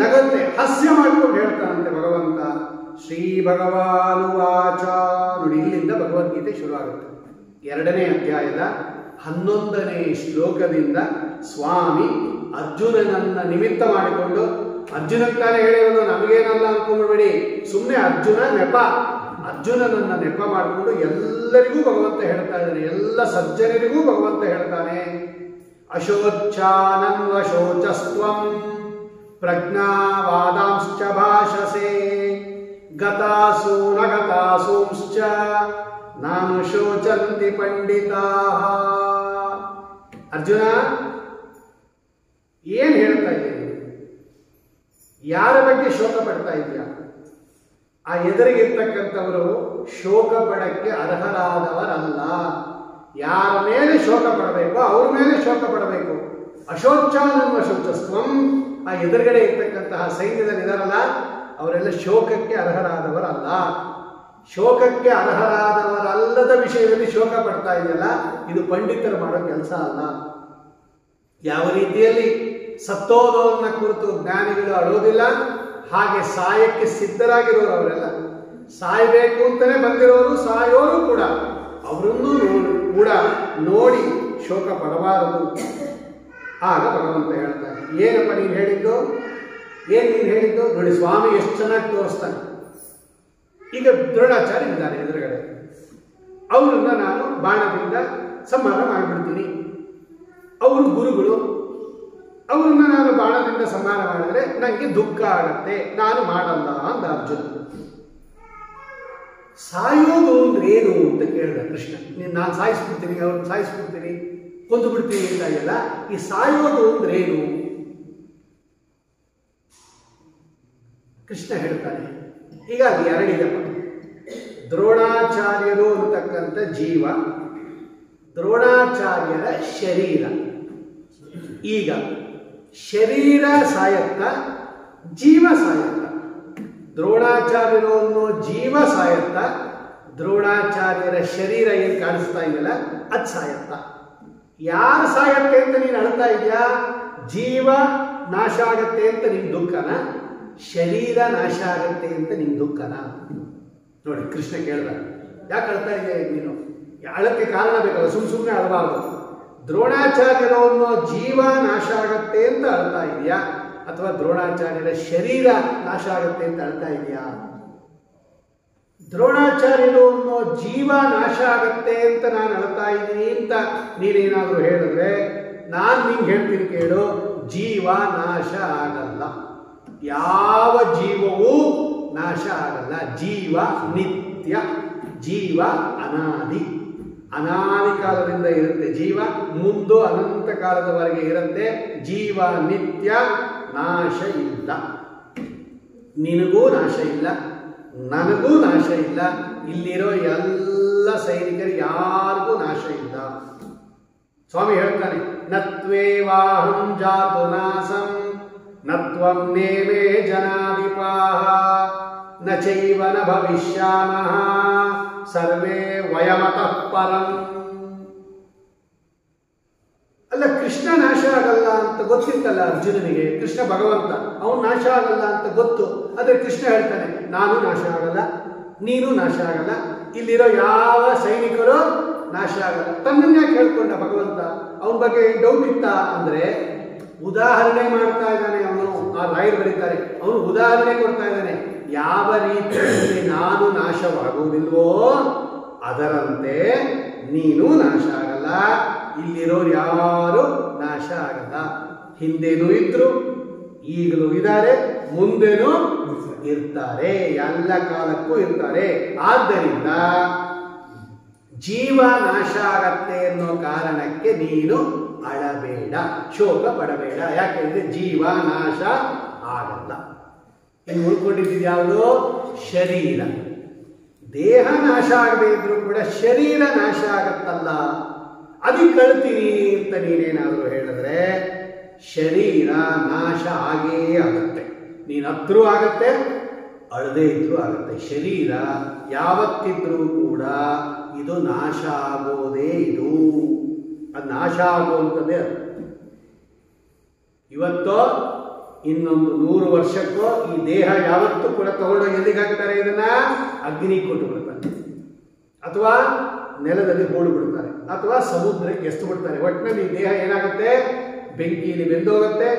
ನಗತ್ತೆ ಹಾಸ್ಯ ಮಾಡ್ಕೊಂಡು ಹೇಳ್ತಾನಂತೆ ಭಗವಂತ. ಶ್ರೀ ಭಗವಾನುವಾಚ. ನೋಡಿ, ಇಲ್ಲಿಂದ ಭಗವದ್ಗೀತೆ ಶುರುವಾಗುತ್ತೆ. 2ನೇ ಅಧ್ಯಾಯದ 11ನೇ ಶ್ಲೋಕದಿಂದ ಸ್ವಾಮಿ ಅರ್ಜುನನನ್ನ ನಿಮಿತ್ತ ಮಾಡಿಕೊಂಡು, ಅರ್ಜುನಕ್ಕೆ ತಾನೇ ಹೇಳಿರೋದು, ನಮಗೇನಲ್ಲ ಅನ್ಕೊಂಡ್ಬಿಡಿ, ಸುಮ್ಮನೆ ಅರ್ಜುನನನ್ನ ನೆಪ ಮಾಡಿಕೊಂಡು ಎಲ್ಲರಿಗೂ ಭಗವಂತ ಹೇಳ್ತಾ ಇದ್ದಾನೆ. ಎಲ್ಲ ಸಜ್ಜನರಿಗೂ ಭಗವಂತ ಹೇಳ್ತಾನೆ. ಅಶೋಚಾನನ್ವಶೋಚಸ್ತ್ವಂ ಪ್ರಜ್ಞಾವಾದಾಂಶ್ಚ ಭಾಷಸೆ ಗತಾಸು ನಗತಾಸೂಂಶ್ಚ ನಾನು ಶೋಚಂತಿ ಪಂಡಿತಾಃ. ಅರ್ಜುನ, ಏನ್ ಹೇಳ್ತಾ ಇದ್ದೀನಿ? ಯಾರ ಬಗ್ಗೆ ಶೋಕ ಪಡ್ತಾ ಇದೆಯಾ? ಆ ಎದುರಿಗಿರ್ತಕ್ಕಂಥವರು ಶೋಕ ಪಡಕ್ಕೆ ಅರ್ಹರಾದವರಲ್ಲ. ಯಾರ ಮೇಲೆ ಶೋಕ ಪಡಬೇಕು ಅವ್ರ ಮೇಲೆ ಶೋಕ ಪಡಬೇಕು. ಅಶೋಚಾನನ್ವ ಶೋಚಸ್ತ್ವಂ. ಆ ಎದುರುಗಡೆ ಇರ್ತಕ್ಕಂತಹ ಸೈನ್ಯದಲ್ಲಿ ಇದಾರಲ್ಲ, ಅವರೆಲ್ಲ ಶೋಕಕ್ಕೆ ಅರ್ಹರಾದವರಲ್ಲ. ಶೋಕಕ್ಕೆ ಅರ್ಹರಾದವರಲ್ಲದ ವಿಷಯದಲ್ಲಿ ಶೋಕ ಪಡ್ತಾ ಇದೆಯಲ್ಲ, ಇದು ಪಂಡಿತರು ಮಾಡೋ ಕೆಲಸ ಅಲ್ಲ. ಯಾವ ರೀತಿಯಲ್ಲಿ ಸತ್ತೋದವನ್ನ ಕುರಿತು ಜ್ಞಾನಿಗಳು ಅಳೋದಿಲ್ಲ, ಹಾಗೆ ಸಾಯಕ್ಕೆ ಸಿದ್ಧರಾಗಿರೋರು ಅವರೆಲ್ಲ, ಸಾಯಬೇಕು ಅಂತಲೇ ಬಂದಿರೋರು, ಸಾಯೋರು ಕೂಡ, ಅವರನ್ನು ಕೂಡ ನೋಡಿ ಶೋಕ ಪಡಬಾರದು. ಆಗ ಭಗವಂತ ಹೇಳ್ತಾನೆ, ಏನಪ್ಪ ನೀನು ಹೇಳಿದ್ದು? ನೋಡಿ ಸ್ವಾಮಿ ಎಷ್ಟು ಚೆನ್ನಾಗಿ ತೋರಿಸ್ತಾನೆ. ಈಗ ದ್ರೋಣಾಚಾರ್ಯ ಇದ್ದಾರೆ ಎದುರುಗಡೆ, ಅವರನ್ನ ನಾನು ಬಾಣದಿಂದ ಸಂಹಾರ ಮಾಡಿಬಿಡ್ತೀನಿ. ಅವರು ಗುರುಗಳು, ಅವರನ್ನ ನಾನು ಬಾಣದಿಂದ ಸಂಹಾರ ಮಾಡಿದ್ರೆ ನನಗೆ ದುಃಖ ಆಗತ್ತೆ, ನಾನು ಮಾಡಲ್ಲ ಅಂದ ಅರ್ಜುನ. ಸಾಯೋದು ಅಂದ್ರೆ ಏನು ಅಂತ ಕೇಳಿದ ಕೃಷ್ಣ. ನಾನು ಸಾಯಿಸ್ಬಿಡ್ತೀನಿ, ಅವ್ರನ್ನ ಸಾಯಿಸ್ಬಿಡ್ತೀನಿ, ಕೊಂದು ಬಿಡ್ತೀನಿ ಅಂತ ಇಲ್ಲ. ಈ ಸಾಯೋದು ಅಂದ್ರೆ ಏನು? ಕೃಷ್ಣ ಹೇಳ್ತಾನೆ. ಈಗ ಅದು ಎರಡಿದೆಪ್ಪ. ದ್ರೋಣಾಚಾರ್ಯರು ಅಂತಕ್ಕಂಥ ಜೀವ, ದ್ರೋಣಾಚಾರ್ಯರ ಶರೀರ. ಈಗ ಶರೀರ ಸಾಯತ್ತ, ಜೀವ ಸಾಯತ್ತ. ದ್ರೋಣಾಚಾರ್ಯರು ಅನ್ನೋ ಜೀವ ಸಾಯತ್ತ, ದ್ರೋಣಾಚಾರ್ಯರ ಶರೀರ ಏನು ಕಾಣಿಸ್ತಾ ಇದೆಯಲ್ಲ ಅದು ಸಾಯತ್ತ. ಯಾರು ಸಾಯತ್ತೆ ಅಂತ ನೀನು ಅಳ್ತಾ ಇದೆಯಾ? ಜೀವ ನಾಶ ಆಗತ್ತೆ ಅಂತ ನಿನ್ ದುಃಖನ, ಶರೀರ ನಾಶ ಆಗತ್ತೆ ಅಂತ ನಿನ್ ದುಃಖನ? ನೋಡಿ ಕೃಷ್ಣ ಕೇಳ್ದ, ಯಾಕೆ ಅಳ್ತಾ ಇದೆಯಾ ನೀನು? ಅಳಕ್ಕೆ ಕಾರಣ ಬೇಕಲ್ಲ, ಸುಮ್ಮನೆ ಅಳಬಾರ್ದು. ದ್ರೋಣಾಚಾರ್ಯರು ಅನ್ನೋ ಜೀವ ನಾಶ ಆಗತ್ತೆ ಅಂತ ಅಳ್ತಾ ಇದೆಯಾ, ಅಥವಾ ದ್ರೋಣಾಚಾರ್ಯರ ಶರೀರ ನಾಶ ಆಗತ್ತೆ ಅಂತ ಅಳ್ತಾ ಇದೆಯಾ? ದ್ರೋಣಾಚಾರ್ಯರು ಅನ್ನೋ ಜೀವ ನಾಶ ಆಗತ್ತೆ ಅಂತ ನಾನು ಅಳ್ತಾ ಇದ್ದೀನಿ ಅಂತ ನೀನೇನಾದರೂ ಹೇಳಿದ್ರೆ ನಾನು ನಿಂಗೆ ಹೇಳ್ತೀನಿ ಕೇಳು, ಜೀವ ನಾಶ ಆಗಲ್ಲ. ಯಾವ ಜೀವವೂ ನಾಶ ಆಗಲ್ಲ. ಜೀವ ನಿತ್ಯ, ಜೀವ ಅನಾದಿ, ಅನಾದಿ ಕಾಲದಿಂದ ಇರುತ್ತೆ ಜೀವ, ಮುಂದೆ ಅನಂತ ಕಾಲದವರೆಗೆ ಇರುತ್ತೆ. ಜೀವ ನಿತ್ಯ, ನಾಶ ಇಲ್ಲ. ನಿನಗೂ ನಾಶ ಇಲ್ಲ, ನನಗೂ ನಾಶ ಇಲ್ಲ, ಇಲ್ಲಿರೋ ಎಲ್ಲ ಸೈನಿಕರು ಯಾರಿಗೂ ನಾಶ ಇಲ್ಲ. ಸ್ವಾಮಿ ಹೇಳ್ತಾನೆ, ನತ್ವೇವಾಹಂ ಜಾತು ನಾಸಂ ನತ್ವಂ ನೇಮೇ ಜನಾಧಿಪಾಃ ನ ಚೈವ ನ ಭವಿಷ್ಯಾಮಃ ಸರ್ವೇ ವಯಮತಃ ಪರಂ. ಅಲ್ಲ, ಕೃಷ್ಣ ನಾಶ ಆಗಲ್ಲ ಅಂತ ಗೊತ್ತಿತ್ತಲ್ಲ ಅರ್ಜುನನಿಗೆ. ಕೃಷ್ಣ ಭಗವಂತ, ಅವನು ನಾಶ ಆಗಲ್ಲ ಅಂತ ಗೊತ್ತು. ಆದರೆ ಕೃಷ್ಣ ಹೇಳ್ತಾನೆ, ನಾನು ನಾಶ ಆಗಲ್ಲ, ನೀನು ನಾಶ ಆಗಲ್ಲ, ಇಲ್ಲಿರೋ ಯಾವ ಸೈನಿಕರು ನಾಶ ಆಗಲ್ಲ. ತನ್ನನ್ನ ಯಾಕೆ ಹೇಳ್ಕೊಂಡ ಭಗವಂತ? ಅವನ ಬಗ್ಗೆ ಡೌಟ್ ಇತ್ತ ಅಂದ್ರೆ ಉದಾಹರಣೆ ಮಾಡ್ತಾ ಇದ್ದಾನೆ ಅವನು. ಆ ರಾಯರು ಬರೀತಾರೆ, ಅವನು ಉದಾಹರಣೆ ಕೊಡ್ತಾ ಇದ್ದಾನೆ. ಯಾವ ರೀತಿಯಲ್ಲಿ ನಾನು ನಾಶವಾಗುವುದಿಲ್ವೋ ಅದರಂತೆ ನೀನು ನಾಶ ಆಗಲ್ಲ, ಇಲ್ಲಿರೋರು ಯಾರು ನಾಶ ಆಗಲ್ಲ. ಹಿಂದೇನೂ ಇದ್ರು, ಈಗಲೂ ಇದ್ದಾರೆ, ಮುಂದೇನೂ ಇರ್ತಾರೆ, ಎಲ್ಲ ಕಾಲಕ್ಕೂ ಇರ್ತಾರೆ. ಆದ್ದರಿಂದ ಜೀವ ನಾಶ ಆಗತ್ತೆ ಅನ್ನೋ ಕಾರಣಕ್ಕೆ ನೀನು ಅಳಬೇಡ, ಶೋಕ ಪಡಬೇಡ. ಯಾಕೆಂದ್ರೆ ಜೀವ ನಾಶ ಆಗಲ್ಲ. ಇನ್ನು ಉಳ್ಕೊಂಡಿದ್ದು ಯಾವುದು? ಶರೀರ. ದೇಹ ನಾಶ ಆಗದೆ ಇದ್ರು ಕೂಡ ಶರೀರ ನಾಶ ಆಗತ್ತಲ್ಲ, ಅದಕ್ಕೆ ಅಳ್ತೀನಿ ಅಂತ ನೀನೇನಾದರೂ ಹೇಳಿದ್ರೆ ಶರೀರ ನಾಶ ಆಗೇ ಆಗತ್ತೆ. ನೀನು ಹತ್ರೂ ಆಗತ್ತೆ, ಅಳದೇ ಇದ್ರೂ ಆಗತ್ತೆ. ಶರೀರ ಯಾವತ್ತಿದ್ರೂ ಕೂಡ ಇದು ನಾಶ ಆಗೋದೇ. ಇದು ಅದು ನಾಶ ಆಗುವಂಥದ್ದೇ. ಇವತ್ತೋ ಇನ್ನೊಂದು 100 ವರ್ಷಕ್ಕೋ ಈ ದೇಹ ಯಾವತ್ತೂ ಕೂಡ ತಗೊಂಡೋಗಿ ಎಲ್ಲಿಗೆ ಹಾಕ್ತಾರೆ? ಇದನ್ನ ಅಗ್ನಿ ಕೊಟ್ಟು ಬಿಡ್ತಾರೆ, ಅಥವಾ ನೆಲದಲ್ಲಿ ಹೂಳು ಬಿಡ್ತಾರೆ, ಅಥವಾ ಸಮುದ್ರಕ್ಕೆ ಎಸ್ತು ಬಿಡ್ತಾರೆ. ಒಟ್ಟಿನಲ್ಲಿ ಈ ದೇಹ ಏನಾಗುತ್ತೆ? ಬೆಂಕಿಯಲ್ಲಿ ಬೆಂದೋಗುತ್ತೆ,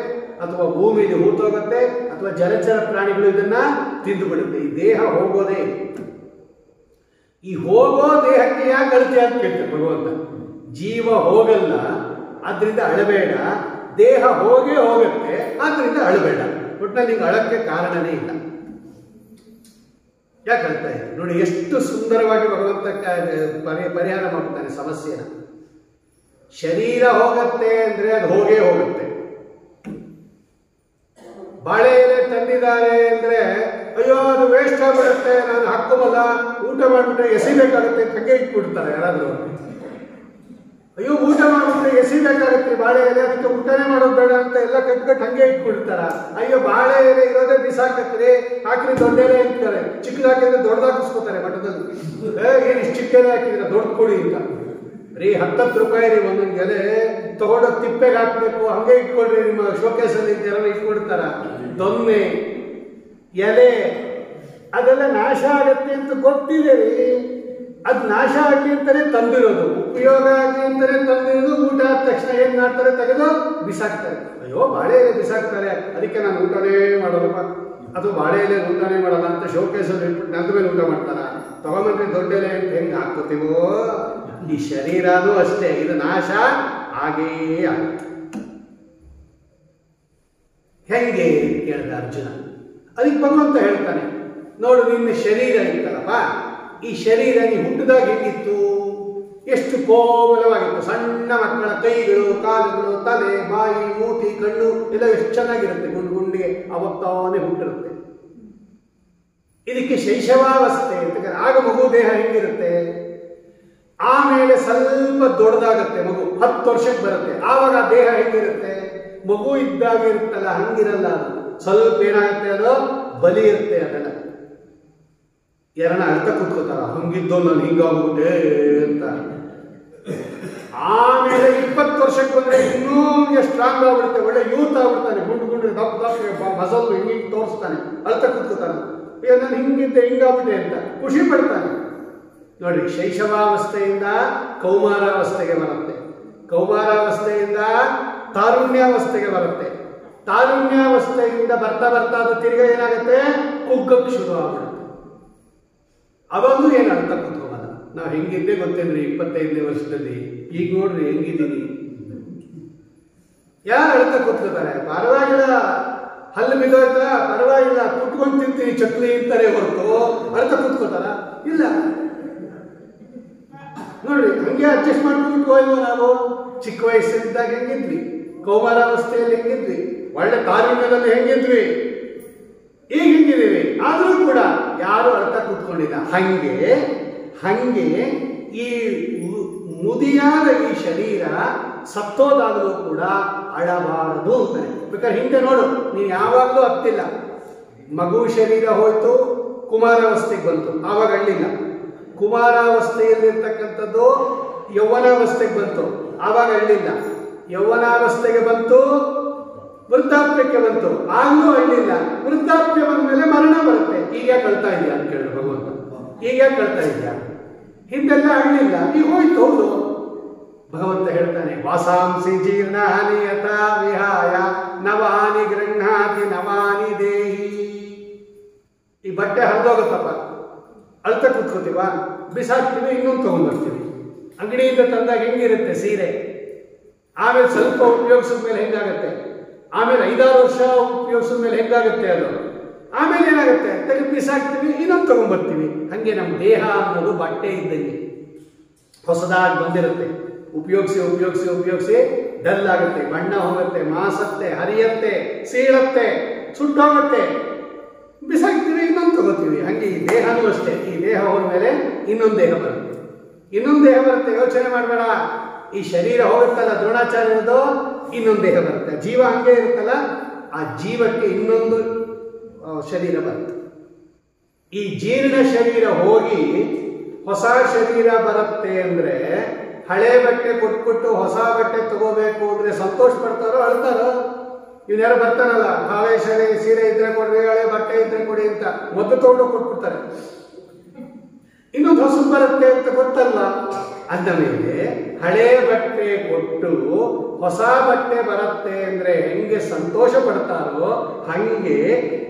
ಅಥವಾ ಭೂಮಿಯಲ್ಲಿ ಹೂತೋಗುತ್ತೆ, ಅಥವಾ ಜಲಚರ ಪ್ರಾಣಿಗಳು ಇದನ್ನ ತಿಂದು ಬಿಡುತ್ತೆ. ಈ ದೇಹ ಹೋಗೋದೇ. ಈ ಹೋಗೋ ದೇಹಕ್ಕೆ ಯಾಕೆ ಅಳತೆ ಅಂತ ಕೇಳ್ತಾರೆ ಭಗವಂತ. ಜೀವ ಹೋಗಲ್ಲ, ಆದ್ರಿಂದ ಅಳಬೇಡ. ದೇಹ ಹೋಗೇ ಹೋಗುತ್ತೆ, ಆದ್ರಿಂದ ಅಳಬೇಡ. ಒಟ್ಟಿನಲ್ಲಿ ನಿಂಗೆ ಅಳಕ್ಕೆ ಕಾರಣನೇ ಇಲ್ಲ. ಯಾಕೆ ಅಳ್ತಾ ಇದೆ? ನೋಡಿ ಎಷ್ಟು ಸುಂದರವಾಗಿ ಭಗವಂತ ಪರಿಹಾರ ಮಾಡ್ತಾನೆ ಸಮಸ್ಯೆನ. ಶರೀರ ಹೋಗತ್ತೆ ಅಂದ್ರೆ ಅದು ಹೋಗೇ ಹೋಗುತ್ತೆ. ಬಾಳೆ ಎಲೆ ತಂದಿದ್ದಾರೆ ಅಂದ್ರೆ ಅಯ್ಯೋ ಅದು ವೇಸ್ಟ್ ಆಗ್ಬಿಡುತ್ತೆ, ನಾನು ಹಾಕೋಬಲ್ಲ, ಊಟ ಮಾಡ್ಬಿಟ್ರೆ ಎಸಿಬೇಕಾಗುತ್ತೆ, ಕಗ್ಗೆ ಇಟ್ಬಿಡ್ತಾರೆ ಯಾರಾದ್ರೂ. ಅಯ್ಯೋ ಊಟ ಮಾಡ್ಬಿಟ್ರೆ ಎಸಿಬೇಕಾಗತ್ತೆ ಬಾಳೆ ಎಲೆ, ಅದಕ್ಕೆ ಊಟನೇ ಮಾಡೋದು ಬೇಡ ಅಂತ ಎಲ್ಲ ಕಟ್ಕಟ್ಟು ಹಂಗೆ ಇಟ್ಬಿಡ್ತಾರ. ಅಯ್ಯೋ ಬಾಳೆ ಎಲೆ ಇರೋದೇ ಬಿಸಾಕತ್ರಿ, ಹಾಕ್ರಿ ದೊಡ್ಡ ಎಲೆ ಇರ್ತಾರೆ, ಚಿಕ್ಕದು ಹಾಕಿದ್ರೆ ದೊಡ್ಡದಾಗಿಸ್ಕೋತಾರೆ ಮಠದಲ್ಲಿ. ಏನು ಇಷ್ಟು ಚಿಕ್ಕ ಎಲೆ ಹಾಕಿದ್ರೆ ದೊಡ್ಡ ಕೊಡಿ ಅಂತ ರೀ, 10 ರೂಪಾಯಿ ರೀ ಒಂದೊಂದು ಎಲೆ, ತಗೊಂಡೋಗಿ ತಿಪ್ಪೆಗೆ ಹಾಕ್ಬೇಕು, ಹಂಗೆ ಇಟ್ಕೊಳ್ರಿ, ನಿಮ್ಮ ಶೋಕೇಸಲ್ಲಿ ಯಾರು ಇಟ್ಕೊಡ್ತಾರ. ದೊನ್ನೆ ಎಲೆ ಅದೆಲ್ಲ ನಾಶ ಆಗತ್ತೆ ಅಂತ ಗೊತ್ತಿದೆ ರೀ. ಅದು ನಾಶ ಆಗಲಿ ಅಂತಾನೆ ತಂದಿರೋದು, ಉಪಯೋಗ ಆಗಲಿ ಅಂತಾನೆ ತಂದಿರೋದು. ಊಟ ಆದ ತಕ್ಷಣ ಏನ್ ಮಾಡ್ತಾರೆ? ತೆಗೆದು ಬಿಸಾಕ್ತಾರೆ. ಅಯ್ಯೋ ಬಾಳೆ ಎಲೆ ಬಿಸಾಕ್ತಾರೆ, ಅದಕ್ಕೆ ನಾನು ಊಟನೇ ಮಾಡೋದಪ್ಪ, ಅದು ಬಾಳೆ ಎಲೆ ಊಟನೇ ಮಾಡಲ್ಲ ಅಂತ ಶೋಕೇಸಲ್ಲಿ ಇಟ್ಬಿಟ್ಟು ನಂದ ಮೇಲೆ ಊಟ ಮಾಡ್ತಾರ. ತಗೊಂಡ್ಬಂದ್ರೆ ದೊಡ್ಡ ಎಲೆ ಅಂತ ಹೆಂಗೆ ಹಾಕೋತೀವೋ, ಈ ಶರೀರನೂ ಅಷ್ಟೇ, ಇದು ನಾಶ ಆಗೇ ಆಗುತ್ತೆ. ಹೆಂಗೆ ಕೇಳಿದ ಅರ್ಜುನ. ಅದಕ್ಕೆ ಭಗವಂತ ಹೇಳ್ತಾನೆ, ನೋಡು ನಿನ್ನ ಶರೀರ ಇತ್ತಲ್ಲಪ್ಪ, ಈ ಶರೀರ ನೀ ಹುಟ್ಟಿದಾಗ ಹೇಗಿತ್ತು? ಎಷ್ಟು ಕೋಮಲವಾಗಿತ್ತು. ಸಣ್ಣ ಮಕ್ಕಳ ಕೈಗಳು, ಕಾಲುಗಳು, ತಲೆ, ಬಾಯಿ, ಮೂತಿ, ಕಣ್ಣು ಎಲ್ಲ ಎಷ್ಟು ಚೆನ್ನಾಗಿರುತ್ತೆ, ಗುಂಡು ಗುಂಡಿಗೆ ಅವತ್ತಾನೇ ಹುಟ್ಟಿರುತ್ತೆ. ಇದಕ್ಕೆ ಶೈಶವಾವಸ್ಥೆ ಅಂತ. ಆಗ ಮಗು ದೇಹ ಹೆಂಗಿರುತ್ತೆ? ಆಮೇಲೆ ಸ್ವಲ್ಪ ದೊಡ್ಡದಾಗತ್ತೆ ಮಗು, 10 ವರ್ಷಕ್ಕೆ ಬರುತ್ತೆ. ಆವಾಗ ದೇಹ ಹೆಂಗಿರುತ್ತೆ? ಮಗು ಇದ್ದಾಗ ಇರುತ್ತಲ್ಲ ಹಂಗಿರಲ್ಲ. ಅದು ಸ್ವಲ್ಪ ಏನಾಗುತ್ತೆ, ಅದು ಬಲಿ ಇರುತ್ತೆ. ಅದೆಲ್ಲ ಯಾರನ್ನ ಅರ್ಥ ಕೂತ್ಕೋತಾರ, ಹಂಗಿದ್ದೋ ನಾನು ಹಿಂಗಾಗ್ಬಿಟ್ಟೆ ಅಂತ. ಆಮೇಲೆ 20 ವರ್ಷಕ್ಕೆ ಬಂದ್ರೆ ಇನ್ನೂ ಸ್ಟ್ರಾಂಗ್ ಆಗ್ಬಿಡುತ್ತೆ, ಒಳ್ಳೆ ಯೂತ್ ಆಗ್ಬಿಡ್ತಾನೆ, ಗುಂಡು ಗುಂಡು ದಪ್ಪ ಮಸಲ್ ಹಿಂಗೆ ತೋರಿಸ್ತಾನೆ, ಅರ್ಥ ಕೂತ್ಕೋತಾನೆ, ನಾನು ಹಿಂಗಿದ್ದೆ ಹಿಂಗಾಗ್ಬಿಟ್ಟೆ ಅಂತ ಖುಷಿ ಪಡ್ತಾನೆ. ನೋಡಿ, ಶೈಶವಾವಸ್ಥೆಯಿಂದ ಕೌಮಾರಾವಸ್ಥೆಗೆ ಬರುತ್ತೆ, ಕೌಮಾರಾವಸ್ಥೆಯಿಂದ ತಾರುಣ್ಯಾವಸ್ಥೆಗೆ ಬರುತ್ತೆ, ತಾರುಣ್ಯಾವಸ್ಥೆಯಿಂದ ಬರ್ತಾ ಬರ್ತಾ ಅದು ತಿರ್ಗ ಏನಾಗುತ್ತೆ, ಕುಗ್ಗಕ್ಕೆ ಶುರು ಆಗ್ಬಿಡುತ್ತೆ. ಅವಾಗೂ ಏನು ಅರ್ಥ ಕೂತ್ಕೋಬಲ್ಲ. ನಾವು ಹೆಂಗಿದ್ದೆ ಗೊತ್ತೇನ್ರಿ 25ನೇ ವರ್ಷದಲ್ಲಿ, ಈಗ ನೋಡ್ರಿ ಹೆಂಗಿದ್ದೀನಿ. ಯಾರು ಅರ್ಥ ಕೂತ್ಕೋತಾರೆ? ಪರವಾಗಿಲ್ಲ, ಹಲ್ಲು ಬಿದ್ದೋಯ್ತಾ ಪರವಾಗಿಲ್ಲ, ಕುಟ್ಕೊಂಡು ತಿಂತೀನಿ ಚಕ್ಲಿ ಅಂತಾರೆ ಹೊರತು ಅರ್ಥ ಕೂತ್ಕೋತಾರ? ಇಲ್ಲ. ನೋಡಿ, ಹಂಗೆ ಅಡ್ಜಸ್ಟ್ ಮಾಡ್ಕೊಂಡು ಹೋಯ್ವ. ನಾವು ಚಿಕ್ಕ ವಯಸ್ಸಿದ್ದಾಗ ಹೆಂಗಿದ್ವಿ, ಕೌಮಾರಾವಸ್ಥೆಯಲ್ಲಿ ಹೆಂಗಿದ್ವಿ, ಒಳ್ಳೆ ತಾರುಣ್ಯದಲ್ಲಿ ಹೆಂಗಿದ್ವಿ, ಈಗ ಹೆಂಗಿದ್ದೀವಿ. ಆದರೂ ಕೂಡ ಯಾರು ಅರ್ಥ ಕೂತ್ಕೊಂಡಿಲ್ಲ. ಹಂಗೆ ಈ ಮುದಿಯಾದ ಈ ಶರೀರ ಸತ್ತೋದಾಗಲೂ ಕೂಡ ಅಳಬಾರದು ಅಂತಾನೆ. ಬೇಕಾದ್ರೆ ಹಿಂದೆ ನೋಡು, ನೀನು ಯಾವಾಗಲೂ ಹತ್ತಿಲ್ಲ. ಮಗು ಶರೀರ ಹೋಯ್ತು, ಕುಮಾರಾವಸ್ಥೆಗೆ ಬಂತು, ಆವಾಗ ಅಳ್ಳಿಲ್ಲ. ಕುಮಾರಾವಸ್ಥೆಯಲ್ಲಿರ್ತಕ್ಕಂಥದ್ದು ಯೌವನಾವಸ್ಥೆಗೆ ಬಂತು, ಆವಾಗ ಅಳ್ಳಿಲ್ಲ. ಯೌವನಾವಸ್ಥೆಗೆ ಬಂತು, ವೃದ್ಧಾಪ್ಯಕ್ಕೆ ಬಂತು, ಆಗಲೂ ಅಳ್ಳಿಲ್ಲ. ವೃದ್ಧಾಪ್ಯ ಬಂದ ಮೇಲೆ ಮರಣ ಬರುತ್ತೆ. ಈಗ ಯಾಕೆ ಅಳ್ತಾ ಇದೆಯಾ ಅಂತ ಕೇಳಿದ್ರು ಭಗವಂತ. ಈಗ ಯಾಕೆ ಅಳ್ತಾ ಇದೆಯಾ? ಹಿಂದೆಲ್ಲ ಅಳ್ಳಿಲ್ಲ, ಈಗ ಹೋಯ್ತು. ಹೌದು, ಭಗವಂತ ಹೇಳ್ತಾನೆ, ವಾಸಾಂಸಿ ಜೀರ್ಣಾನಿ ಯಥಾ ವಿಹಾಯ ನವಾನಿ ಗೃಹ್ಣಾತಿ ನವಾನಿ ದೇಹಿ. ಈ ಬಟ್ಟೆ ಹರಿದೋಗುತ್ತಪ್ಪ, ಅಳ್ತ ಕೂತ್ಕೋತೀವ, ಬಿಸಾಕ್ತೀವಿ, ಇನ್ನೊಂದು ತಗೊಂಡ್ಬರ್ತೀವಿ. ಅಂಗಡಿಯಿಂದ ತಂದಾಗ ಹೆಂಗಿರುತ್ತೆ ಸೀರೆ, ಆಮೇಲೆ ಸ್ವಲ್ಪ ಉಪಯೋಗಿಸಿದ ಮೇಲೆ ಹೆಂಗಾಗತ್ತೆ, ಆಮೇಲೆ 5-6 ವರ್ಷ ಉಪಯೋಗಿಸಿದ ಮೇಲೆ ಹೆಂಗಾಗುತ್ತೆ ಅದು, ಆಮೇಲೆ ಏನಾಗುತ್ತೆ, ತೆಗೆದು ಬಿಸಾಕ್ತೀವಿ, ಇನ್ನೊಂದು ತಗೊಂಡ್ಬರ್ತೀವಿ. ಹಂಗೆ ನಮ್ಮ ದೇಹ ಅನ್ನೋದು ಬಟ್ಟೆ ಇದ್ದಂಗೆ, ಹೊಸದಾಗಿ ಬಂದಿರುತ್ತೆ, ಉಪಯೋಗಿಸಿ ಡಲ್ ಆಗುತ್ತೆ, ಬಣ್ಣ ಹೋಗುತ್ತೆ, ಮಾಸತ್ತೆ, ಹರಿಯತ್ತೆ, ಸೀಳತ್ತೆ, ಸುಟ್ಟೋಗುತ್ತೆ, ಬಿಸಾಕ್ತೀವಿ, ಇನ್ನೊಂದು ತಗೋತೀವಿ. ಹಂಗೆ ಈ ದೇಹನೂ ಅಷ್ಟೇ. ಈ ದೇಹ ಹೋದ್ಮೇಲೆ ಇನ್ನೊಂದು ದೇಹ ಬರುತ್ತೆ. ಯೋಚನೆ ಮಾಡಬೇಡ. ಈ ಶರೀರ ಹೋಗುತ್ತಲ್ಲ ದ್ರೋಣಾಚಾರ್ಯರದು, ಇನ್ನೊಂದು ದೇಹ ಬರುತ್ತೆ. ಜೀವ ಹಂಗೆ ಇರುತ್ತಲ್ಲ, ಆ ಜೀವಕ್ಕೆ ಇನ್ನೊಂದು ಶರೀರ ಬರುತ್ತೆ. ಈ ಜೀರ್ಣ ಶರೀರ ಹೋಗಿ ಹೊಸ ಶರೀರ ಬರುತ್ತೆ ಅಂದ್ರೆ, ಹಳೆ ಬಟ್ಟೆ ಕೊಟ್ಬಿಟ್ಟು ಹೊಸ ಬಟ್ಟೆ ತಗೋಬೇಕು ಅಂದ್ರೆ ಸಂತೋಷ ಪಡ್ತಾರೋ ಅಳ್ತಾರೋ? ಇವನ್ಯಾರು ಬರ್ತಾನಲ್ಲ, ಹಾವೇ ಸೀರೆ ಇದ್ರೆ ಕೊಡ್ರಿ, ಹಳೆ ಬಟ್ಟೆ ಇದ್ರೆ ಕೊಡಿ ಅಂತ ಮೊದಲು ತಗೊಂಡು ಕೊಟ್ಬಿಡ್ತಾರೆ. ಇನ್ನೊಂದು ಹೊಸ ಬರುತ್ತೆ ಅಂತ ಗೊತ್ತಲ್ವಾ? ಅಂದ ಮೇಲೆ ಹಳೆ ಬಟ್ಟೆ ಕೊಟ್ಟು ಹೊಸ ಬಟ್ಟೆ ಬರುತ್ತೆ ಅಂದ್ರೆ ಹೆಂಗೆ ಸಂತೋಷ ಪಡ್ತಾರೋ, ಹಂಗೆ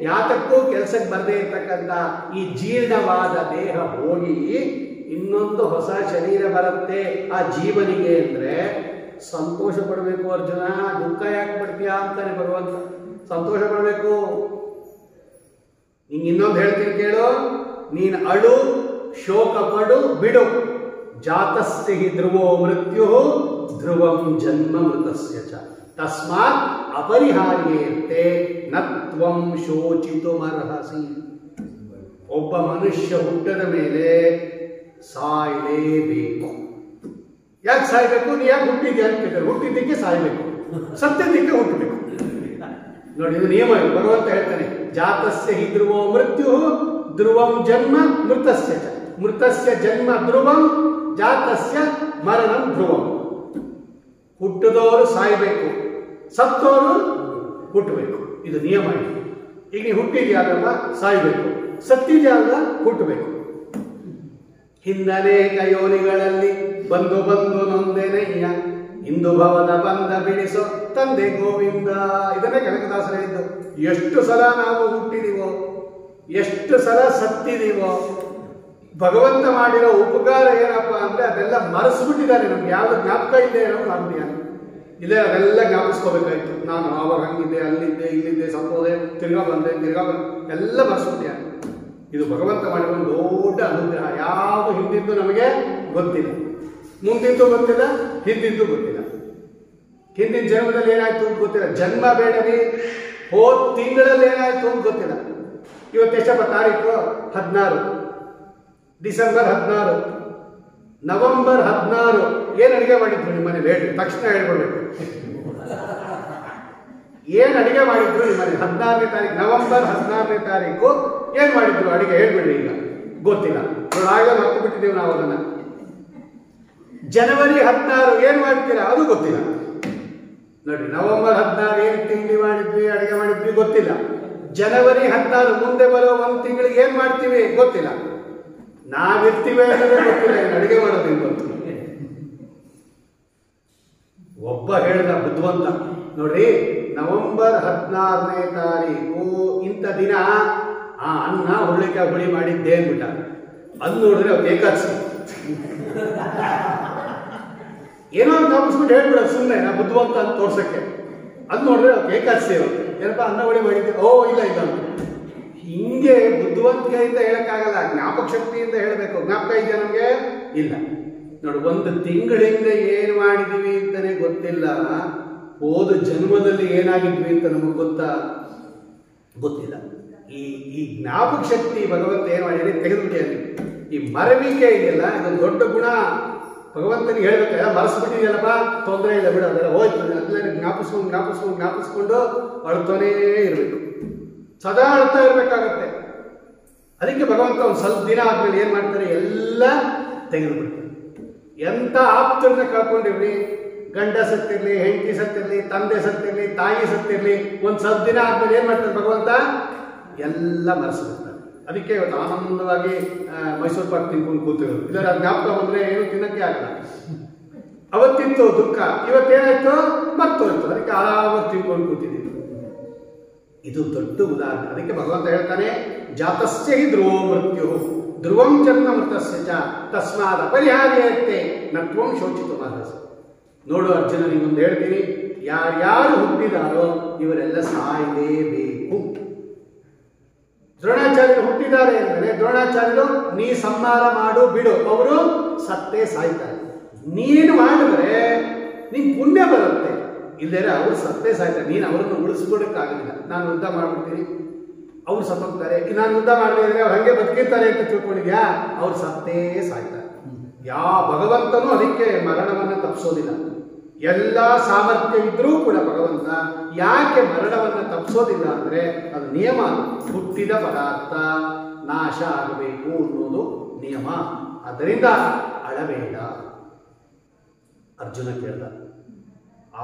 ಯಾತಕ್ಕೂ ಕೆಲಸಕ್ಕೆ ಬರದೇ ಇರ್ತಕ್ಕಂಥ ಈ ಜೀರ್ಣವಾದ ದೇಹ ಹೋಗಿ ಇನ್ನೊಂದು ಹೊಸ ಶರೀರ ಬರುತ್ತೆ ಆ ಜೀವನಿಗೆ ಅಂದ್ರೆ ಸಂತೋಷ ಪಡಬೇಕು. ಅರ್ಜುನ, ದುಃಖ ಯಾಕೆ ಪಡ್ತೀಯಾ ಅಂತಾನೆ ಭಗವಂತ. ಸಂತೋಷ ಪಡಬೇಕು. ನಿಂಗೆ ಇನ್ನೊಂದು ಹೇಳ್ತೀನಿ ಕೇಳು, ನೀನು ಅಳು, ಶೋಕ ಪಡು, ಬಿಡು. ಜಾತಸ್ಯ ಹಿ ಧ್ರುವೋ ಮೃತ್ಯು ಧ್ರುವಂ ಜನ್ಮ ಮೃತಸ್ಯ ಚ ತಸ್ಮಾತ್ ಅಪರಿಹಾರ್ಯೇತೆ ನತ್ವಂ ಶೋಚಿತುಮರ್ಹಸಿ. ಒಬ್ಬ ಮನುಷ್ಯ ಹುಟ್ಟದ ಮೇಲೆ ಸಾಯಲೇಬೇಕು. ಯಾಕೆ ಸಾಯ್ಬೇಕು? ನೀ ಯಾಕೆ ಹುಟ್ಟಿದ್ಯಾ ಅಂತ ಕೇಳಿದ್ರೆ, ಹುಟ್ಟಿದ್ದಕ್ಕೆ ಸಾಯ್ಬೇಕು, ಸತ್ಯದಕ್ಕೆ ಹುಟ್ಟಬೇಕು. ನೋಡಿ, ಇದು ನಿಯಮ. ಭಗವಂತ ಹೇಳ್ತಾನೆ, ಜಾತಸ್ಯ ಹಿ ಧ್ರುವೋ ಮೃತ್ಯು ಧ್ರುವಂ ಜನ್ಮ ಮೃತಸ್ಯ ಚ. ಮೃತಸ್ಯ ಜನ್ಮ ಧ್ರುವಂ, ಜಾತಸ್ಯ ಮರಣಂ ಧ್ರುವಂ. ಹುಟ್ಟಿದವರು ಸಾಯ್ಬೇಕು, ಸತ್ತೋರು ಹುಟ್ಟಬೇಕು. ಇದು ನಿಯಮ. ಈಗ ನೀವು ಹುಟ್ಟಿದ್ಯಾಗಲ್ಲ ಸಾಯ್ಬೇಕು, ಸತ್ತಿದ್ಯಾಗ ಹುಟ್ಟಬೇಕು. ಹಿಂದನೇಕ ಯೋನಿಗಳಲ್ಲಿ ಬಂದು ನೊಂದೆನಯ್ಯ, ಇಂದು ಭವನ ಬಂದ ಬಿಡಿಸೋ ತಂದೆ ಗೋವಿಂದ. ಇದನ್ನೇ ಕನಕದಾಸರ ಹೇಳಿದ್ದು. ಎಷ್ಟು ಸಲ ನಾವು ಹುಟ್ಟಿದೀವೋ, ಎಷ್ಟು ಸಲ ಸತ್ತಿದೀವೋ, ಭಗವಂತ ಮಾಡಿರೋ ಉಪಕಾರ ಏನಪ್ಪ ಅಂದ್ರೆ ಅದೆಲ್ಲ ಮರೆಸ್ಬಿಟ್ಟಿದ್ದಾರೆ. ನಮ್ಗೆ ಯಾವ್ದು ಜ್ಞಾಪಕ ಇದೆ ಅನ್ನೋ ಮಾಡ್ತೀಯಾನೆ. ಇಲ್ಲೇ ಅದೆಲ್ಲ ಜ್ಞಾಪಿಸ್ಕೋಬೇಕಾಯ್ತು. ನಾನು ಆವಾಗ ಹಂಗಿದ್ದೆ, ಅಲ್ಲಿದ್ದೆ, ಇಲ್ಲಿದ್ದೆ, ಸತ್ತೋದೆ, ತಿರ್ಗಾ ಬಂದೆ, ಎಲ್ಲ ಮರೆಸ್ಬಿಟ್ಟಿಯಾನೆ. ಇದು ಭಗವಂತ ಮಾಡಿರೋ ಒಂದು ದೊಡ್ಡ ಅನುಗ್ರಹ. ಯಾವುದು ಹಿಂದಿದ್ದು ನಮಗೆ ಗೊತ್ತಿಲ್ಲ, ಮುಂದಿದ್ದು ಗೊತ್ತಿಲ್ಲ, ಹಿಂದಿದ್ದು ಗೊತ್ತಿಲ್ಲ. ಹಿಂದಿನ ಜನ್ಮದಲ್ಲಿ ಏನಾಯ್ತು ಅಂತ ಗೊತ್ತಿಲ್ಲ. ಜನ್ಮ ಬೇಡರಿ, ಹೋದ ತಿಂಗಳಲ್ಲಿ ಏನಾಯ್ತು ಅಂತ ಗೊತ್ತಿಲ್ಲ. ಇವತ್ತು ಎಷ್ಟಪ್ಪ ತಾರೀಕು? 16, ಡಿಸೆಂಬರ್ 16, ನವೆಂಬರ್ 16. ಏನು ಅಡಿಗೆ ಮಾಡಿದ್ರು ನಿಮ್ಮ ಮನೇಲಿ ಹೇಳಿ, ತಕ್ಷಣ ಹೇಳ್ಕೊಡ್ಬೇಕು. ಏನು ಅಡಿಗೆ ಮಾಡಿದ್ರು ನಿಮ್ಮ ಮನೆ? 16ನೇ ತಾರೀಕು, ನವೆಂಬರ್ 16ನೇ ತಾರೀಕು ಏನು ಮಾಡಿದ್ರು ಅಡಿಗೆ ಹೇಳ್ಬಿಡ್ರಿ. ಈಗ ಗೊತ್ತಿಲ್ಲ. ಆಗ ಮರ್ತು ಬಿಟ್ಟಿದ್ದೇವೆ ನಾವು ಅದನ್ನು. ಜನವರಿ 16 ಏನು ಮಾಡ್ತೀರಾ ಅದು ಗೊತ್ತಿಲ್ಲ. ನೋಡಿ, ನವೆಂಬರ್ 16 ಏನು ತಿಂಡಿ ಮಾಡಿದ್ವಿ, ಅಡುಗೆ ಮಾಡಿದ್ವಿ ಗೊತ್ತಿಲ್ಲ. ಜನವರಿ 16 ಮುಂದೆ ಬರೋ ಒಂದು ತಿಂಗಳಿಗೆ ಏನು ಮಾಡ್ತೀವಿ ಗೊತ್ತಿಲ್ಲ. ನಾವಿರ್ತೀವಿ ಅನ್ನೋದೇ ಗೊತ್ತಿಲ್ಲ, ಅಡುಗೆ ಮಾಡೋದೇನು ಗೊತ್ತು. ಒಬ್ಬ ಹೇಳ್ದ ಬುದ್ಧಿವಂತ, ನೋಡ್ರಿ ನವೆಂಬರ್ 16ನೇ ತಾರೀಕು ಇಂಥ ದಿನ ಆ ಅನ್ನ ಹುರುಳಿಕಾಯಿ ಹುಳಿ ಮಾಡಿದ್ದೆ ಅಂದ್ಬಿಟ್ಟ. ಅದು ನೋಡಿದ್ರೆ ಅವ್ರು ಏಕಾದಶಿ ಏನೋ ಒಂದು ತಪ್ಪಿಸ್ಬಿಟ್ಟು ಹೇಳ್ಬಿಡ ಸುಮ್ಮನೆ ನಾ ಬುದ್ಧಿವಂತ ಅಂತ ತೋರ್ಸಕ್ಕೆ. ಅದು ನೋಡಿದ್ರೆ ಅವ್ರು ಏಕಾದಶಿ ಇರುತ್ತೆ. ಏನಪ್ಪ ಅನ್ನ ಹುಳಿ ಮಾಡಿದ್ದೆ, ಓ ಇಲ್ಲ ಇಲ್ಲ. ಹಿಂಗೆ ಬುದ್ಧಿವಂತಿಕೆಯಿಂದ ಹೇಳಕ್ಕಾಗಲ್ಲ, ಜ್ಞಾಪಕ ಶಕ್ತಿಯಿಂದ ಹೇಳಬೇಕು. ಜ್ಞಾಪಕ ಇದೆಯಾ ನಮಗೆ? ಇಲ್ಲ. ನೋಡಿ, ಒಂದು ತಿಂಗಳಿಂದ ಏನು ಮಾಡಿದೀವಿ ಅಂತಾನೆ ಗೊತ್ತಿಲ್ಲ. ಹೋದ ಜನ್ಮದಲ್ಲಿ ಏನಾಗಿದ್ವಿ ಅಂತ ನಮಗೆ ಗೊತ್ತಿಲ್ಲ. ಈ ಜ್ಞಾಪಕ ಶಕ್ತಿ ಭಗವಂತ ಏನು ಮಾಡಿದ್ರೆ ತೆಗೆದುಬಿಟ್ಟಿದೆ. ಈ ಮರವಿಕೆ ಇದೆಯಲ್ಲ, ಇದೊಂದು ದೊಡ್ಡ ಗುಣ. ಭಗವಂತನಿಗೆ ಹೇಳ್ಬೇಕಾ, ಮರೆಸ್ಬಿಟ್ಟಿದೆಯಲ್ಲಪ್ಪ, ತೊಂದರೆ ಇಲ್ಲ ಬಿಡು, ಅದೆಲ್ಲ ಹೋಯ್ತು. ಅದೆಲ್ಲ ಜ್ಞಾಪಿಸ್ಕೊಂಡು ಅಳ್ತಾನೇ ಇರಬೇಕು, ಸದಾ ಅಳ್ತಾ ಇರಬೇಕಾಗತ್ತೆ. ಅದಕ್ಕೆ ಭಗವಂತ ಒಂದು ಸ್ವಲ್ಪ ದಿನ ಆದ್ಮೇಲೆ ಏನು ಮಾಡ್ತಾರೆ, ಎಲ್ಲ ತೆಗೆದುಬಿಡ್ತಾರೆ. ಎಂಥ ಆಪ್ತರನ್ನ ಕಳ್ಕೊಂಡಿರ್ಲಿ, ಗಂಡ ಸತ್ತಿರ್ಲಿ, ಹೆಂಡತಿ ಸತ್ತಿರ್ಲಿ, ತಂದೆ ಸತ್ತಿರ್ಲಿ, ತಾಯಿ ಸತ್ತಿರ್ಲಿ, ಒಂದು ಸ್ವಲ್ಪ ದಿನ ಆದ್ಮೇಲೆ ಏನು ಮಾಡ್ತಾರೆ ಭಗವಂತ, ಎಲ್ಲ ಮರೆಸ್ಬಿಡ್ತಾರೆ. ಅದಕ್ಕೆ ಇವತ್ತು ಆನಂದವಾಗಿ ಮೈಸೂರು ಪಾಕ್ ತಿನ್ಕೊಂಡು ಕೂತಿರೋದು. ಇದರ ಜ್ಞಾಪಕ ಬಂದರೆ ಏನು ತಿನ್ನಕ್ಕೆ ಆಗಲ್ಲ. ಅವತ್ತಿತ್ತು ದುಃಖ, ಇವತ್ತೇನಾಯ್ತು ಮರ್ತೋಯ್ತು. ಅದಕ್ಕೆ ಆರಾಮಾಗಿ ತಿನ್ಕೊಂಡು ಕೂತಿದ್ದೀವಿ. ಇದು ದೊಡ್ಡ ಉದಾಹರಣೆ. ಅದಕ್ಕೆ ಭಗವಂತ ಹೇಳ್ತಾನೆ, ಜಾತಸ್ಯ ಹಿ ಧ್ರುವೋ ಮೃತ್ಯು ಧ್ರುವಂ ಜನ್ಮ ಮೃತಸ್ಯ ಚ ತಸ್ಮಾದ ಪರಿಹಾರ್ಯತೆ ನತ್ವಂ ಶೋಚಿತು ಮಹರ್ಷಿ. ನೋಡು ಅರ್ಜುನ, ನಿಮ್ಮೊಂದು ಹೇಳ್ತೀನಿ, ಯಾರ್ಯಾರು ಹುಟ್ಟಿದಾರೋ ಇವರೆಲ್ಲ ಸಾಯಲೇಬೇಕು. ದ್ರೋಣಾಚಾರ್ಯರು ಹುಟ್ಟಿದ್ದಾರೆ ಅಂದರೆ ದ್ರೋಣಾಚಾರ್ಯರು ನೀ ಸಂಹಾರ ಮಾಡು ಬಿಡು, ಅವರು ಸತ್ತೇ ಸಾಯ್ತಾರೆ. ನೀನು ಮಾಡಿದ್ರೆ ನಿನ್ ಪುಣ್ಯ ಬರುತ್ತೆ, ಇಲ್ಲದ್ರೆ ಅವರು ಸತ್ತೇ ಸಾಯ್ತಾರೆ. ನೀನು ಅವರನ್ನು ಉಳಿಸ್ಕೊಡಕ್ಕಾಗಲಿಲ್ಲ. ನಾನು ಯುದ್ಧ ಮಾಡ್ಬಿಡ್ತೀನಿ, ಅವ್ರು ಸತ್ತೋಗ್ತಾರೆ. ನಾನು ಯುದ್ಧ ಮಾಡದಿದ್ರೆ ಅವ್ರು ಹಂಗೆ ಬದುಕಿರ್ತಾರೆ ಅಂತ ತಿಳ್ಕೊಂಡಿದ್ಯಾ? ಅವ್ರು ಸತ್ತೇ ಸಾಯ್ತಾರೆ. ಯಾವ ಭಗವಂತನೂ ಅದಕ್ಕೆ ಮರಣವನ್ನು ತಪ್ಪಿಸೋದಿಲ್ಲ. ಎಲ್ಲ ಸಾಮರ್ಥ್ಯ ಇದ್ರೂ ಕೂಡ ಭಗವಂತ ಯಾಕೆ ಮರಣವನ್ನು ತಪ್ಪಿಸೋದಿಲ್ಲ ಅಂದರೆ ಅದು ನಿಯಮ. ಹುಟ್ಟಿದ ಪದಾರ್ಥ ನಾಶ ಆಗಬೇಕು ಅನ್ನೋದು ನಿಯಮ. ಆದ್ದರಿಂದ ಅಳಬೇಡ. ಅರ್ಜುನ ಕೇಳ್ದ,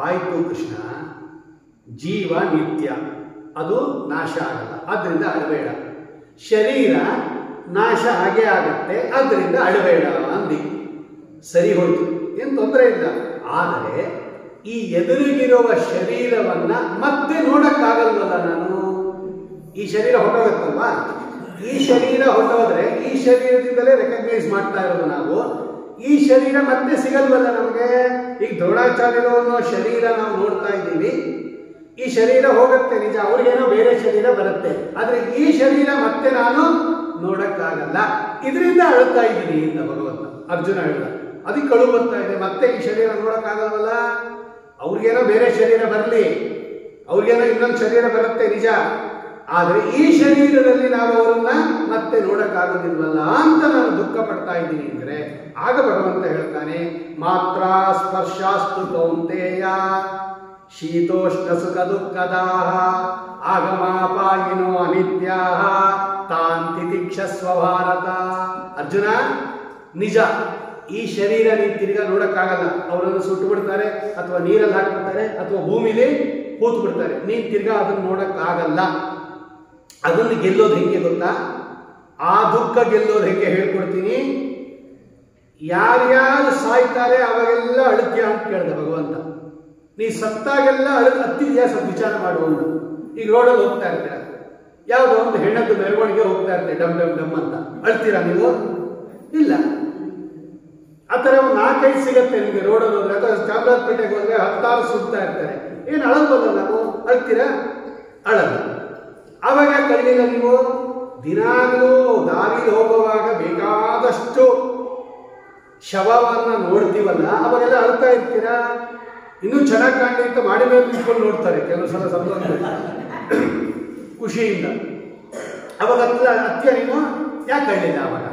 ಆಯ್ತು ಕೃಷ್ಣ, ಜೀವ ನಿತ್ಯ, ಅದು ನಾಶ ಆಗಲ್ಲ, ಆದ್ದರಿಂದ ಅಳಬೇಡ. ಶರೀರ ನಾಶ ಆಗೇ ಆಗತ್ತೆ, ಆದ್ದರಿಂದ ಅಳಬೇಡ ಅಂದಿ. ಸರಿ ಹೋಯ್ತು, ಏನು ತೊಂದರೆ ಇಲ್ಲ. ಆದರೆ ಈ ಎದುರಿಗಿರುವ ಶರೀರವನ್ನ ಮತ್ತೆ ನೋಡಕ್ಕಾಗಲ್ವಲ್ಲ ನಾನು. ಈ ಶರೀರ ಹೊರಟೋಗುತ್ತಲ್ವಾ? ಈ ಶರೀರ ಹೊರಟೋದ್ರೆ ಈ ಶರೀರದಿಂದಲೇ ರೆಕಗ್ನೈಸ್ ಮಾಡ್ತಾ ಇರೋದು ನಾವು. ಈ ಶರೀರ ಮತ್ತೆ ಸಿಗಲ್ವಲ್ಲ ನಮಗೆ. ಈಗ ದ್ರೋಣಾಚಾರ್ಯರು ಅನ್ನೋ ಶರೀರ ನಾವು ನೋಡ್ತಾ ಇದ್ದೀವಿ. ಈ ಶರೀರ ಹೋಗುತ್ತೆ ನಿಜ, ಅವ್ರಿಗೇನೋ ಬೇರೆ ಶರೀರ ಬರುತ್ತೆ. ಆದ್ರೆ ಈ ಶರೀರ ಮತ್ತೆ ನಾನು ನೋಡಕ್ಕಾಗಲ್ಲ, ಇದರಿಂದ ಅಳ್ತಾ ಇದ್ದೀನಿ ಅಂತ ಭಗವಂತ ಅರ್ಜುನ ಹೇಳ್ದ. ಅದಕ್ಕೆ ಕಳು ಬರ್ತಾ ಇದೆ, ಮತ್ತೆ ಈ ಶರೀರ ನೋಡಕ್ಕಾಗಲ್ವಲ್ಲ. ಅವ್ರಿಗೇನೋ ಬೇರೆ ಶರೀರ ಬರಲಿ, ಅವ್ರಿಗೇನೋ ಇನ್ನೊಂದು ಶರೀರ ಬರುತ್ತೆ ನಿಜ, ಆದ್ರೆ ಈ ಶರೀರದಲ್ಲಿ ನಾವು ಅವರನ್ನ ಮತ್ತೆ ನೋಡಕ್ಕಾಗೋದಿಲ್ವಲ್ಲ ಅಂತ ನಾನು ದುಃಖ ಪಡ್ತಾ ಇದ್ದೀನಿ ಅಂದ್ರೆ ಆಗ ಭಗವಂತ ಹೇಳ್ತಾನೆ, ಮಾತ್ರ ಸ್ಪರ್ಶಾಸ್ತು ಕೌಂತೆಯ ಶೀತೋಷ್ಣ ಸುಖ ದುಃಖದಾಹ ಆಗಮಾಪಾಯಿನೋ ಅನಿತ್ಯಾಹ ತಾಂತಿ ತಿಕ್ಷಸ್ವ ಭಾರತ. ಅರ್ಜುನ, ನಿಜ ಈ ಶರೀರ ನೀನು ತಿರ್ಗಾ ನೋಡಕ್ಕಾಗಲ್ಲ. ಅವರನ್ನು ಸುಟ್ಟು ಬಿಡ್ತಾರೆ, ಅಥವಾ ನೀರಲ್ಲಿ ಹಾಕ್ಬಿಡ್ತಾರೆ, ಅಥವಾ ಭೂಮಿಲಿ ಕೂತು ಬಿಡ್ತಾರೆ. ನೀನು ತಿರ್ಗಾ ಅದನ್ನು ನೋಡಕ್ಕಾಗಲ್ಲ. ಅದನ್ನು ಗೆಲ್ಲೋದು ಹೆಂಗೆ ಗೊತ್ತಾ? ಆ ದುಃಖ ಗೆಲ್ಲೋದು ಹೆಂಗೆ ಹೇಳ್ಕೊಡ್ತೀನಿ. ಯಾರ್ಯಾರು ಸಾಯ್ತಾರೆ ಅವಾಗೆಲ್ಲ ಅಳುತ್ಯ ಅಂತ ಕೇಳಿದ ಭಗವಂತ. ನೀ ಸತ್ತಾಗೆಲ್ಲ ಹತ್ತಿದ್ಯಾ? ಸ್ವಲ್ಪ ವಿಚಾರ ಮಾಡುವುದು. ಈಗ ರೋಡಲ್ಲಿ ಹೋಗ್ತಾ ಇರ್ತೀರ, ಯಾವುದೋ ಒಂದು ಹೆಣ್ಣದ್ದು ಮೆರವಣಿಗೆ ಹೋಗ್ತಾ ಇರ್ತೀರಿ, ಡಮ್ ಡಮ್ ಡಮ್ ಅಂತ ಅಳ್ತೀರಾ ನೀವು? ಇಲ್ಲ. ಆ ಥರ ಒಂದು 4-5 ಸಿಗತ್ತೆ ನಿಮಗೆ ರೋಡಲ್ಲಿ ಹೋದ್ರೆ, ಅಥವಾ ಚಾಮರಾಜಪೇಟೆಗೆ ಹೋದ್ರೆ 10 ಸುಡ್ತಾ ಇರ್ತಾರೆ. ಏನು ಅಳಲ್ವಲ್ಲ ನಾವು? ಅಳ್ತೀರಾ? ಅಳಲ್ಲ. ಆವಾಗ ಕಳ್ಳಿಲ್ಲ ನೀವು? ದಿನಾಗಲೂ ದಾರಿಲಿ ಹೋಗುವಾಗ ಬೇಕಾದಷ್ಟು ಶವವನ್ನ ನೋಡ್ತೀವಲ್ಲ, ಅವಾಗೆಲ್ಲ ಅಳ್ತಾ ಇರ್ತೀರಾ? ಇನ್ನೂ ಚೆನ್ನಾಗಿ ಕಾಣಲಿ ಅಂತ ಮಾಡಿ ಮೇಲೆ ನಿಂತ್ಕೊಂಡು ನೋಡ್ತಾರೆ ಕೆಲವು ಸಲ ಸಂದರ್ಭದಲ್ಲಿ ಖುಷಿಯಿಂದ. ಅವಾಗ ಹತ್ತಿರ ನೀನು ಯಾಕೆ ಅಳ್ಳಿಲ್ಲ? ಅವಾಗ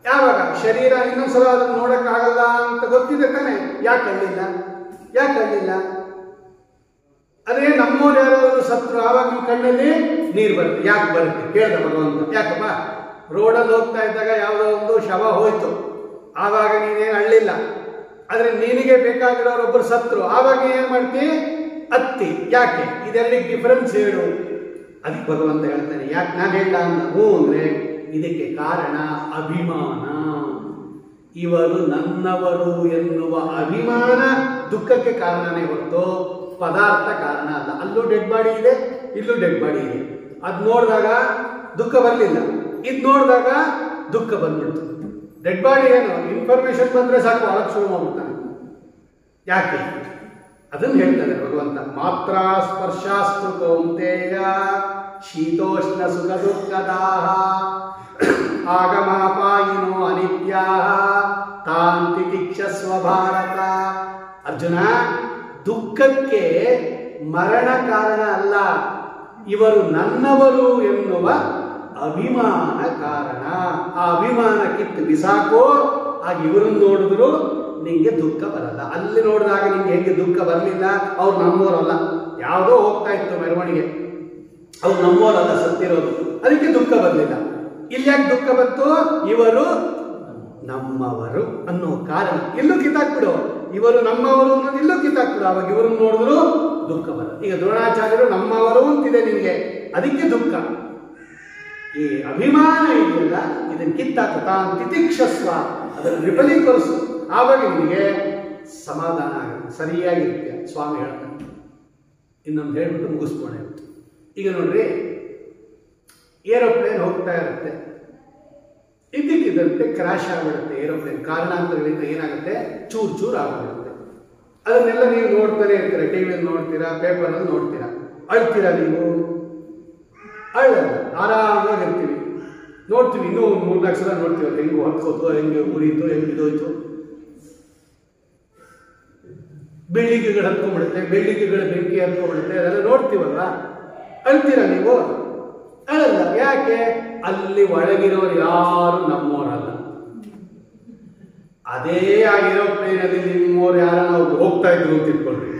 ಯಾವಾಗ ಶರೀರ ಇನ್ನೊಂದ್ಸಲ ಅದನ್ನು ನೋಡಕ್ಕಾಗಲ್ಲ ಅಂತ ಗೊತ್ತಿದೆ ತಾನೆ, ಯಾಕೆ ಅಳ್ಳಿಲ್ಲ? ಯಾಕೆ ಅಳ್ಳಿಲ್ಲ? ಅದೇ ನಮ್ಮವ್ರು ಯಾರಾದ್ರು ಸತ್ರು ಆವಾಗ ನಿಮ್ಮ ಕಣ್ಣಲ್ಲಿ ನೀರು ಬರುತ್ತೆ. ಯಾಕೆ ಬರುತ್ತೆ ಕೇಳ್ದ ಭಗವಂತ. ಯಾಕಪ್ಪ? ರೋಡಲ್ಲಿ ಹೋಗ್ತಾ ಇದ್ದಾಗ ಯಾವುದೋ ಒಂದು ಶವ ಹೋಯ್ತು, ಆವಾಗ ನೀನೇನು ಅಳ್ಳಿಲ್ಲ. ಆದರೆ ನಿನಗೆ ಬೇಕಾಗಿರೋರೊಬ್ಬರು ಸತ್ರು, ಆವಾಗ ಏನು ಮಾಡ್ತಿ? ಅತ್ತಿ. ಯಾಕೆ? ಇದೆರಡಿಗೆ ಡಿಫರೆನ್ಸ್ ಹೇಳು. ಅದಕ್ಕೆ ಭಗವಂತ ಹೇಳ್ತಾನೆ, ಯಾಕೆ ನಾನು ಹೇಳ ಹ್ಞೂ ಅಂದರೆ ಇದಕ್ಕೆ ಕಾರಣ ಅಭಿಮಾನ. ಇವರು ನನ್ನವರು ಎನ್ನುವ ಅಭಿಮಾನ ದುಃಖಕ್ಕೆ ಕಾರಣನೇ ಹೊರತು ಪದಾರ್ಥ ಕಾರಣ ಅಲ್ಲ. ಅಲ್ಲೂ ಡೆಡ್ ಬಾಡಿ ಇದೆ, ಇಲ್ಲೂ ಡೆಡ್ ಬಾಡಿ ಇದೆ. ಅದು ನೋಡಿದಾಗ ದುಃಖ ಬರಲಿಲ್ಲ, ಇದು ನೋಡಿದಾಗ ದುಃಖ ಬಂದ್ಬಿಡ್ತು. ಡೆಡ್ ಬಾಡಿ ಏನು ಇನ್ಫಾರ್ಮೇಶನ್ ಬಂದರೆ ಸಾಕು ಒಳಗೆ ಶುರು ಮಾಡ್ಬಿಡ್ತಾನೆ. ಯಾಕೆ? ಅದನ್ನು ಹೇಳ್ತಾನೆ ಭಗವಂತ. ಮಾತ್ರ ಸ್ಪರ್ಶಾಸ್ತು ಕೌಂತೆಯ ಶೀತೋಷ್ಣ ಸುಖ ದುಃಖದಾಹ ಆಗಮಾಪಾಯಿನೋ ಅನಿತ್ಯಾ ತಾಂತಿ ತಿಕ್ಷಸ್ವ ಭಾರತ. ಅರ್ಜುನ, ದುಃಖಕ್ಕೆ ಮರಣ ಕಾರಣ ಅಲ್ಲ, ಇವರು ನನ್ನವರು ಎನ್ನುವ ಅಭಿಮಾನ ಕಾರಣ. ಆ ಅಭಿಮಾನ ಕಿತ್ತು ಬಿಸಾಕೋ, ಆಗ ಇವ್ರನ್ನ ನೋಡಿದ್ರು ನಿಂಗೆ ದುಃಖ ಬರಲ್ಲ. ಅಲ್ಲಿ ನೋಡಿದಾಗ ನಿಂಗೆ ಹೆಂಗೆ ದುಃಖ ಬರಲಿಲ್ಲ? ಅವ್ರು ನಮ್ಮೋರಲ್ಲ, ಯಾವುದೋ ಹೋಗ್ತಾ ಇತ್ತು ಮೆರವಣಿಗೆ, ಅವ್ರು ನಮ್ಮೋರಲ್ಲ ಸತ್ತಿರೋದು, ಅದಕ್ಕೆ ದುಃಖ ಬರಲಿಲ್ಲ. ಇಲ್ಲಿ ಯಾಕೆ ದುಃಖ ಬಂತು? ಇವರು ನಮ್ಮವರು ಅನ್ನೋ ಕಾರಣ. ಇಲ್ಲೂ ಕಿತ್ತಾಕ್ಬಿಡು, ಇವರು ನಮ್ಮವರು ಅನ್ನೋದು ಇಲ್ಲೂ ಕಿತ್ತಾಕ್ಬಿಡು, ಅವಾಗ ಇವ್ರನ್ನ ನೋಡಿದ್ರು ದುಃಖ ಬರಲ್ಲ. ಈಗ ದ್ರೋಣಾಚಾರ್ಯರು ನಮ್ಮವರು ಅಂತಿದೆ ನಿನಗೆ, ಅದಕ್ಕೆ ದುಃಖ. ಈ ಅಭಿಮಾನ ಇದೆಯಲ್ಲ, ಇದನ್ನು ಕಿತ್ತಾಕ ತಾನು ತಿತಿಕ್ಷಸ್ವ, ಅದನ್ನು ವಿಫಲೀಕರಿಸು, ಆವಾಗ ನಿಮಗೆ ಸಮಾಧಾನ ಆಗುತ್ತೆ, ಸರಿಯಾಗಿರುತ್ತೆ. ಸ್ವಾಮಿ ಹೇಳ್ತಾನೆ. ಇನ್ನೊಂದು ಹೇಳ್ಬಿಟ್ಟು ಮುಗಿಸ್ಕೊಂಡೆ. ಈಗ ನೋಡ್ರಿ, ಏರೋಪ್ಲೇನ್ ಹೋಗ್ತಾ ಇರುತ್ತೆ, ಇದ್ದಕ್ಕಿದ್ದಂತೆ ಕ್ರ್ಯಾಶ್ ಆಗಿಬಿಡುತ್ತೆ ಏರೋಪ್ಲೇನ್. ಕಾರಣಾಂತರಗಳಿಂದ ಏನಾಗುತ್ತೆ? ಚೂರು ಚೂರು ಆಗಿಬಿಡುತ್ತೆ. ಅದನ್ನೆಲ್ಲ ನೀವು ನೋಡ್ತಾನೆ ಇರ್ತೀರ, ಟಿವಿಯಲ್ಲಿ ನೋಡ್ತೀರಾ, ಪೇಪರಲ್ಲಿ ನೋಡ್ತೀರಾ. ಅಳ್ತೀರಾ ನೀವು? ಅಳ್ಳಲ್ಲ, ಆರಾಮಾಗಿರ್ತೀವಿ. ನೋಡ್ತೀವಿ, ಇನ್ನೂ 3-4 ಸಲ ನೋಡ್ತೀವಿ, ಹೆಂಗೆ ಹೊತ್ಕೋತು, ಹೆಂಗೆ ಉರಿತು, ಹೆಂಗೆ ಬಿದೋಯ್ತು. ಬಿಲ್ಡಿಂಗ್ಗಳು ಹತ್ಕೊಂಡ್ಬಿಡುತ್ತೆ, ಬಿಲ್ಡಿಂಗ್ಗಳ ಬೆಂಕಿ ಹತ್ಕೊಂಡ್ಬಿಡುತ್ತೆ, ಅದೆಲ್ಲ ನೋಡ್ತೀವಲ್ಲ. ಅಳ್ತೀರಾ ನೀವು? ಅಳಲ್ಲ. ಯಾಕೆ? ಅಲ್ಲಿ ಒಳಗಿರೋರು ಯಾರು ನಮ್ಮೋರಲ್ಲ. ಅದೇ ಆ ಏರೋಪ್ಲೇನಲ್ಲಿ ನಿಮ್ಮೋರು ಯಾರನ್ನ ಹೋಗ್ತಾ ಇದ್ರು ಅಂತ ಇಟ್ಕೊಳ್ರಿ.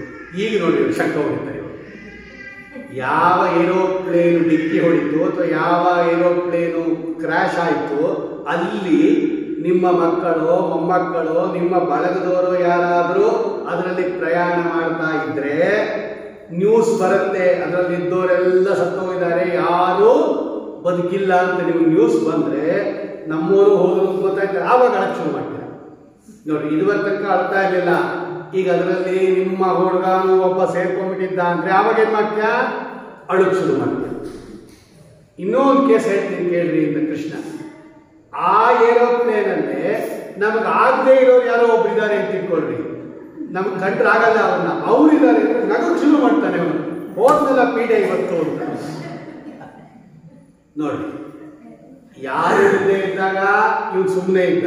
ಈಗ ನೋಡಿ ಶಂಕ ಹೊಡಿತಾರೆ. ಯಾವ ಏರೋಪ್ಲೇನು ಡಿಕ್ಕಿ ಹೊಡಿತು ಅಥವಾ ಯಾವ ಏರೋಪ್ಲೇನು ಕ್ರ್ಯಾಶ್ ಆಯಿತು, ಅಲ್ಲಿ ನಿಮ್ಮ ಮಕ್ಕಳು, ಮೊಮ್ಮಕ್ಕಳು, ನಿಮ್ಮ ಬಳಗದವರು ಯಾರಾದರೂ ಅದರಲ್ಲಿ ಪ್ರಯಾಣ ಮಾಡ್ತಾ ಇದ್ರೆ ನ್ಯೂಸ್ ಬರುತ್ತೆ, ಅದರಲ್ಲಿ ಇದ್ದವರೆಲ್ಲ ಸತ್ತೋಗಿದ್ದಾರೆ, ಯಾರು ಬದುಕಿಲ್ಲ ಅಂತ ನಿಮ್ಗೆ ನ್ಯೂಸ್ ಬಂದರೆ ನಮ್ಮೂರು ಹೋದ್ರು ಗೊತ್ತಾಯ್ತಾರೆ, ಆವಾಗ ಅಳಕ್ಕೆ ಶುರು ಮಾಡ್ತಾರೆ. ನೋಡಿ, ಇದುವರೆ ತನಕ ಅಳ್ತಾ ಇರಲಿಲ್ಲ, ಈಗ ಅದರಲ್ಲಿ ನಿಮ್ಮ ಹುಡುಗನು ಒಬ್ಬ ಸೇರ್ಕೊಂಡ್ಬಿಟ್ಟಿದ್ದ ಅಂದರೆ ಆವಾಗ ಏನು ಮಾಡ್ತೀಯ? ಅಳಕ್ಕೆ ಶುರು ಮಾಡ್ತೀಯ. ಇನ್ನೊಂದು ಕೇಸ್ ಹೇಳ್ತೀನಿ ಕೇಳ್ರಿ ಅಂತ ಕೃಷ್ಣ. ಆ ಏರೋಪ್ಲೇನಲ್ಲೇ ನಮಗೆ ಆಗದೆ ಇರೋರು ಯಾರೋ ಒಬ್ಬರಿದ್ದಾರೆ ಅಂತ ತಿಳ್ಕೊಳ್ರಿ, ನಮ್ಗೆ ಕಂಡ್ರೆ ಆಗಲ್ಲ ಅವ್ರನ್ನ, ಅವರಿದ್ದಾರೆ ಅಂದರೆ ನಗಕ್ಕೆ ಶುರು ಮಾಡ್ತಾನೆ ಅವನು. ಹೋದ್ನೆಲ್ಲ ಪೀಡೆ ಇವತ್ತು ಅಂತ. ನೋಡಿ, ಯಾರು ಇಲ್ಲದೆ ಇದ್ದಾಗ ಇವ್ನು ಸುಮ್ಮನೆ ಇದ್ದ,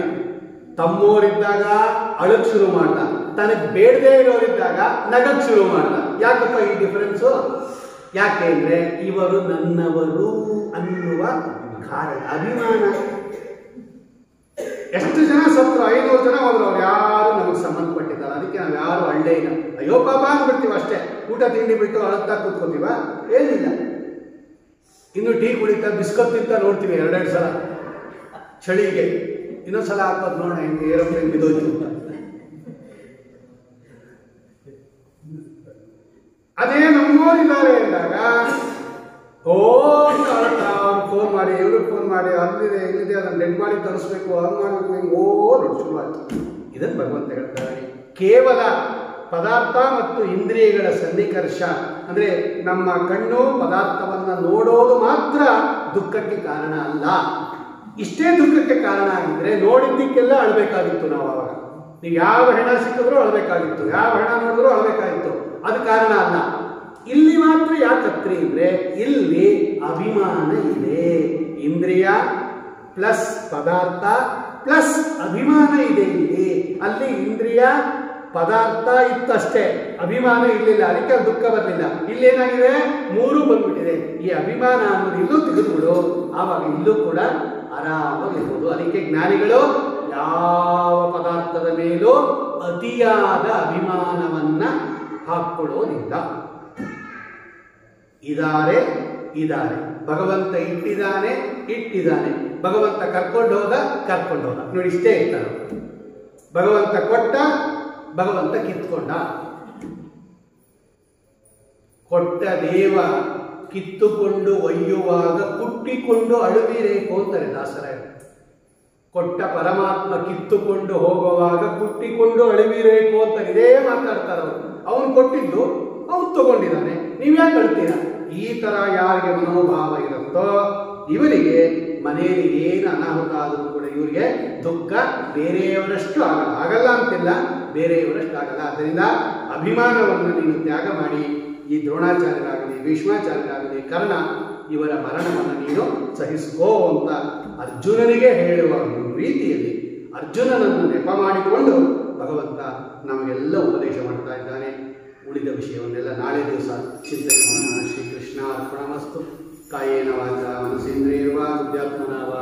ತಮ್ಮೋರಿದ್ದಾಗ ಅಳಕ್ಕೆ ಶುರು ಮಾಡ್ದ, ತನಗೆ ಬೇಡದೇ ಇರೋರಿದ್ದಾಗ ನಗಕ್ಕೆ ಶುರು ಮಾಡ್ದ. ಯಾಕಪ್ಪ ಈ ಡಿಫರೆನ್ಸು? ಯಾಕೆ ಅಂದರೆ ಇವರು ನನ್ನವರು ಅನ್ನುವ ಕಾರಣ, ಅಭಿಮಾನ. ಎಷ್ಟು ಜನ ಸತ್ರು? 500 ಜನ ಹೋದ್ರು, ಅವ್ರು ಯಾರು ನಮಗೆ ಸಂಬಂಧಪಟ್ಟಿದ್ದಾರೆ. ಅದಕ್ಕೆ ನಾವು ಯಾರು ಅಳ್ಳೇ ಇಲ್ಲ. ಅಯ್ಯೋ ಪಾಪ ಅಂದ್ಬಿಡ್ತೀವಿ ಅಷ್ಟೇ. ಊಟ ತಿಂಡಿ ಬಿಟ್ಟು ಅಳ್ತಾ ಕೂತ್ಕೋತೀವ? ಏನಿಲ್ಲ. ಇನ್ನು ಟೀ ಕುಡಿತಾ ಬಿಸ್ಕತ್ ತಿಂತ ನೋಡ್ತೀವಿ 2-2 ಸಲ ಚಳಿಗೆ. ಇನ್ನೊಂದ್ಸಲ ಹಾಕೋದು ನೋಡೋಣ ಹೆಂಗೆ ಏರೋಪ್ಲೇನ್ ಬಿದ್ದೋಯ್ತು ಅಂತ. ಅದೇ ನಮ್ಮೋರಿದ್ದಾರೆ ಅಂದಾಗ ಅವ್ರು ಫೋನ್ ಮಾಡಿ, ಇವ್ರಿಗೆ ಫೋನ್ ಮಾಡಿ, ಅಲ್ಲಿದೆ ಇಲ್ಲಿದೆ, ಅದನ್ನು ಡೆಡ್ ಮಾಡಿ ತರಿಸ್ಬೇಕು, ಅದು ಮಾಡಬೇಕು, ಹಿಂಗೆ ನೋಡಿ ಶುರುವಾಯ್ತು. ಇದನ್ನು ಭಗವಂತ ಹೇಳ್ತಾರೆ. ಕೇವಲ ಪದಾರ್ಥ ಮತ್ತು ಇಂದ್ರಿಯಗಳ ಸನ್ನಿಕರ್ಷ ಅಂದರೆ ನಮ್ಮ ಕಣ್ಣು ಪದಾರ್ಥವನ್ನು ನೋಡೋದು ಮಾತ್ರ ದುಃಖಕ್ಕೆ ಕಾರಣ ಅಲ್ಲ. ಇಷ್ಟೇ ದುಃಖಕ್ಕೆ ಕಾರಣ ಆಗಿದ್ರೆ ನೋಡಿದ್ದಕ್ಕೆಲ್ಲ ಅಳಬೇಕಾಗಿತ್ತು ನಾವು. ಆವಾಗ ನೀವು ಯಾವ ಹೆಣ ಸಿಕ್ಕಿದ್ರೂ ಅಳಬೇಕಾಗಿತ್ತು, ಯಾವ ಹೆಣ ನೋಡಿದ್ರೂ ಅಳಬೇಕಾಗಿತ್ತು. ಅದು ಕಾರಣ ಅಲ್ಲ. ಇಲ್ಲಿ ಮಾತ್ರ ಯಾಕತ್ರಿ ಅಂದರೆ ಇಲ್ಲಿ ಅಭಿಮಾನ ಇದೆ. ಇಂದ್ರಿಯ ಪ್ಲಸ್ ಪದಾರ್ಥ ಪ್ಲಸ್ ಅಭಿಮಾನ ಇದೆ ಇಲ್ಲಿ. ಅಲ್ಲಿ ಇಂದ್ರಿಯ ಪದಾರ್ಥ ಇತ್ತಷ್ಟೇ, ಅಭಿಮಾನ ಇರಲಿಲ್ಲ, ಅದಕ್ಕೆ ದುಃಖ ಬರಲಿಲ್ಲ. ಇಲ್ಲೇನಾಗಿದೆ? 3 ಬಂದ್ಬಿಟ್ಟಿದೆ. ಈ ಅಭಿಮಾನ ಅನ್ನೋದು ಇಲ್ಲೂ ತೆಗೆದುಬಿಡು, ಆವಾಗ ಇಲ್ಲೂ ಕೂಡ ಆರಾಮಾಗಿರ್ಬೋದು. ಅದಕ್ಕೆ ಜ್ಞಾನಿಗಳು ಯಾವ ಪದಾರ್ಥದ ಮೇಲೂ ಅತಿಯಾದ ಅಭಿಮಾನವನ್ನ ಹಾಕ್ಕೊಳ್ಳೋದಿಲ್ಲ. ಇದಾರೆ ಇದ್ದಾರೆ. ಭಗವಂತ ಇಟ್ಟಿದ್ದಾನೆ, ಭಗವಂತ ಕರ್ಕೊಂಡು ಹೋದ. ನೋಡಿ, ಇಷ್ಟೇ ಇರ್ತಾರೆ. ಭಗವಂತ ಕೊಟ್ಟ, ಭಗವಂತ ಕಿತ್ಕೊಂಡ. ಕೊಟ್ಟ ದೇವ ಕಿತ್ತುಕೊಂಡು ಒಯ್ಯುವಾಗ ಕುಟ್ಟಿಕೊಂಡು ಅಳುವಿರೇಕು ಅಂತಾರೆ ದಾಸರಾಯ. ಕೊಟ್ಟ ಪರಮಾತ್ಮ ಕಿತ್ತುಕೊಂಡು ಹೋಗುವಾಗ ಕುಟ್ಟಿಕೊಂಡು ಅಳುವಿರೇಕು ಅಂತ ಇದೇ ಮಾತಾಡ್ತಾರೆ ಅವರು. ಅವನು ಕೊಟ್ಟಿದ್ದು ಅವನು ತಗೊಂಡಿದ್ದಾನೆ, ನೀವ್ಯಾಕೆ ಅಳ್ತೀರಾ? ಈ ತರ ಯಾರಿಗೆ ಮನೋಭಾವ ಇರುತ್ತೋ ಇವರಿಗೆ ಮನೆಯಲ್ಲಿ ಏನು ಅನಾಹುತ ಆದರೂ ಕೂಡ ಇವರಿಗೆ ದುಃಖ ಬೇರೆಯವರಷ್ಟು ಆಗಲ್ಲ ಅಂತಿಲ್ಲ, ಬೇರೆಯವರಷ್ಟು ಆಗಲ್ಲ. ಆದ್ದರಿಂದ ಅಭಿಮಾನವನ್ನು ನೀನು ತ್ಯಾಗ ಮಾಡಿ ಈ ದ್ರೋಣಾಚಾರ್ಯರಾಗಲಿ, ಭೀಷ್ಮಾಚಾರ್ಯರಾಗಲಿ, ಕರ್ಣ ಇವರ ಮರಣವನ್ನು ನೀನು ಸಹಿಸ್ಕೋ ಅಂತ ಅರ್ಜುನನಿಗೆ ಹೇಳುವ ರೀತಿಯಲ್ಲಿ ಅರ್ಜುನನನ್ನು ನೆಪ ಮಾಡಿಕೊಂಡು ಭಗವಂತ ನಮಗೆಲ್ಲ ಉಪದೇಶ ಮಾಡ್ತಾ ಇದ್ದಾನೆ. ಉಳಿದ ವಿಷಯವನ್ನೆಲ್ಲ ನಾಳೆ ದಿವಸ ಚಿಂತನೆ ಮಾಡೋಣ. ಶ್ರೀಕೃಷ್ಣ ಅರ್ಪಣಮಸ್ತು. ಕಾಯೇನ ವಾಚ ಮನಸೇಂದ್ರಿಯರ್ವಾ ಬುದ್ಧ್ಯಾತ್ಮನಾ ವಾ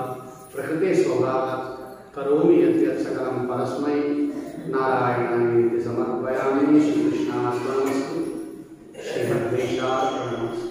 ಪ್ರಕೃತಿ ಸ್ವಭಾವಾತ್ ಕರೋಮಿ ಯದ್ಯತ್ ಸಕಲಂ ಪರಸ್ಮೈ ನಾರಾಯಣಾಯೇತಿ ಸಮರ್ಪಯಾಮಿ. ಶ್ರೀಕೃಷ್ಣ ಅರ್ಪಣಮಸ್ತು. ಶ್ರೀಮದ್ವೇಷಾರ್ಪಣಮಸ್ತು.